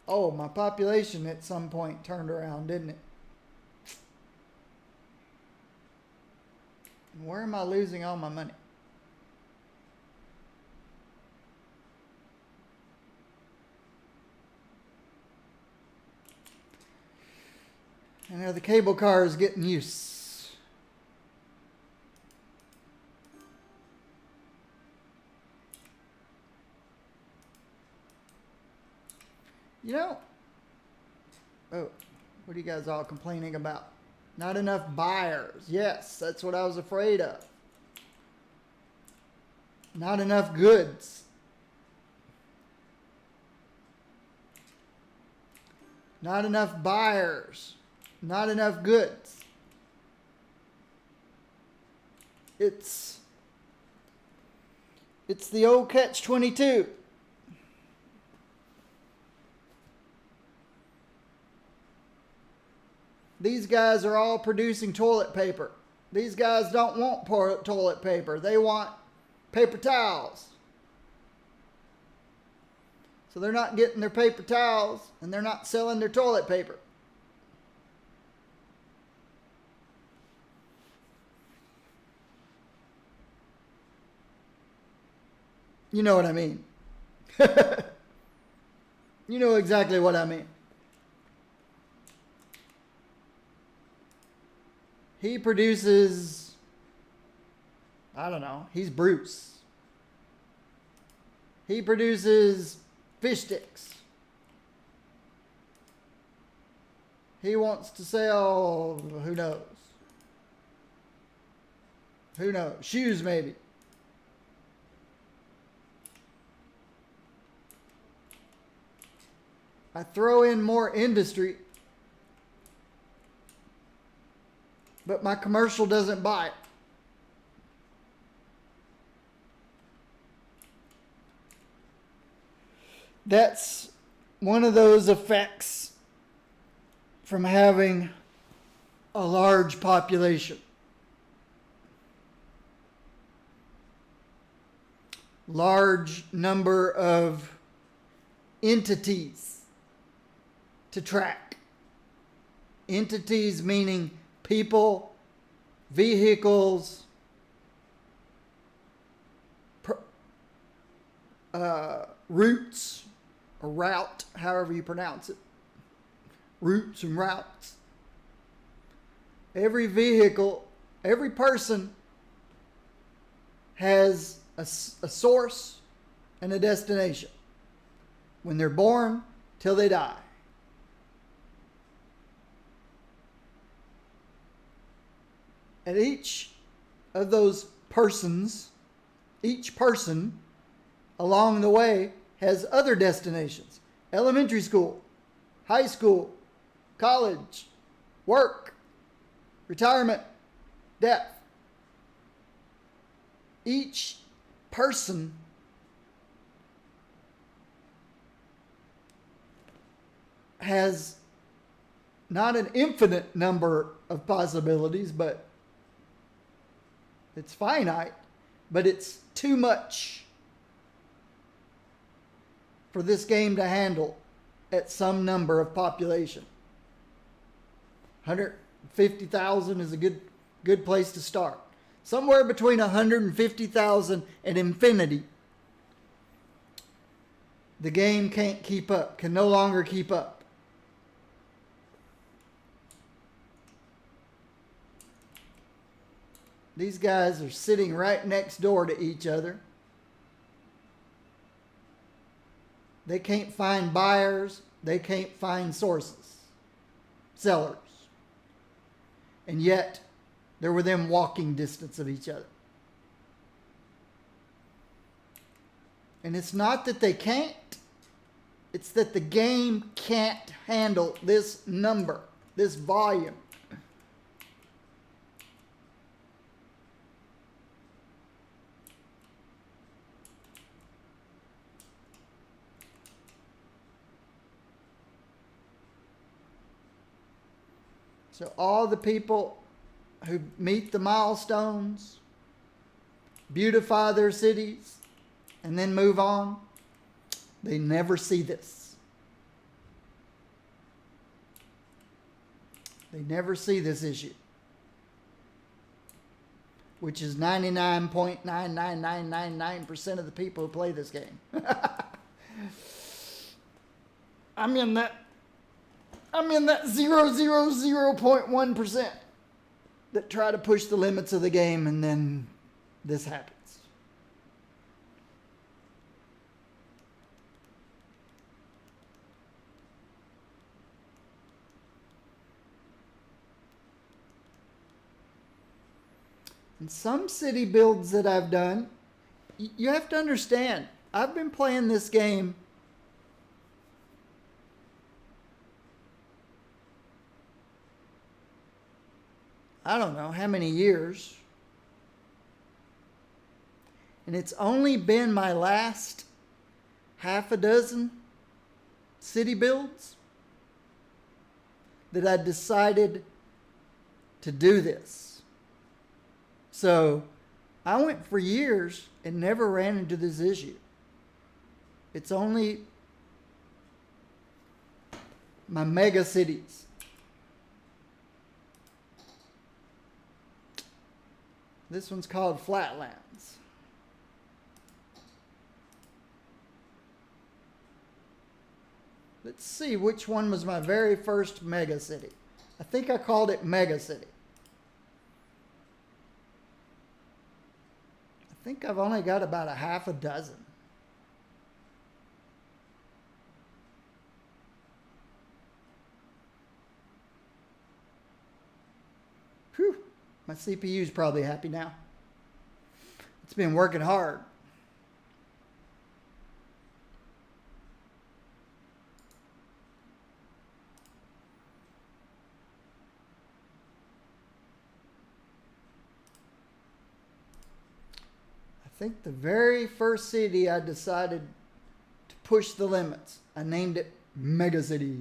Oh, my population at some point turned around, didn't it? Where am I losing all my money? And now the cable car is getting use. You know, oh, what are you guys all complaining about? Not enough buyers. Yes, that's what I was afraid of. Not enough goods. Not enough buyers. Not enough goods. It's the old catch-22. These guys are all producing toilet paper. These guys don't want toilet paper. They want paper towels. So they're not getting their paper towels, and they're not selling their toilet paper. You know what I mean. You know exactly what I mean. He produces, I don't know, he's Bruce. He produces fish sticks. He wants to sell, who knows? Who knows? Shoes, maybe. I throw in more industry, but my commercial doesn't buy it. That's one of those effects from having a large population. large number of entities to track. Entities meaning people, vehicles, routes, or route, however you pronounce it. Routes and routes. Every vehicle, every person has a source and a destination. When they're born till they die. And each of those persons, each person along the way has other destinations. Elementary school, high school, college, work, retirement, death. Each person has not an infinite number of possibilities, but it's finite, but it's too much for this game to handle at some number of population. 150,000 is a good place to start. Somewhere between 150,000 and infinity, the game can't keep up, can no longer keep up. These guys are sitting right next door to each other. They can't find buyers. They can't find sources, sellers. And yet, they're within walking distance of each other. And it's not that they can't. It's that the game can't handle this number, this volume. So all the people who meet the milestones, beautify their cities, and then move on, they never see this. They never see this issue, which is 99.99999% of the people who play this game. I'm in that 0.1% that try to push the limits of the game, and then this happens. And some city builds that I've done, you have to understand, I've been playing this game I don't know how many years. And it's only been my last half a dozen city builds that I decided to do this. So I went for years and never ran into this issue. It's only my mega cities. This one's called Flatlands. Let's see which one was my very first mega city. I think I called it Mega City. I think I've only got about a half a dozen. Whew. My CPU's probably happy now. It's been working hard. I think the very first city I decided to push the limits, I named it Mega City.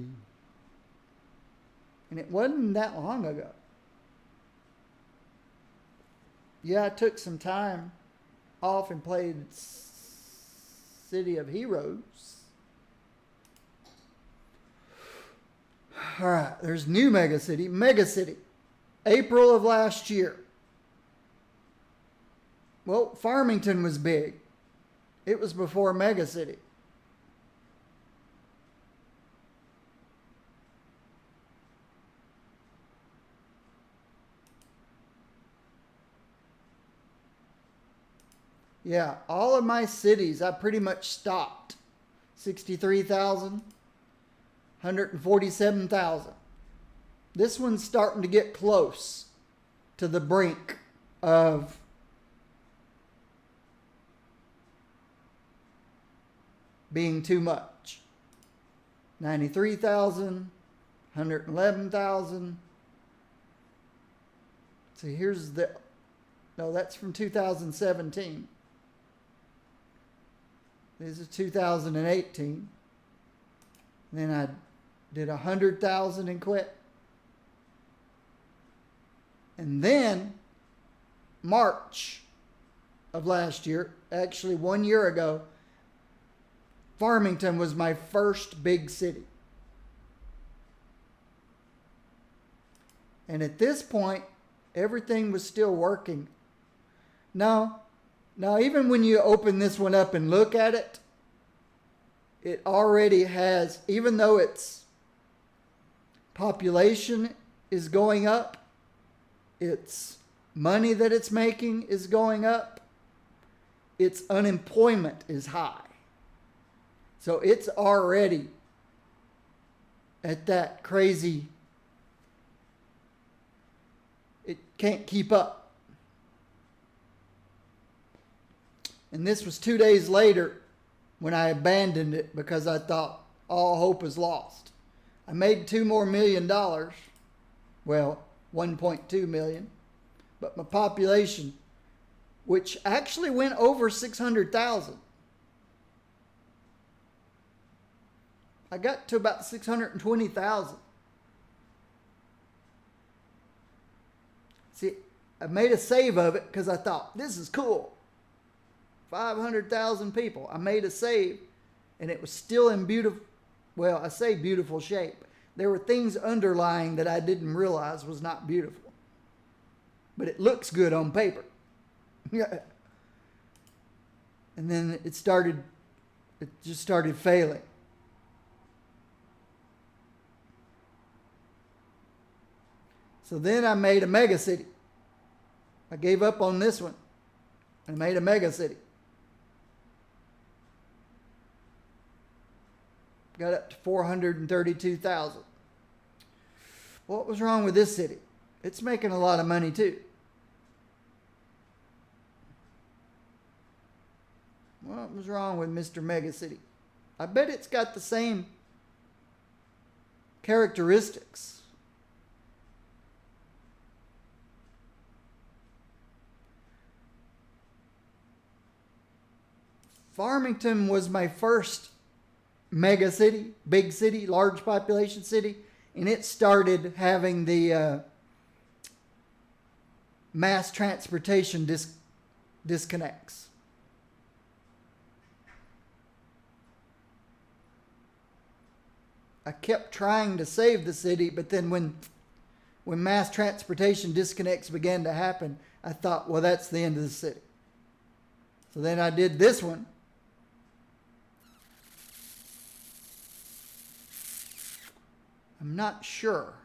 And it wasn't that long ago. Yeah, I took some time off and played City of Heroes. All right, there's new megacity. Megacity, April of last year. Well, Farmington was big. It was before megacity. Yeah, all of my cities, I pretty much stopped. 63,000, 147,000. This one's starting to get close to the brink of being too much. 93,000, 111,000. So here's the, no, that's from 2017. This is 2018. Then I did 100,000 and quit. And then March of last year, actually 1 year ago, Farmington was my first big city. And at this point, everything was still working. Now, even when you open this one up and look at it, it already has, even though its population is going up, its money that it's making is going up, its unemployment is high. So it's already at that crazy, it can't keep up. And this was 2 days later when I abandoned it because I thought all hope is lost. I made $2 more million. Well, 1.2 million. But my population, which actually went over 600,000. I got to about 620,000. See, I made a save of it because I thought, this is cool. 500,000 people. I made a save, and it was still in beautiful, well, I say beautiful shape. There were things underlying that I didn't realize was not beautiful. But it looks good on paper. And then it just started failing. So then I made a mega city. I gave up on this one and made a mega city. Got up to 432,000. What was wrong with this city? It's making a lot of money too. What was wrong with Mr. Mega City? I bet it's got the same characteristics. Farmington was my first mega city, big city, large population city, and it started having the mass transportation disconnects. I kept trying to save the city, but then when mass transportation disconnects began to happen, I thought, well, that's the end of the city. So then I did this one. I'm not sure.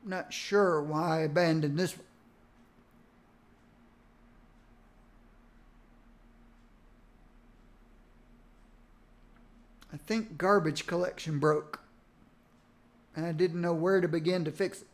Not sure why I abandoned this one. I think garbage collection broke, and I didn't know where to begin to fix it.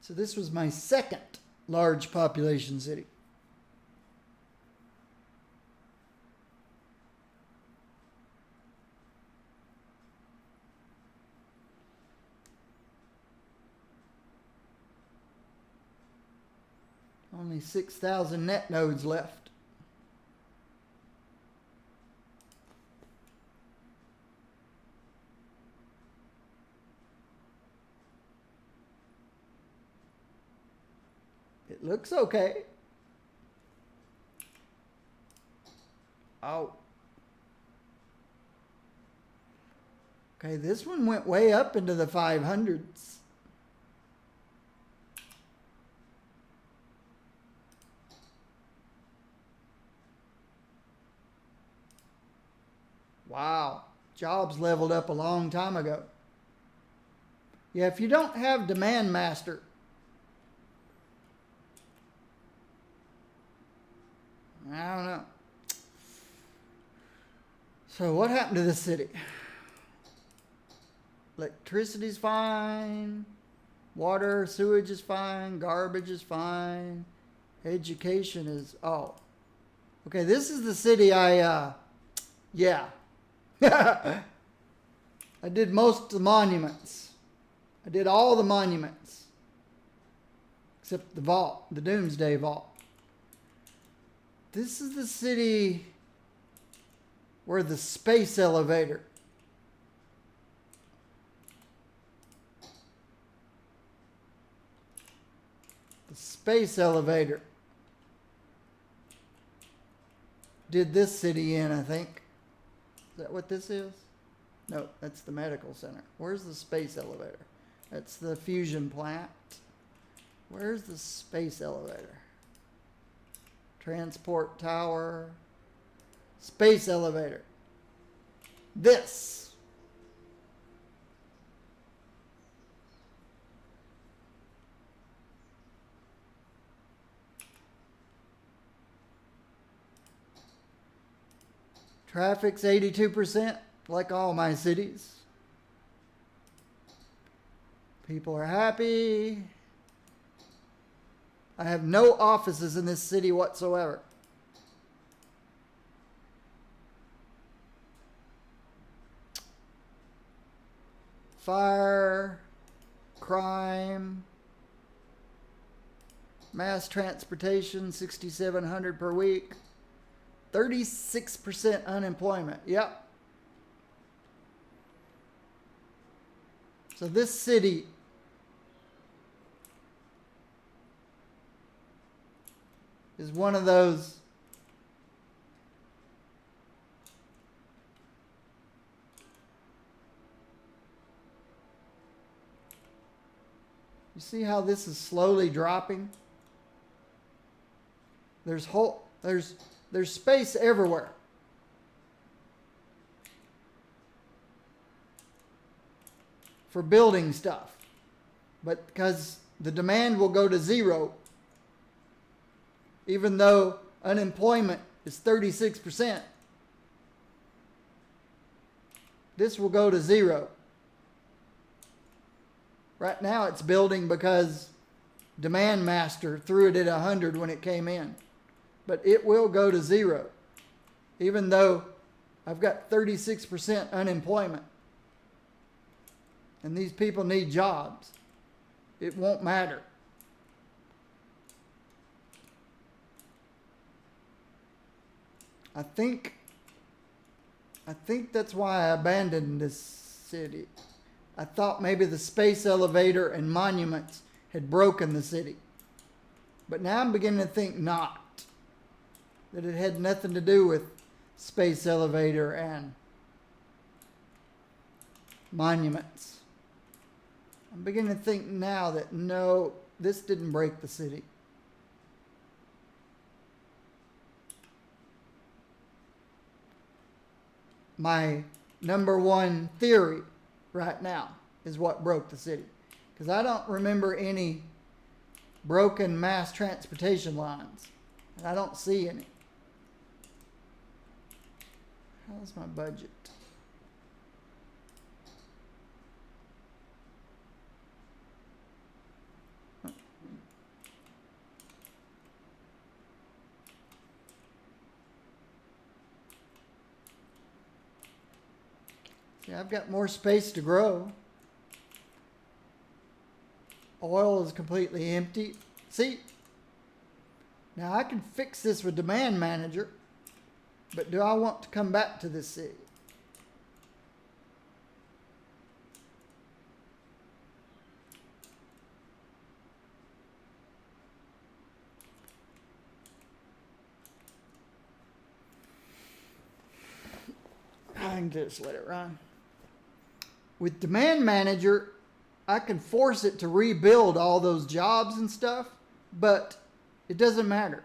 So this was my second large population city. Only 6,000 net nodes left. It looks okay. Oh. Okay, this one went way up into the 500s. Wow. Jobs leveled up a long time ago. Yeah, if you don't have Demand Master, I don't know. So what happened to this city? Electricity's fine. Water, sewage is fine. Garbage is fine. Education is, oh. Okay, this is the city yeah. I did most of the monuments. I did all the monuments. Except the vault, the Doomsday Vault. This is the city where the space elevator. The space elevator did this city in, I think. Is that what this is? No, that's the medical center. Where's the space elevator? That's the fusion plant. Where's the space elevator? Transport tower. Space elevator. This. Traffic's 82%, like all my cities. People are happy. I have no offices in this city whatsoever. Fire, crime, mass transportation, 6,700 per week. 36% unemployment. Yep. So this city is one of those you see how this is slowly dropping? There's space everywhere. For building stuff. But because the demand will go to zero, even though unemployment is 36%, this will go to zero. Right now it's building because Demand Master threw it at 100 when it came in. But it will go to zero, even though I've got 36% unemployment. And these people need jobs. It won't matter. I think that's why I abandoned this city. I thought maybe the space elevator and monuments had broken the city. But now I'm beginning to think not. That it had nothing to do with space elevator and monuments. I'm beginning to think now that no, this didn't break the city. My number one theory right now is what broke the city. Because I don't remember any broken mass transportation lines. And I don't see any. How's my budget? See, I've got more space to grow. Oil is completely empty. See, Now I can fix this with Demand Manager, but do I want to come back to this city? I can just let it run. With Demand Manager, I can force it to rebuild all those jobs and stuff, but it doesn't matter.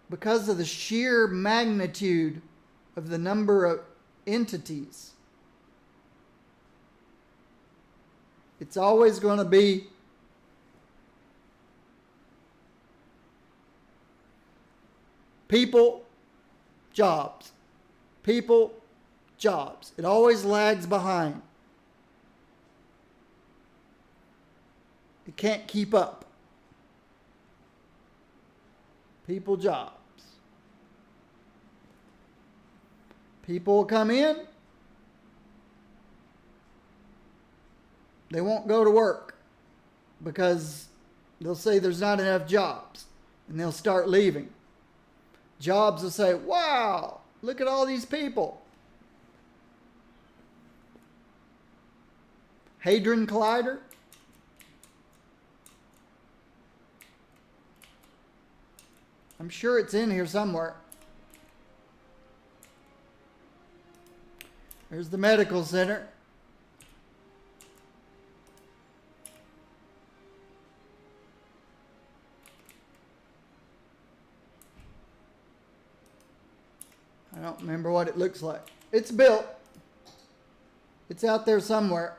Because of the sheer magnitude of the number of entities, it's always going to be people, jobs. People, jobs. It always lags behind. It can't keep up. People, jobs. People will come in. They won't go to work because they'll say there's not enough jobs, and they'll start leaving. Jobs will say, wow, look at all these people. Hadron Collider. I'm sure it's in here somewhere. There's the medical center. I don't remember what it looks like. It's built. It's out there somewhere.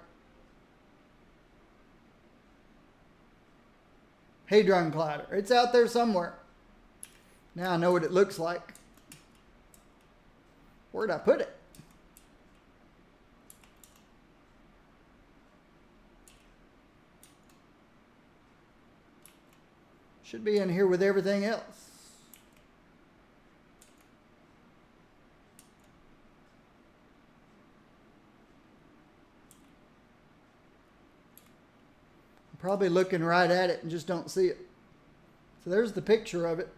Hadron Collider. It's out there somewhere. Now I know what it looks like. Where'd I put it? Should be in here with everything else. I'm probably looking right at it and just don't see it. So there's the picture of it.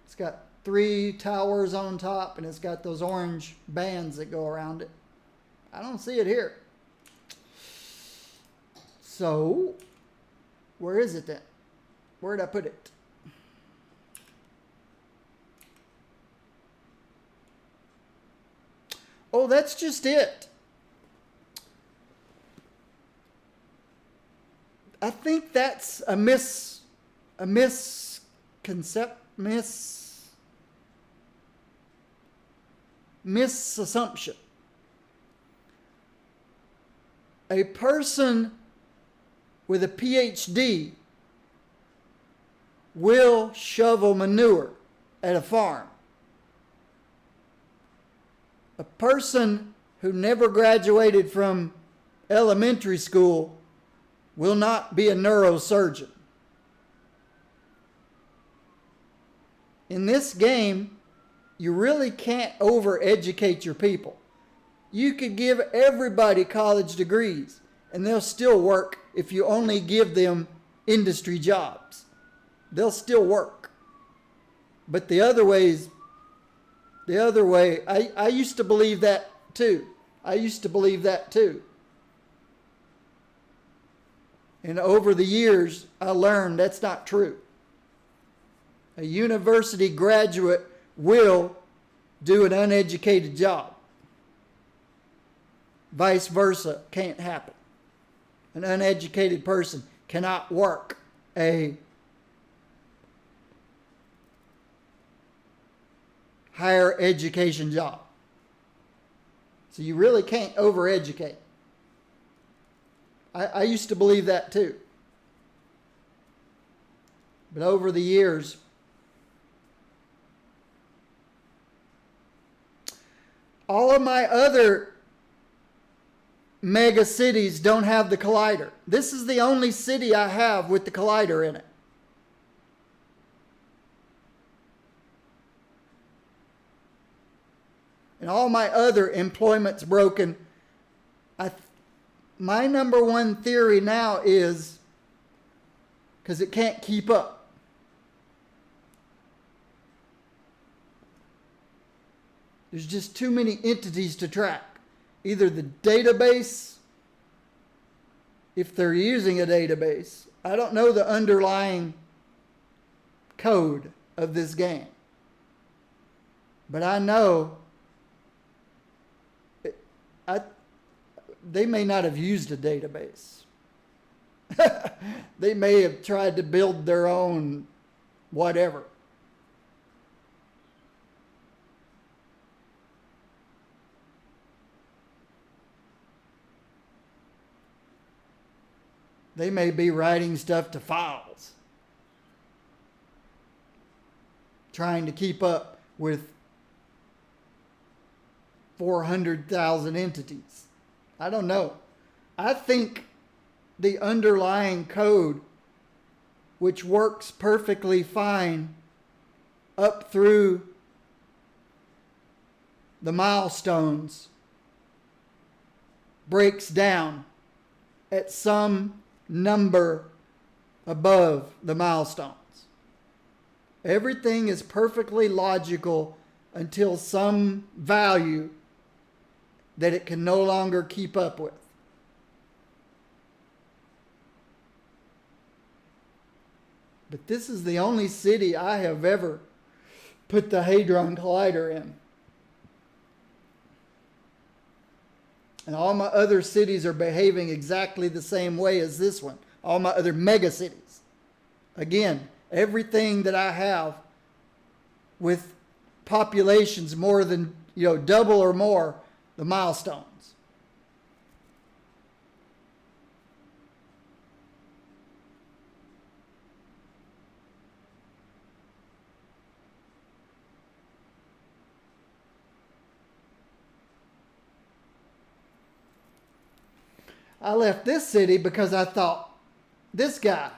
It's got 3 towers on top, and it's got those orange bands that go around it. I don't see it here. So, where is it then? Where'd I put it? Oh, that's just it. I think that's a misassumption. A person with a PhD will shovel manure at a farm. A person who never graduated from elementary school will not be a neurosurgeon. In this game, you really can't overeducate your people. You could give everybody college degrees, and they'll still work if you only give them industry jobs. They'll still work. But the other way, I used to believe that too. And over the years, I learned that's not true. A university graduate will do an uneducated job. Vice versa can't happen. An uneducated person cannot work a higher education job. So you really can't overeducate. I used to believe that too. But over the years, all of my other mega cities don't have the collider. This is the only city I have with the collider in it. And and all my other employment's broken. My number one theory now is because it can't keep up. There's just too many entities to track. Either the database, if they're using a database, I don't know the underlying code of this game, but I know they may not have used a database. They may have tried to build their own whatever. They may be writing stuff to files, trying to keep up with 400,000 entities. I don't know. I think the underlying code, which works perfectly fine up through the milestones, breaks down at some number above the milestones. Everything is perfectly logical until some value that it can no longer keep up with. But this is the only city I have ever put the Hadron Collider in. And all my other cities are behaving exactly the same way as this one. All my other mega cities. Again, everything that I have with populations more than, double or more the milestones. I left this city because I thought this guy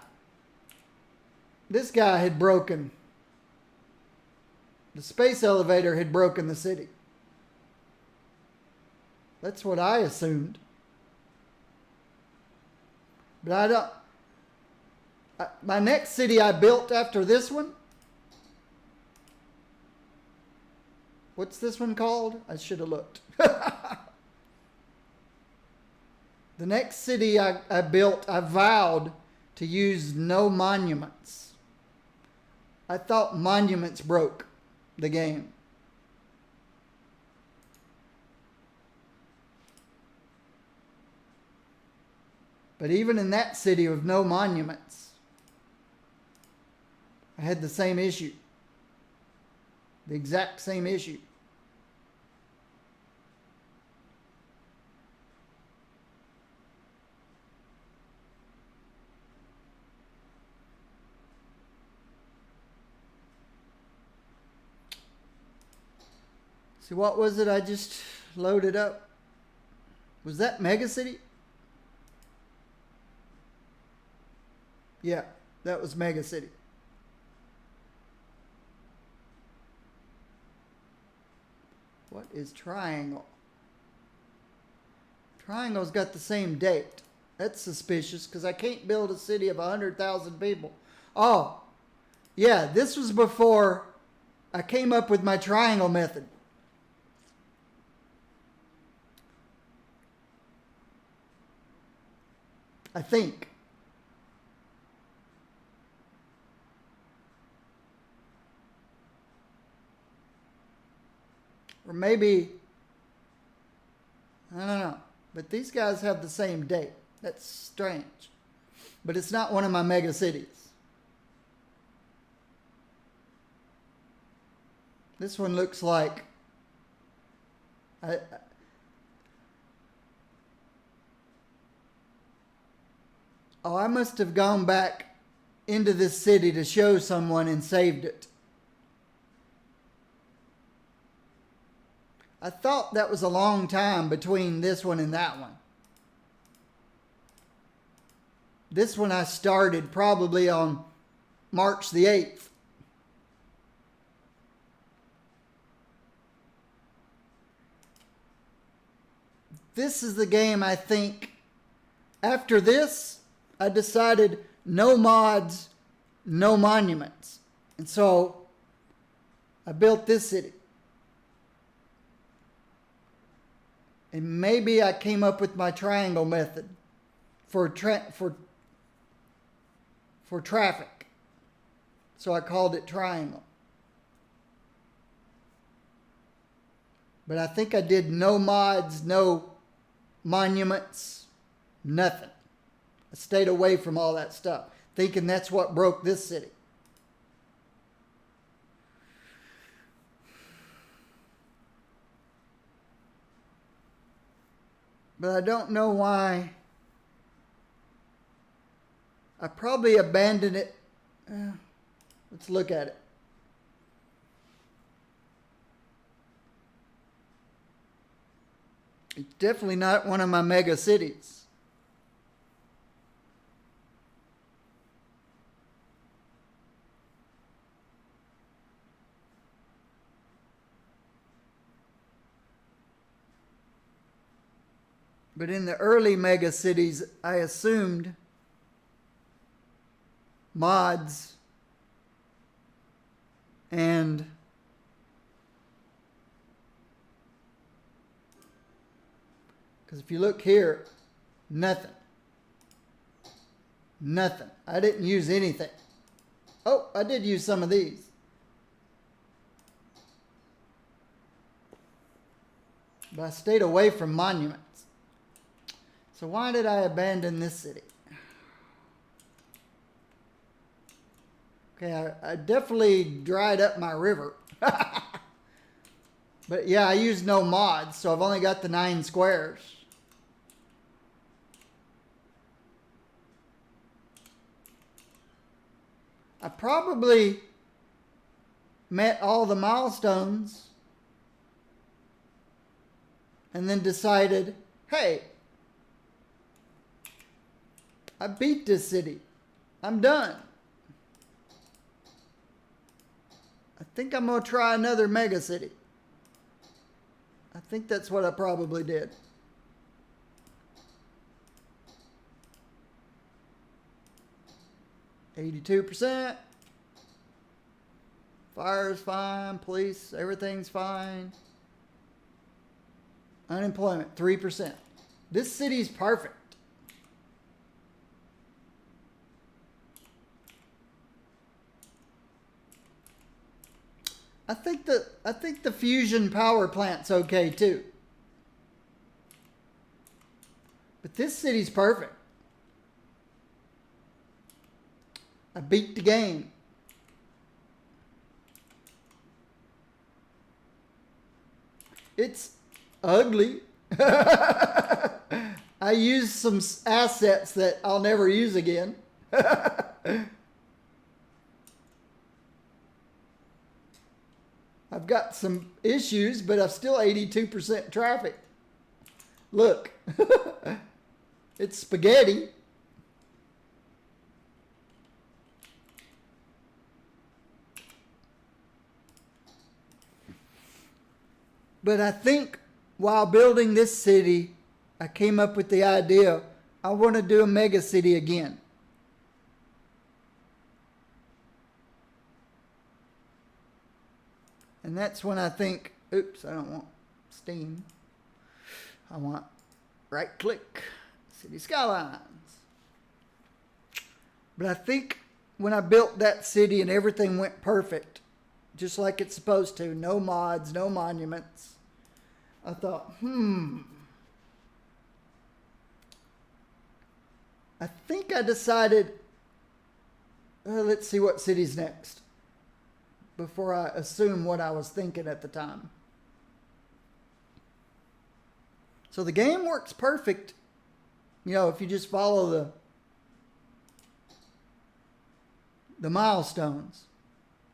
had broken. The space elevator had broken the city. That's what I assumed. But my next city I built after this one. What's this one called? I should have looked. The next city I built, I vowed to use no monuments. I thought monuments broke the game. But even in that city with no monuments, I had the same issue. The exact same issue. See, what was it I just loaded up? Was that Mega City? Yeah, that was Mega City. What is Triangle? Triangle's got the same date. That's suspicious because I can't build a city of 100,000 people. Oh, yeah, this was before I came up with my triangle method. I think. Or maybe, I don't know. But these guys have the same date. That's strange. But it's not one of my mega cities. This one looks like I must have gone back into this city to show someone and saved it. I thought that was a long time between this one and that one. This one I started probably on March the 8th. this is the game I think, after this, I decided no mods, no monuments. And so I built this city. And maybe I came up with my triangle method for traffic. So I called it triangle. But I think I did no mods, no monuments, nothing. I stayed away from all that stuff, thinking that's what broke this city. But I don't know why. I probably abandoned it. Let's look at it. It's definitely not one of my mega cities. But in the early mega cities, I assumed mods and because if you look here, nothing. Nothing. I didn't use anything. Oh, I did use some of these. But I stayed away from monuments. So why did I abandon this city? Okay, I definitely dried up my river. But yeah, I used no mods, so I've only got the 9 squares. I probably met all the milestones and then decided, hey, I beat this city. I'm done. I think I'm going to try another mega city. I think that's what I probably did. %. Fire's fine. Police, everything's fine. Unemployment, 3%. This city's perfect. I think the fusion power plant's okay too. But this city's perfect. I beat the game. It's ugly. I used some assets that I'll never use again. I've got some issues, but I've still 82% traffic. Look, it's spaghetti. But I think while building this city, I came up with the idea, I want to do a mega city again. And that's when I think, oops, I don't want Steam. I want right click, City Skylines. But I think when I built that city and everything went perfect, just like it's supposed to, no mods, no monuments, I thought, I think I decided, let's see what city's next, before I assume what I was thinking at the time. So the game works perfect, you know, if you just follow the milestones.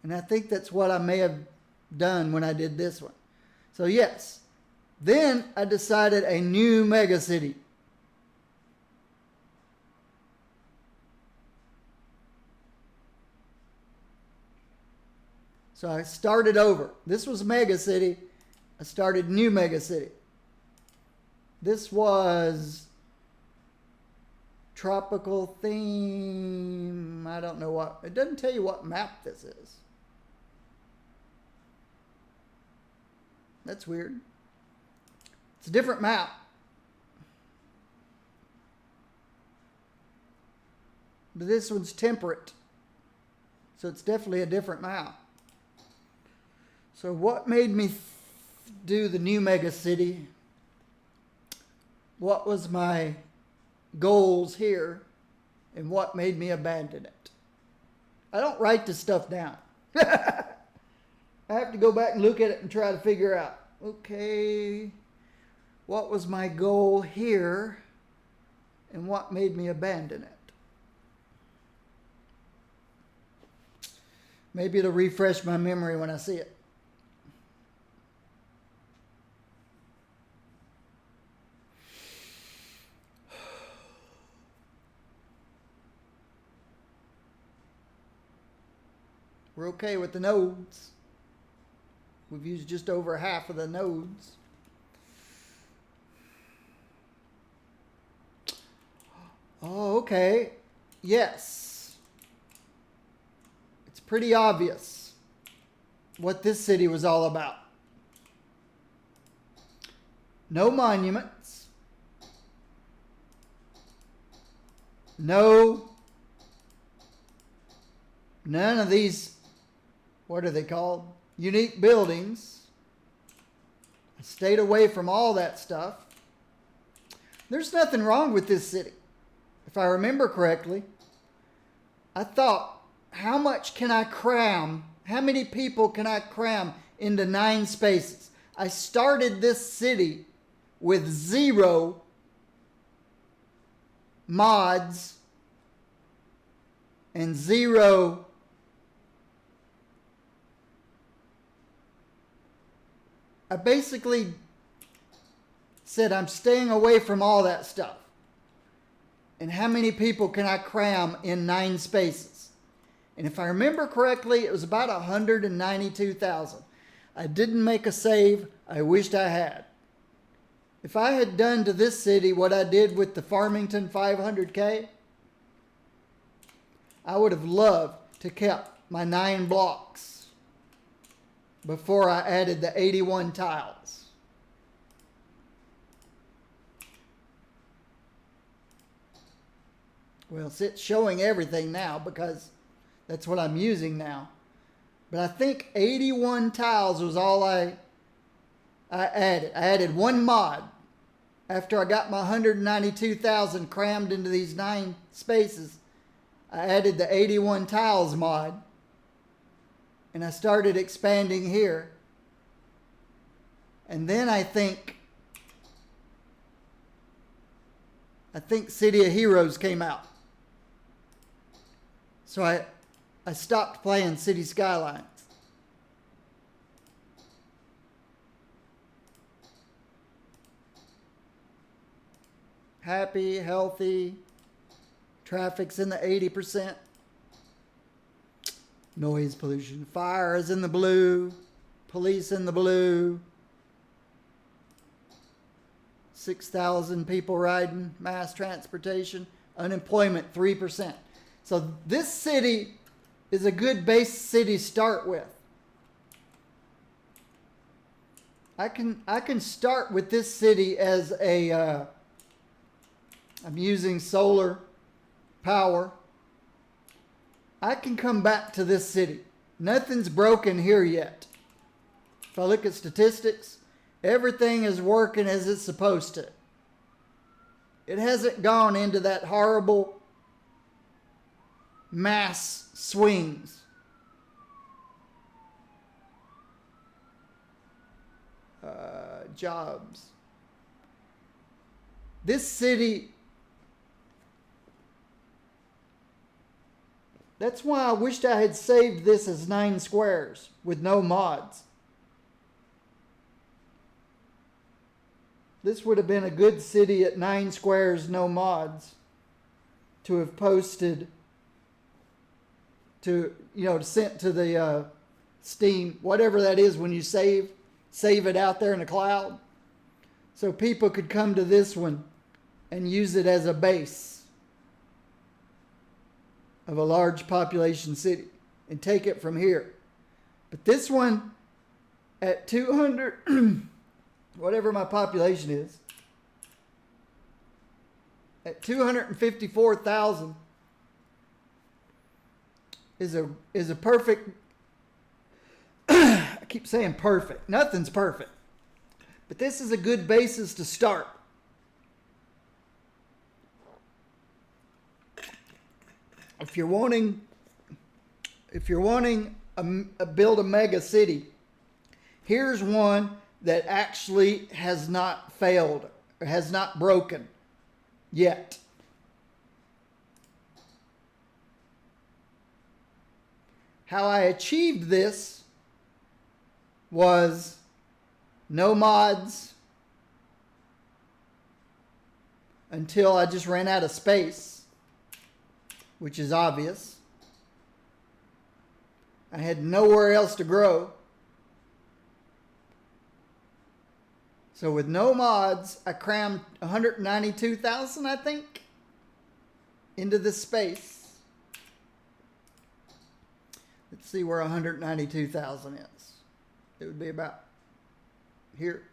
And I think that's what I may have done when I did this one. So yes, then I decided a new mega city. So I started over. This was mega city. I started new mega city. This was tropical theme. I don't know what. It doesn't tell you what map this is. That's weird. It's a different map. But this one's temperate. So it's definitely a different map. So what made me do the new mega city? What was my goals here? And what made me abandon it? I don't write this stuff down. I have to go back and look at it and try to figure out, okay, what was my goal here? And what made me abandon it? Maybe it'll refresh my memory when I see it. We're okay with the nodes. We've used just over half of the nodes. Oh, okay. Yes. It's pretty obvious what this city was all about. No monuments. None of these, what are they called? Unique buildings. I stayed away from all that stuff. There's nothing wrong with this city. If I remember correctly, I thought, how much can I cram? How many people can I cram into 9 spaces? I started this city with 0 mods and 0 I basically said I'm staying away from all that stuff. And how many people can I cram in 9 spaces? And if I remember correctly, it was about 192,000. I didn't make a save. I wished I had. If I had done to this city what I did with the Farmington 500K, I would have loved to kept my 9 blocks before I added the 81 tiles. Well, it's showing everything now because that's what I'm using now. But I think 81 tiles was all I added. I added 1 mod after I got my 192,000 crammed into these 9 spaces. I added the 81 tiles mod. And I started expanding here. And then I think City of Heroes came out. So I stopped playing City Skylines. Happy, healthy, traffic's in the 80%. Noise pollution. Fire is in the blue. Police in the blue. 6,000 people riding. Mass transportation. Unemployment 3%. So this city is a good base city to start with. I can start with this city as a I'm using solar power. I can come back to this city. Nothing's broken here yet. If I look at statistics, everything is working as it's supposed to. It hasn't gone into that horrible mass swings. Jobs. This city, that's why I wished I had saved this as 9 squares with no mods. This would have been a good city at 9 squares, no mods, to have posted to, sent to the Steam, whatever that is when you save it out there in the cloud. so people could come to this one and use it as a base of a large population city and take it from here. But this one at 200, whatever my population is, at 254,000 is a perfect, I keep saying perfect. Nothing's perfect. But this is a good basis to start. If you're wanting build a mega city, here's one that actually has not failed, or has not broken yet. How I achieved this was no mods until I just ran out of space, which is obvious. I had nowhere else to grow. So with no mods, I crammed 192,000, I think, into this space. Let's see where 192,000 is. It would be about here.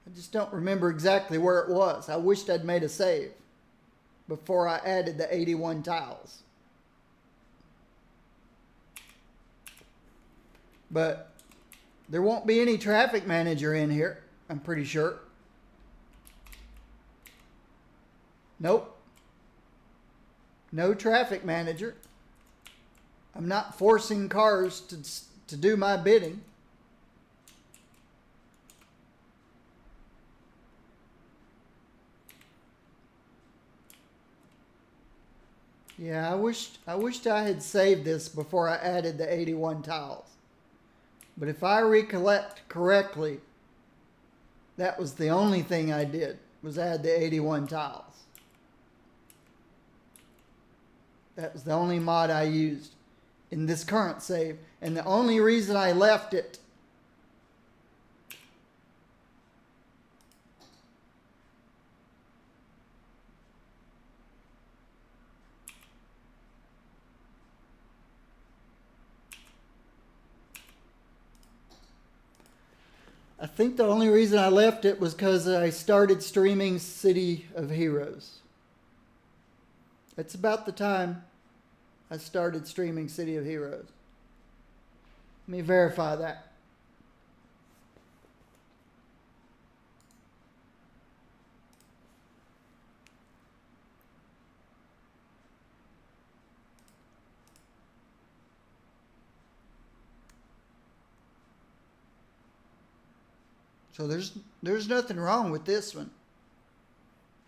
I just don't remember exactly where it was. I wished I'd made a save before I added the 81 tiles. But there won't be any traffic manager in here, I'm pretty sure. Nope. No traffic manager. I'm not forcing cars to do my bidding. Yeah, I wished I had saved this before I added the 81 tiles. But if I recollect correctly, that was the only thing I did, was add the 81 tiles. That was the only mod I used in this current save. And the only reason I left it I think the only reason I left it was because I started streaming City of Heroes. It's about the time I started streaming City of Heroes. Let me verify that. So there's nothing wrong with this one.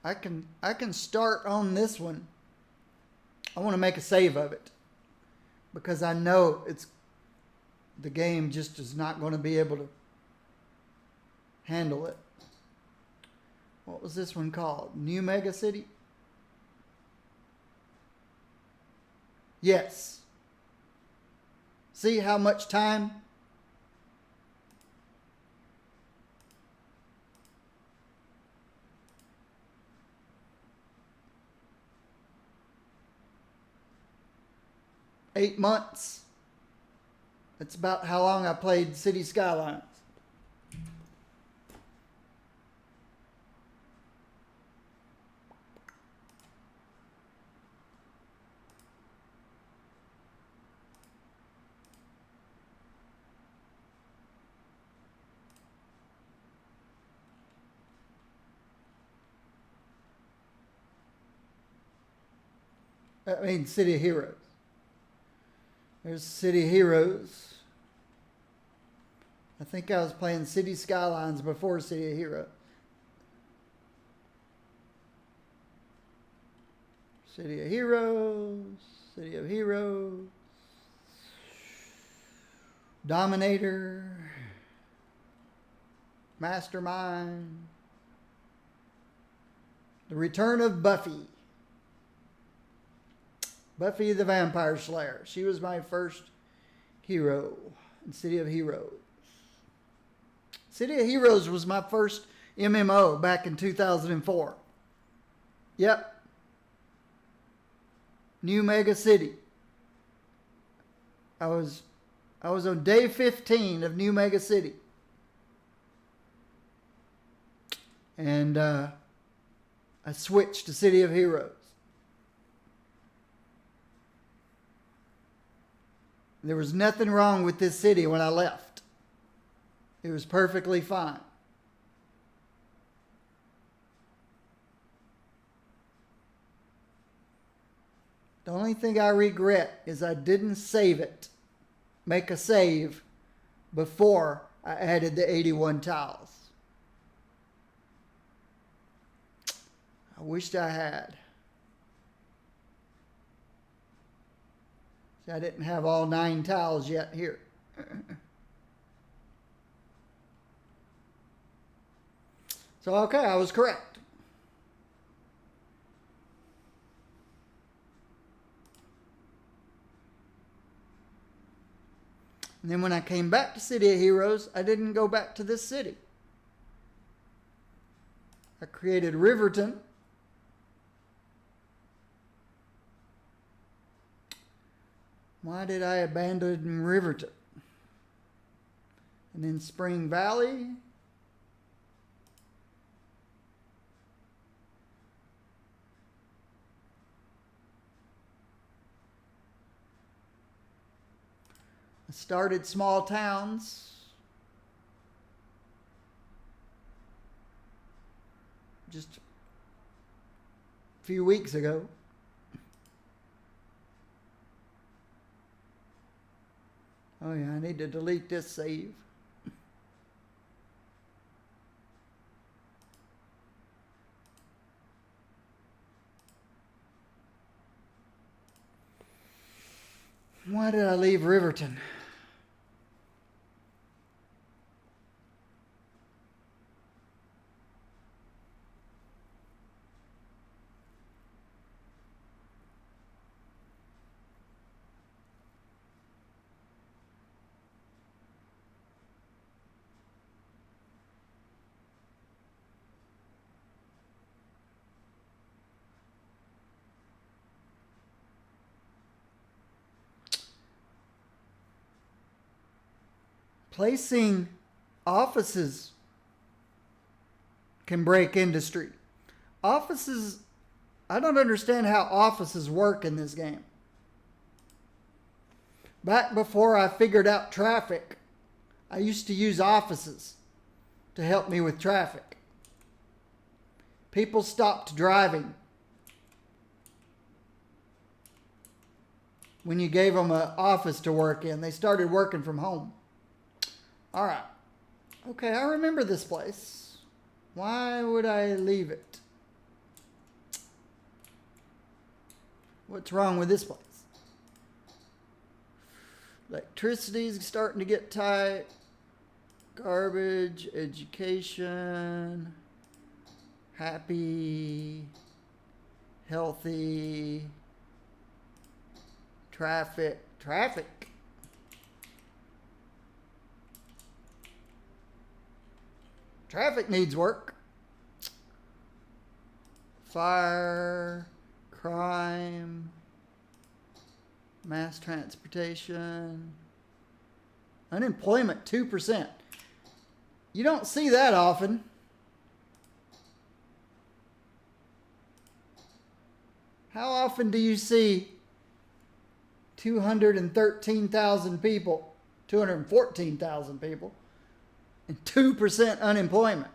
I can start on this one. I want to make a save of it because I know the game just is not going to be able to handle it. What was this one called? New Mega City? Yes. See how much time? $8 months. That's about how long I played City Skylines. I mean, City of Heroes. There's City of Heroes. I think I was playing City Skylines before City of Heroes. City of Heroes. City of Heroes. Dominator. Mastermind. The Return of Buffy. Buffy the Vampire Slayer. She was my first Hero and City of Heroes. City of Heroes was my first MMO back in 2004. Yep. New Mega City. I was on day 15 of New Mega City. And I switched to City of Heroes. There was nothing wrong with this city when I left. It was perfectly fine. The only thing I regret is I didn't save it, make a save, before I added the 81 tiles. I wished I had. See, I didn't have all 9 tiles yet here. So, okay, I was correct. And then when I came back to City of Heroes, I didn't go back to this city. I created Riverton. Why did I abandon Riverton? And then Spring Valley. I started small towns. Just a few weeks ago. Oh yeah, I need to delete this save. Why did I leave Riverton? Placing offices can break industry. Offices, I don't understand how offices work in this game. Back before I figured out traffic, I used to use offices to help me with traffic. People stopped driving when you gave them an office to work in. They started working from home. All right. Okay, I remember this place. Why would I leave it? What's wrong with this place? Electricity's starting to get tight. Garbage, education, happy, healthy, traffic. Traffic needs work. Fire, crime, mass transportation, unemployment 2%. You don't see that often. How often do you see 213,000 people, 214,000 people, and 2% unemployment?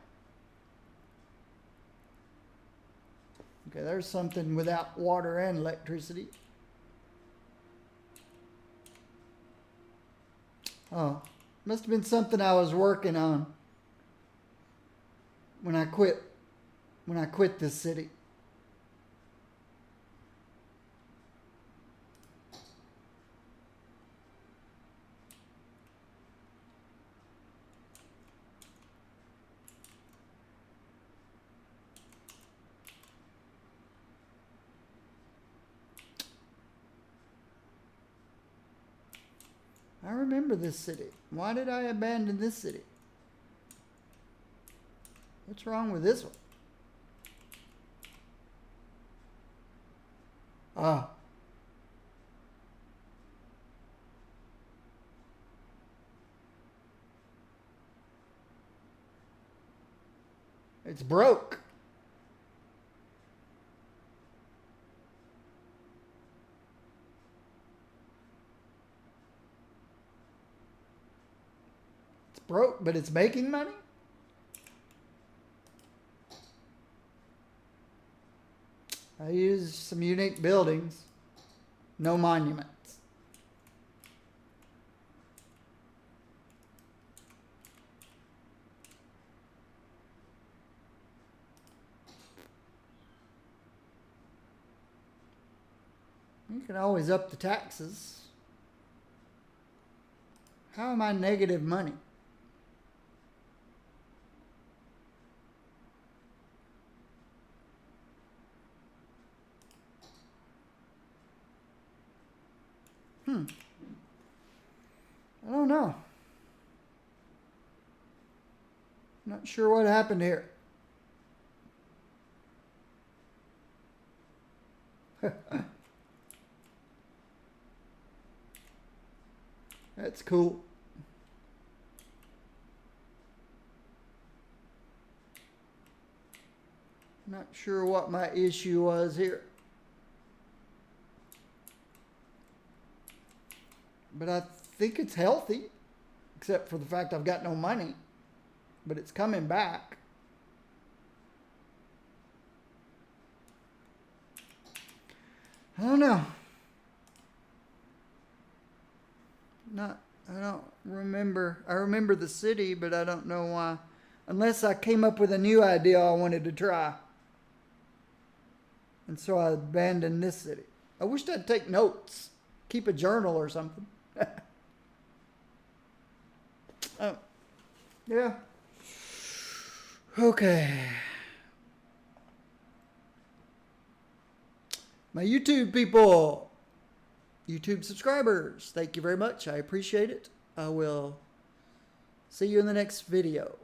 Okay, there's something without water and electricity. Oh, must have been something I was working on when I quit this city. All remember this city. Why did I abandon this city? What's wrong with this one? Ah. It's broke. It's broke, but it's making money? I use some unique buildings. No monuments. You can always up the taxes. How am I negative money? I don't know. Not sure what happened here. That's cool. Not sure what my issue was here. But I think it's healthy, except for the fact I've got no money. But it's coming back. I don't know. I don't remember. I remember the city, but I don't know why. Unless I came up with a new idea I wanted to try. And so I abandoned this city. I wished I'd take notes. Keep a journal or something. Oh, yeah. Okay. My YouTube people, YouTube subscribers, thank you very much. I appreciate it. I will see you in the next video.